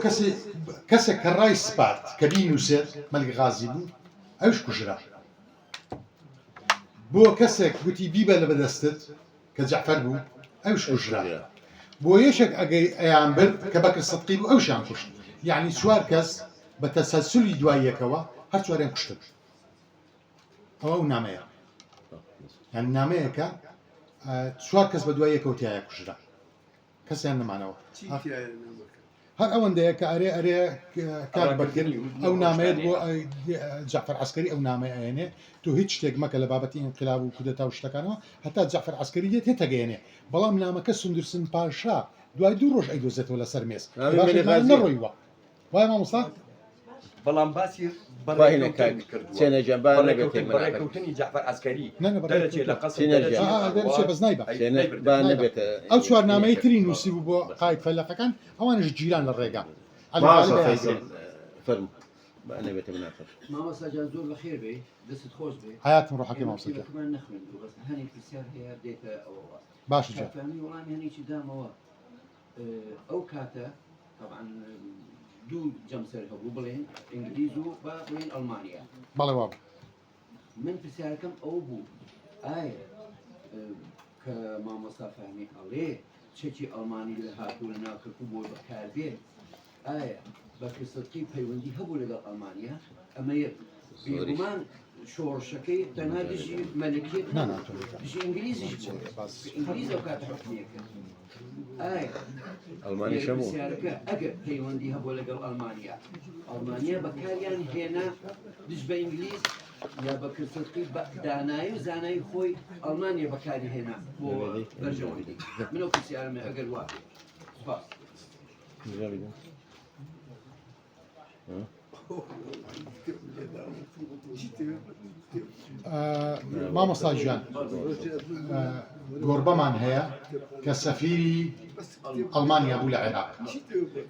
کەسێک کە ڕای سپارت کە بینووسێت مەلک غازی بوو ئەوش کوژرا بۆ کەسێک گوتی بیبە لە بەدەستت کە جەعفەر بوو ئەوش کوژرا بۆ یەشێک ئەگەی ئەیان برد کە بەکر سەدقی بوو ئەوشیان کوشت یعنی چوار کەس بە تەسەلسولی دواییەکەوە هەر چوارێن کوشتن ئەوە و نامەیە يعني نامەیەکە چوار کەس بە دوای یەکەوتیایە کوژرا کەسیان نەمانەوە هەر ئەوەندەیە کە ئەرێ کار بەرگن ئەو نامەیەت بۆ جعفەر عەسکەری ئەو نامەیە ئەێنێ تو هیچ شتێک مەکە لە بابەتی ئینقلاب و کودەتا و شتەکانەوە هەتا جعفەر عەسکەری دێت هێتەگەێنێ بەڵام نامەکە سندرسن پاشا دوای 2 ڕۆژ ئەیدۆزێتەوە لەسەر مێز نەڕۆیوە وای مامۆستا بەڵام باسی بەڕێکەوتنی جعفەر عەسکەری دەرەچێت لە قەسەم بەس نایبە ئەو چوارنامەی تری نووسی بوو بۆ قاید فەلەقەکان ئەوانش جیران لە ڕێگا فەرموو نەبێتە مناقەش مامۆستا جان زۆر بەخێر بێ دەست خۆش بێ حیاتم ڕۆحەکەی مامۆستا هەنێک پرسیار هەیە دێتە ئەوەوە باش فەرمی وەڵامی هەنێکی دامەوە ئەو کاتە طبعا دوو جەمسەر هەبوو بڵێن ئینگلیز و با بڵێن ئەڵمانیا بەڵێ وابوو من پرسیارەکەم ئەو بوو ئایا کە مامۆستا فەرمی ئەڵێ چەکی ئەڵمانی لە هاتوو لە ناو کەرکوو بۆ بەکاربێ ئایا بە کەسەتی پەیوەندی هەبوو لەگەڵ ئەڵمانیا ئەمە بێگومان شۆڕشەکەی تەنها دژی مەلەکێت دژی ئینگلیزیش بوو ئینگلیز ئەو کاتە حکمیە کرد ئەڵمانی شەموو ئەگەر پەیوەندی هەبوو لەگەڵ ئەڵمانیا بەکاریان هێنا دژ بە ئینگلیز یا بە کەسەتی دانایی و زانایی خۆی ئەڵمانیا بەکاری هێنا بۆ بەرژەوەندی منەوە پرسیارمە ئەگەر وا مامۆستا گیان گۆربەمان هەیە کە سەفیری ئەڵمانیا بوو لە عێراق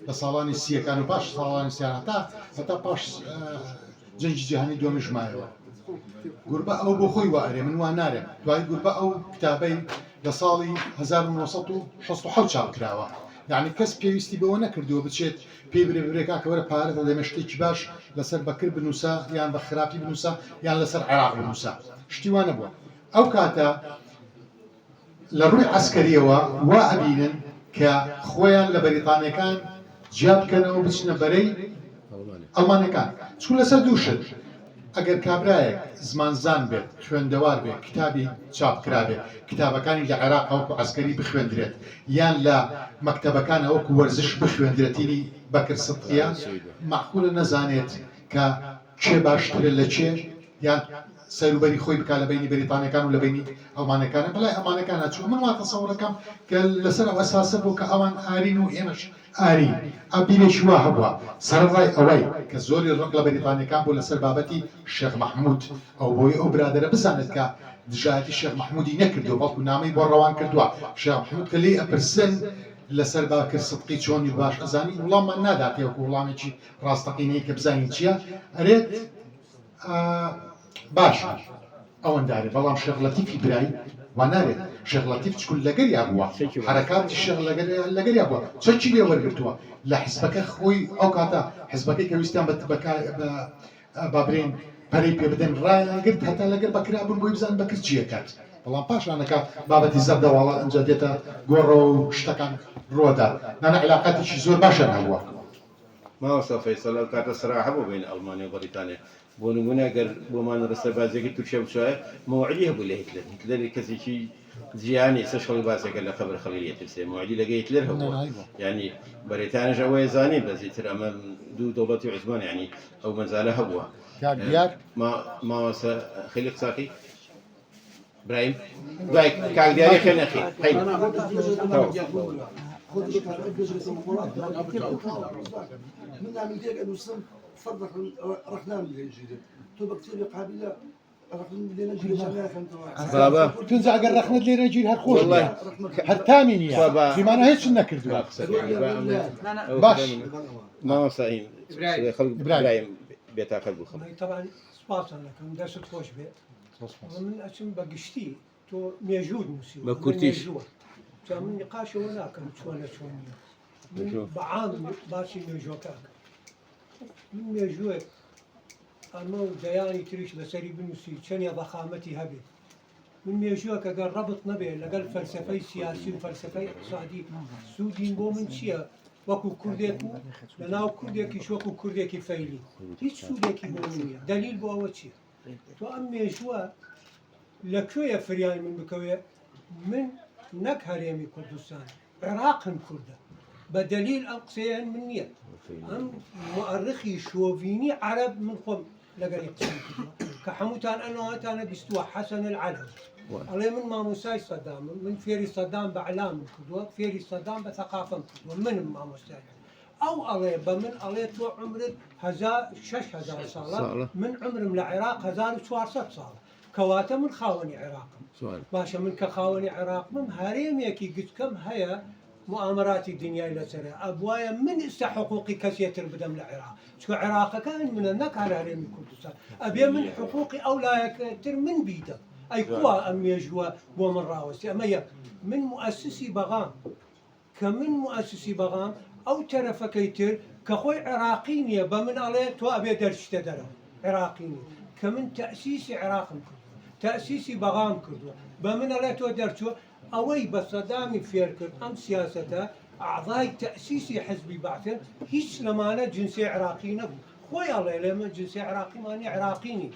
لە ساڵانی سیەکان و پاش ساڵانی سیان هەتا پاش جەنگی جیهانی دووەمی ژمایەوە گوربە ئەو بۆ خۆی وائرێ من وان نارێم دوای گوربە ئەو کتابەی لە ساڵی 1960 چاپ کراوە یعنی کەس پێویستی بەوە نەکردووە بچێت پێی برێکا کە وەرە پارەتە دەمەشتێکی باش لەسەر بەکرد بنووسە یان بە خراپی بنووسە یان لەسەر عێراق بنووسە شتی وانە بووە ئەو کاتە لە ڕووی عەسکەریەوە وا ئەبینن کە خۆیان لە بەریتانیەکان جیا بکەنەوە بچنە بەرەی ئەڵمانیەکان چون لەسەر دووشت ئەگەر کابرایەک زمانزان بێت خوێندەوار بێت کتابی چاپکرا بێت کتابەکانی لە عێراق ئەوکو عەسکەری بخوێندرێت یان لە مەکتەبەکان ئەوکو وەرزش بخوێندرێتینی بەکر سەدقیە معقولە نەزانێت کە کێ باشترە لە چێ یان سەروبەری خۆی بکات لە بینی بەریتانیەکان و لە بینی ئەڵمانیەکانە بەلای ئەڵمانیەکان هاتووە من وا تەسەوڕەکەم کە لەسەر ئەو ئەساسە بوو کە ئەوان ئارین و ئێمەش ئارین ئەبیرێکی وا هەبووە سەرڕای ئەوەی کە زۆری ڕق لە بەریتانیەکان بۆ لەسەر بابەتی شێخ مەحموود ئەو بۆی ئەو برادەرە بزانێت کە دژایەتی شێخ مەحموودی نەکردووە بەڵکو نامەی بۆ ڕەوان کردووە شێخ مەحموود کە لێ ئەپرسن لەسەر باکر سدقی چۆنی باش ئەزانی وڵاممان ناداتێوەکو وڵامێکی ڕاستەقینەی کە بزانین چییە ئەرێت باش ئەوەندارێ بەڵام شێخ لەتیفی برایی وا نارێت شێخ لەتیف چکول لەگەریا بووە حرەکاتی شێخ لەگەریا بووە چەکی لێ وەرگرتووە لە حیزبەکە خۆی ئەو کاتە حیزبەکەی کە ویستیان بابرێن پەرەی پێ بدەن ڕایان گرت هەتا لەگەر بەکرا بوون بۆی بزان بەکرد چیە کات بەڵام پاشانەکە بابەتی زەردەواڵە ئەنجا دێتە گۆڕە و شتەکان ڕۆدا نانە علاقاتێکی زۆر باشە هەبووە مامۆستا فەیسەڵ ئەو کاتە سەراحە بوو بین ئەڵمانیا و بەریتانیا بۆ نمونە ئەگەر بۆمان ڕستە بازێکی تورکیا بچوایە مەوعدی هەبوو لە هیتلەر هیتلەر کەسێکی جیهانی سەر شەڵی باسێکە لە خەبەر خەڵگیە ترسێ مەوعدی لەگەی هیتلەر هەبووە ینی بەریتانیاش ئەوەیە زانین بەزیتر ئەمە دوو دەوڵەتی عوسمان ینی ئەو مەنزالە هەبووە مامۆستا خەلیل قساقی برایم دوای کاک دیاری خێنەخی من نعمل ديك انه سم فرق رحنا من الجيل تو بكتير قابله بابا تنزع قرخنا لي رجيل هالخوش والله هالثامنية في معنى هيك نكردوا باش ما صايم ابراهيم بيتا قلب الخمر طبعا سباسا لكم داست خوش بيت ومن أشم بقشتي تو موجود موسيقى ما كنتيش من نقاش هناك شونا من بعام باشي موجوكاك من موجود أما جياني تريش لسري بنوسي شنيا ضخامتي هبي من موجوك قال ربط نبي لقال فلسفي سياسي وفلسفي اقتصادي سودين بو من شيا وكو كرديكو لناو كرديكي شوكو كرديكي فيلي هيش سوديكي بومية دليل بو أول شيء تو أمي جوا لەکوێیە فریای من بکەوێ من نەک هەرێمی کوردستان عێراقم کووردە بەدەلیل ئەم قسەیان من نییە ئەم مؤرخی شۆڤینی عەرەب من خۆم لەگەڵی قسەی کردووە کە هەمووتان ئەنەوەتانە بیستووە حەسەن العەلەوی ئەڵێ من مامۆستای سەدامم من فێری سەدام بە عەلامم کردووە فێری سەدام بە ثەقافەم کردووە منم مامۆستای ئەو ئەڵێ بە من ئەڵێ تۆ عمرت 6,000 ساڵە من عمرم لە عێراق 1400 ساڵە کەواتە من خاوەنی عێراقم باشە من کە خاوەنی عێراقم هەرێمێکی گچکەم هەیە مؤامراتی دنیای لەسەرە ئەبوایە من ئێستا حقوقی کەسێتر بدەم لە عێراق چکە عێراقەکان منە نەکار هەرێمی کوردستان ئەبێ من حقوقی ئەو لایەکتر من بیدەم ئەی کووە ئەم مێژووە بۆ من ڕاوەستی ئەمە یەک من مؤسسی بەغام کە من مؤسسی بەغام ئەو تەرەفەکەی تر کە خۆی عێراقی نییە بە من ئەڵێ تۆ ئەبێ دەرچتە دەرەوە عێراقی نییە کە من تەئسیسی عێراقم کردووە تەئسیسی بەغام کردووە بە من ئەڵێ تۆ دەرچووە ئەوەی بە سەدامی فێر کرد ئەم سیاسەتە ئاعضای تەئسیسی حزبی بەعثن هیچ لەمانە جنسی عێراقی نەبوو خۆی ئەڵێ لێ من جنسی عێراقیمانی عێراقی نی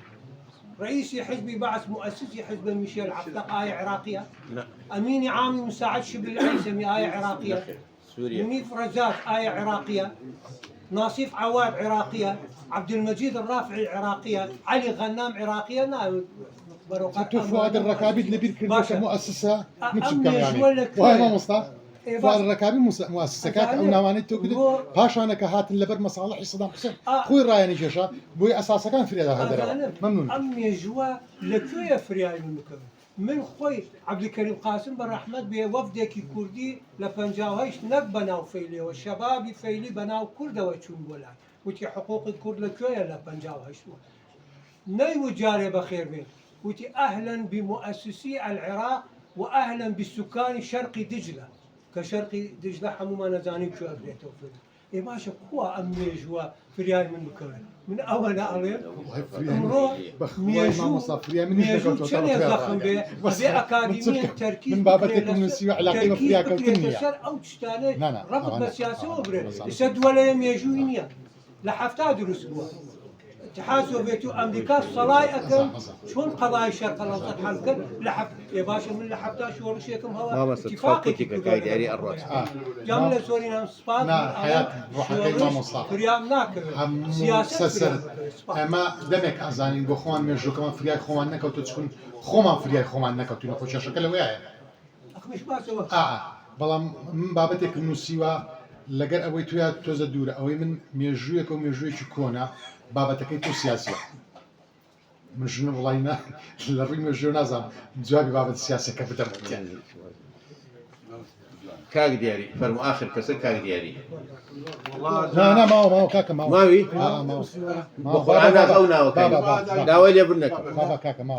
رئيس حزب بعث مؤسس حزب ميشيل عفلق آية عراقية لا أمين عام مساعد شبل العيسمي آية عراقية سوريا منيف رزاق آية عراقية ناصيف عواد عراقية عبد المجيد الرافعي عراقية علي غنام عراقية فؤاد الركابي اللي بيركب مؤسسة نكتب يعني وهي ما مصطفى فؤاد الركابي مؤسسة كانت أو ناماني توكل باشا كهات اللبر مصالح صدام حسين خوي رايني جيشا بوي أساسا كان فريال هذا ممنون أمي جوا لكوية فريال من مكمل من خوي عبد الكريم قاسم بالرحمة بوفدك كردي لفنجاوهيش نك بناو فيلي والشباب فيلي بناو كرد وشون ولا وتي حقوق الكرد لكوية لفنجاوهيش نيو جاري بخير بين وتي أهلا بمؤسسي العراق وأهلا بالسكان شرق دجلة كشرق دجلة حموما نزاني شو أبديتو إيه باشا قوة أمي جوا فريال من مكمل من أول أعلم أمره ميجو شنو يزخم به أبي أكاديمية تركيز من بابتك من السياح علاقة فيها كالتنية أو تشتاني ربط بالسياسة وبره يسد ولا يميجو إنيا لحفتها دروس بوا اتحاد سوفيتي أمريكا صلاي أكل شون قضايا الشرق الأوسط حل لحف يا باشا من لحفتها شو رشيكم هو اتفاقي كايد يعني الرأس جاملة سورينا صفات حياة روحك ما مصطفى فريام ناكل سياسة أما دمك أزاني بخوان ميجو كمان فرياي خوان نكوتو تكون خوما فرياي خوان نكوتو نخوش شكل وياه مش باسوا بەڵام من بابەتێک نووسیوە لەگەر ئەوەی تویا تۆزە دوورە ئەوەی من مێژوویەک و مێژوویەکی کۆنا بابەتەکەی تۆ سیاسیە من ژنە وڵاینە لە ڕووی مێژوو نازانم جوابی بابەت سیاسەکە بدەم كاك دياري فرمو آخر كسر كاك دياري لا ماو كاكا ماو ماوي بقرانا أو وكاك داوي لي برنك بابا كاكا ماو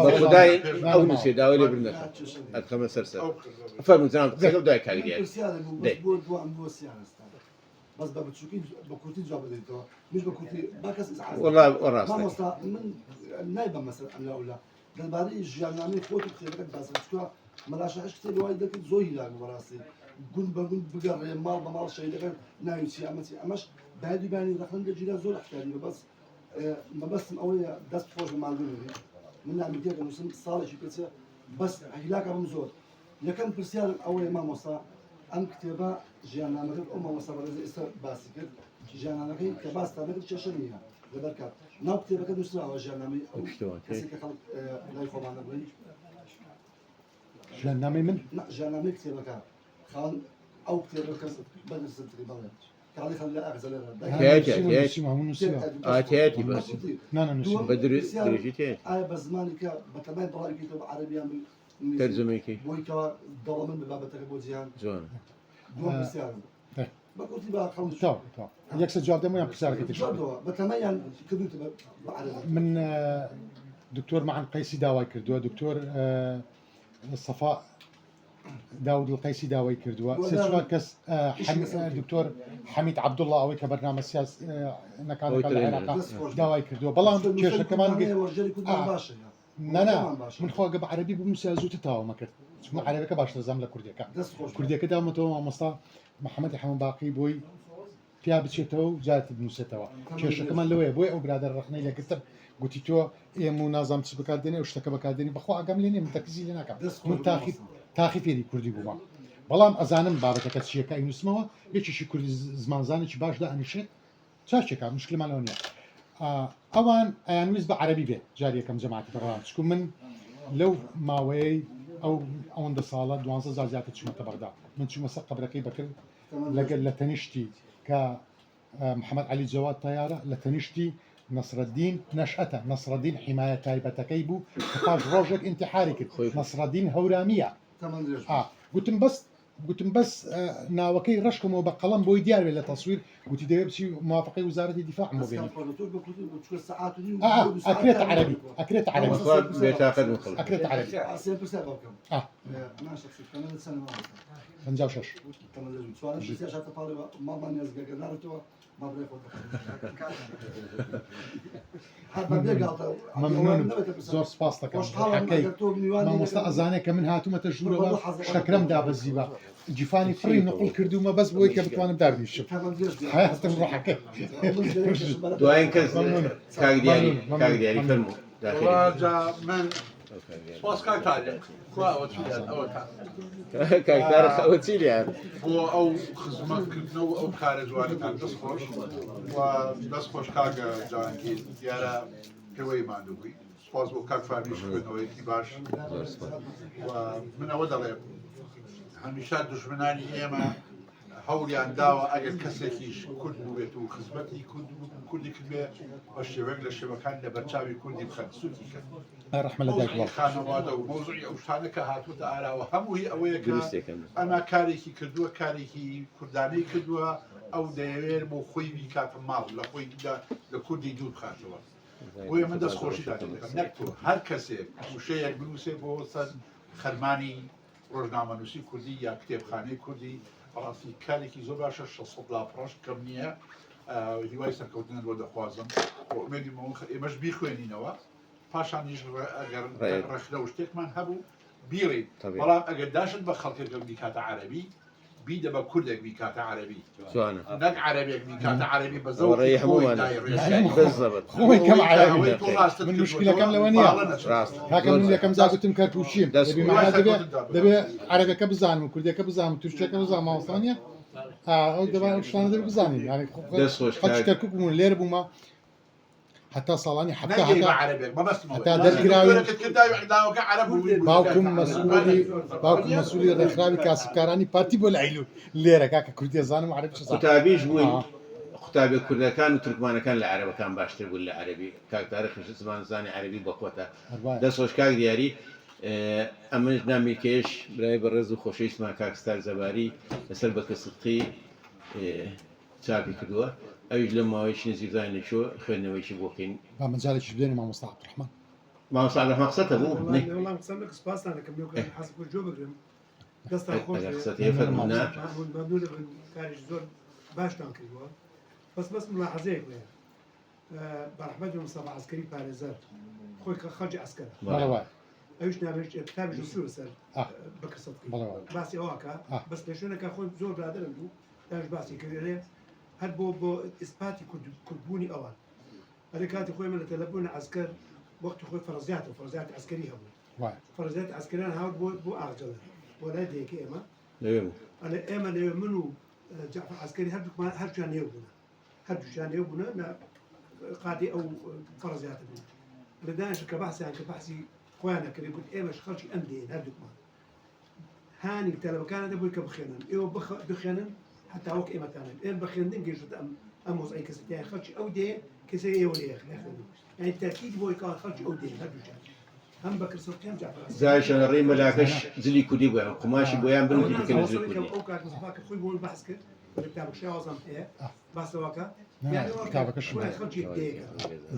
بخداي أو نسي داوي لي برنك أتخمس سرسر فرمو زمان تسكب داي كاك دياري بس بتشوكين بكوتي جواب ديتو مش بكوتي باكس والله وراس ما مصطفى من نايبه مثلا ام لا داباري جانامي خوتو كتير بس بتشكو ملاش عش كتير وايد زوي لا براسي قول بقر مال بمال شيء لكن نايتي امش بعد يباني رقم جينا زول احتاجي بس ما بس اويا داس فوق مع من نعمل كده مسلم صالح كده بس هلاك رمزور لكن برسيال اويا ما مصطفى ام كتابه جانامك أمم مصابة إسر باسكت جانامك كباس تابك تششنيها لبركات ناو كتابك دوسرا وجانامي كسيك خلق لا يخوض عنا بلي جانامي من؟ لا جانامي كتابك خان أو كتابك بدر سنتري بالله كعلي خلي أغزل تياتي بس بدر درجتين بزمانك بكمان برأي كتاب عربي ترجميكي بويكا ضرمن ببابتك بوزيان زون دوم بسيارم بقول تبع خمس تو يكسر جواب دمو يام بسيارة كتير بتميل كدوت بعرف من دكتور معن قيسي داوي كردوا دكتور صفاء داود القيسي داوي كردوا سيسوا كس دكتور حميد عبد الله أوي كبرنامج سياسي نكال العراق داوي كردوا بلان كيش كمان نا من خواجة بعربي بمسازو تتاو ما كرت شو عربي كباش نظام لكردية كا كردية كده متو مصطفى محمد حمد باقي بوي پیا بچێتەوە و جارتی بنووسێتەوە کێشەکەمان لەوەیە بۆی ئەو برادر ڕخنەی لەگرتم گوتی تۆ ئێمە و نازام چ بکاردێنێ و شتەکە بەکاردێنی بەخوا ئەگەم لێنێ من تەکزی لێ ناکەم من تاقی فێری کوردی بوومە بەڵام ئەزانم بابەتەکە چیەکە ئەینوسمەوە یەکێکی کوردی زمانزانێکی باشدا ئەنیشێت چاچێکە مشکلمان ئەو نییە ئەوان ئەیانویست بە عەربی بێت جاری یەکەم جەماعەتی بەڕام چکو من لەو ماوەیەی ئەوەندە ساڵە 12 زیاتر چوومەتە بەغدا من چوومە سەر قەبرەکەی بەکرد لەگەل لە تەنیشتی کە محەممەد علی جەواد تەیارە لە تەنیشتی نەسرەدین نەشئەتە نەسرەدین حیمایە تایبەتەکەی بوو کە پاش ڕۆژێک ئینتیحاری کرد نەسرەدین هەورامیە گوتم بەس ناوەکەی ڕشکمەوە بە قەڵەم بۆی دیار بێت لە تەسویر گوتی دەوێت بچی موافقەی وزارەتی دیفاع بۆ بێنی ئەکرێتە عەرەبی ئەکرێتە عەرەبی ئەکرێتە عەرەبی 56 زۆر سپاس دەکەم مامۆستا ئەزانێت کە من هاتوومەتە ژوورەوە شەکرەم دابەزیوە جیفانی فڕی نقل کردومە بەس بۆی کە بتوانم دابنیشم حیاتم ڕاحەکە دوایین کەس کاکدیاری فەرموو من سپاس کاکتارێ کاکتار ئەوە چی لیان بۆ ئەو خزمەتکردنەوە ئەو کارە جوانەکان دەستخۆش و دەستخۆش کاگە جوانکی دیارە پێوەی مادووبووی سپاس بۆ کاک فامیش خوێنەوەیەکی باش و من ئەوە دەڵێم هەمیشە دوژمنانی ئێمە هەوڵیان داوە ئەگەر کەسێکیش کورد بووێت و خزمەتی کوردی کردێ بە شێوەیەک لە شێوەکان لە بەرچاوی کوردی بخەن سوودی کرد خانەوادە و مۆزوعی ئەو شتانەکە هاتووەتە ئاراوە هەمووی ئەوەیە ئەمە کارێکی کردووە کارێکی کوردانەی کردووە ئەو دەیەوێت بۆ خۆی بیکاتە ماڵ لە خۆی لە کوردی دوور بخاتەوە بۆیە من دەستخۆشی دەکەم نەک تۆ هەر کەسێک وشەیەک بنووسێ بۆ سەر خەرمانی ڕۆژنامەنووسی کوردی یا کتێبخانەی کوردی بەڕاستی کارێکی زۆر باشە 600 لاپڕۆژ کەم نییە هیوای سەرکەوتنە بۆ دەخوازم بۆ ئومێدی ئێمەش بیخوێنینەوە پاشانیش ئەگەر ڕەخنە و شتێکمان هەبوو بیڕین بەڵام ئەگەر داشت بە خەڵکێکم بیکاتە عەرەبی بیدە بە کوردێک بیکاتە عەرەبی نەک عەرەبێک بیکاتە عەرەبی بە زەوقی خۆی کەم عەرەبی من مشکلەکەم لەوە نییە کاکە من یەکەم جا گوتم کەرکووچیم دەبێت عەرەبەکە بزانم و کوردەکە بزانم تووشتێکە بزانم ماوەستان نییە ئەو دەبێت شتانە دەبێت بزانین یعنی خەڵکی کەرکووک بوومون لێرە بوومە حتى صالاني حتى دركراوي باوكم مسؤولي رخراوي كاسبكاراني بارتي بولعيلو ليرة كاكا كردي زانم عربي شو صار كتابيش وين خطابي كردكان وتركمانكان العربي كان باشتر ولا عربي كاك تاريخ زمان زاني عربي بقوته دسوش كاك دياري ئەمەش نامی کێش برای بەڕێز و خۆشەویست اسمها کاکستار زەباری لەسەر بەکە سدقی چاپی کردووە ئەویش لە ماوەیەکی نزیک زانێکیوە خوێندنەوەیکی بۆ بکەین مەجالێکیش بدێنێ مامۆستا عەبدوڕەحمان مامۆستا عەبدوڕەحمان قسەتە بوو وەڵام قسەم لە سپاسان دەکەم حەزم جۆ بگرم دەستان خۆش مەمنون لە کاریش زۆر باشتان کردووە بەس ملاحەزەیەک هەیە بەڕەحمەت مستەفا عەسکەری پارێزەر خۆی خەرجی عەسکەرە ئەوش نابێت کتابی سوور سەر بەکە سەدقی باسی ئەوەکە بەس لە شوێنەکە خۆی زۆر برادرم بوو داش باسی کردێ هەر بۆ ئیسپاتی کوردبوونی ئەوان هەر کاتی خۆی من لە تەلەفۆنە عەسکەر وەختی خۆی فەرزیاتی عەسکەری هەبوو فەرزیاتی عەسکەریان هاوت بۆ ئاغجەڵە بۆ لای دەیەکە ئێمە لەوێ من و جعفەر عەسکەری هەردووکیان نێو بوونە قادی ئەو فەرزیاتە بوون لە دانیش کە بەحسیان کە بەحسی خۆیان نەکردی گوت ئێمەش خەڵکی ئەم دێن هەردووکمان هانی تەلەفۆنەکانە دەبووی کە بخێنن ئێوە بخێنن حتى وەک ئێمەتانن ئێمە بەخێندن گەیشت ئەم وەزعی کەسەتیان خەڵکی ئەو دێ کەسێ ئێوە لێ یعنی تاکید بۆی کە خەڵکی ئەو دێن هەردووکیان هەم بەکرسەکەم جعفەر زایشان ڕێی مەلاکەش جلی کوردی بووە قماشی بۆیان بنووتی بکەن جلی کوردی ئەو کار مستەفاکە خۆی بۆ بەحس کرد بە کتابەکەی ئازام هەیە باسەوەکە کتابەکەش خەڵکی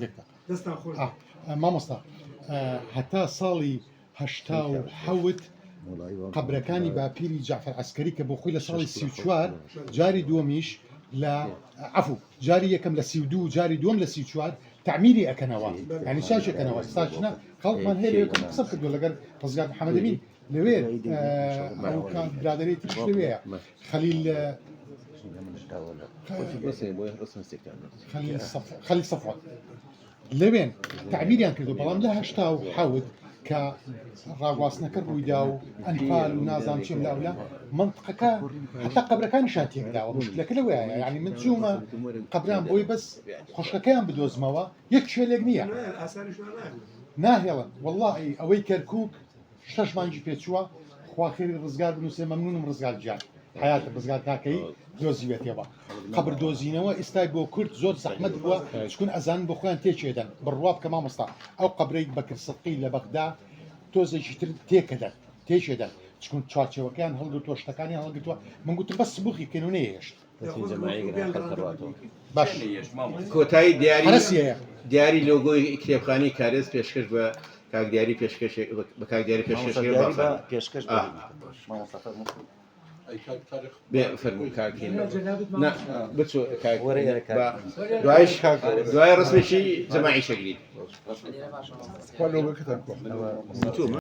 دێکە دەستان خۆش مامۆستا هەتا ساڵی 87 قبرەکانی باپیری جعفەر عەسکەری کە بۆ خۆی لە ساڵی 34 جاری دووەمیش لە عەفو جاری یەکەم لە 32 جاری دووەم لە 34 تعمیری ئەکەنەوە یعنی شاشێکەنەوە ساشنە خەڵکمان هەیە لەوێ قسە کردووە لەگەر ڕزگار محەممەد ئەمین لەوێ ئەو برادەرێتی لەوەیە خەلیل بس بۆی ڕسم استێکتان خەلی سەفوان لەوێن تعبیریان کردو بەڵام لە هەشتا و حەوت کە ڕاگواستنەکە ڕوویدا و ئەنفال و نازان چێم لاولا منطقەکە حتا قەبرەکانیشان تێکداوە مشکلەکە لەوەیە یعنی من چوومە قەبران بۆی بەس خۆشکەکەیان بدۆزمەوە یەک شوێلێک نییە ناهێڵن واللهی ئەوەی کەرکووک 6 مانگی پێچووە خواخێری ڕزگار بنووسێ مەمنونم ڕزگار جان حیاتە ڕزگار تاکەی دۆزیوێتەوە قبر دۆزینەوە ئێستای بۆ کورد زۆر زەحمەت بووە چکون ئەزان بۆ خۆیان تێچێدەن بڕواب کە مامۆستا ئەو قبرەی بەکرسقی لە بەغدا تۆزێکی تر تێکەدەن تێچێدەن چکون چارچێوەکەیان هەڵگرتووە شتەکانیان هەڵگرتووە من گوتم بەس سبوخی کێنونێ هێشت باش کۆتایی دیاری لۆگۆی کتێبخانەی کارێز پێشکەش بە کاک دیاری پێشکەش بە کاک دیاری پێشکەش فەرمووی کاکێن بچۆ دوای ڕسمێکی جەماعی شەگری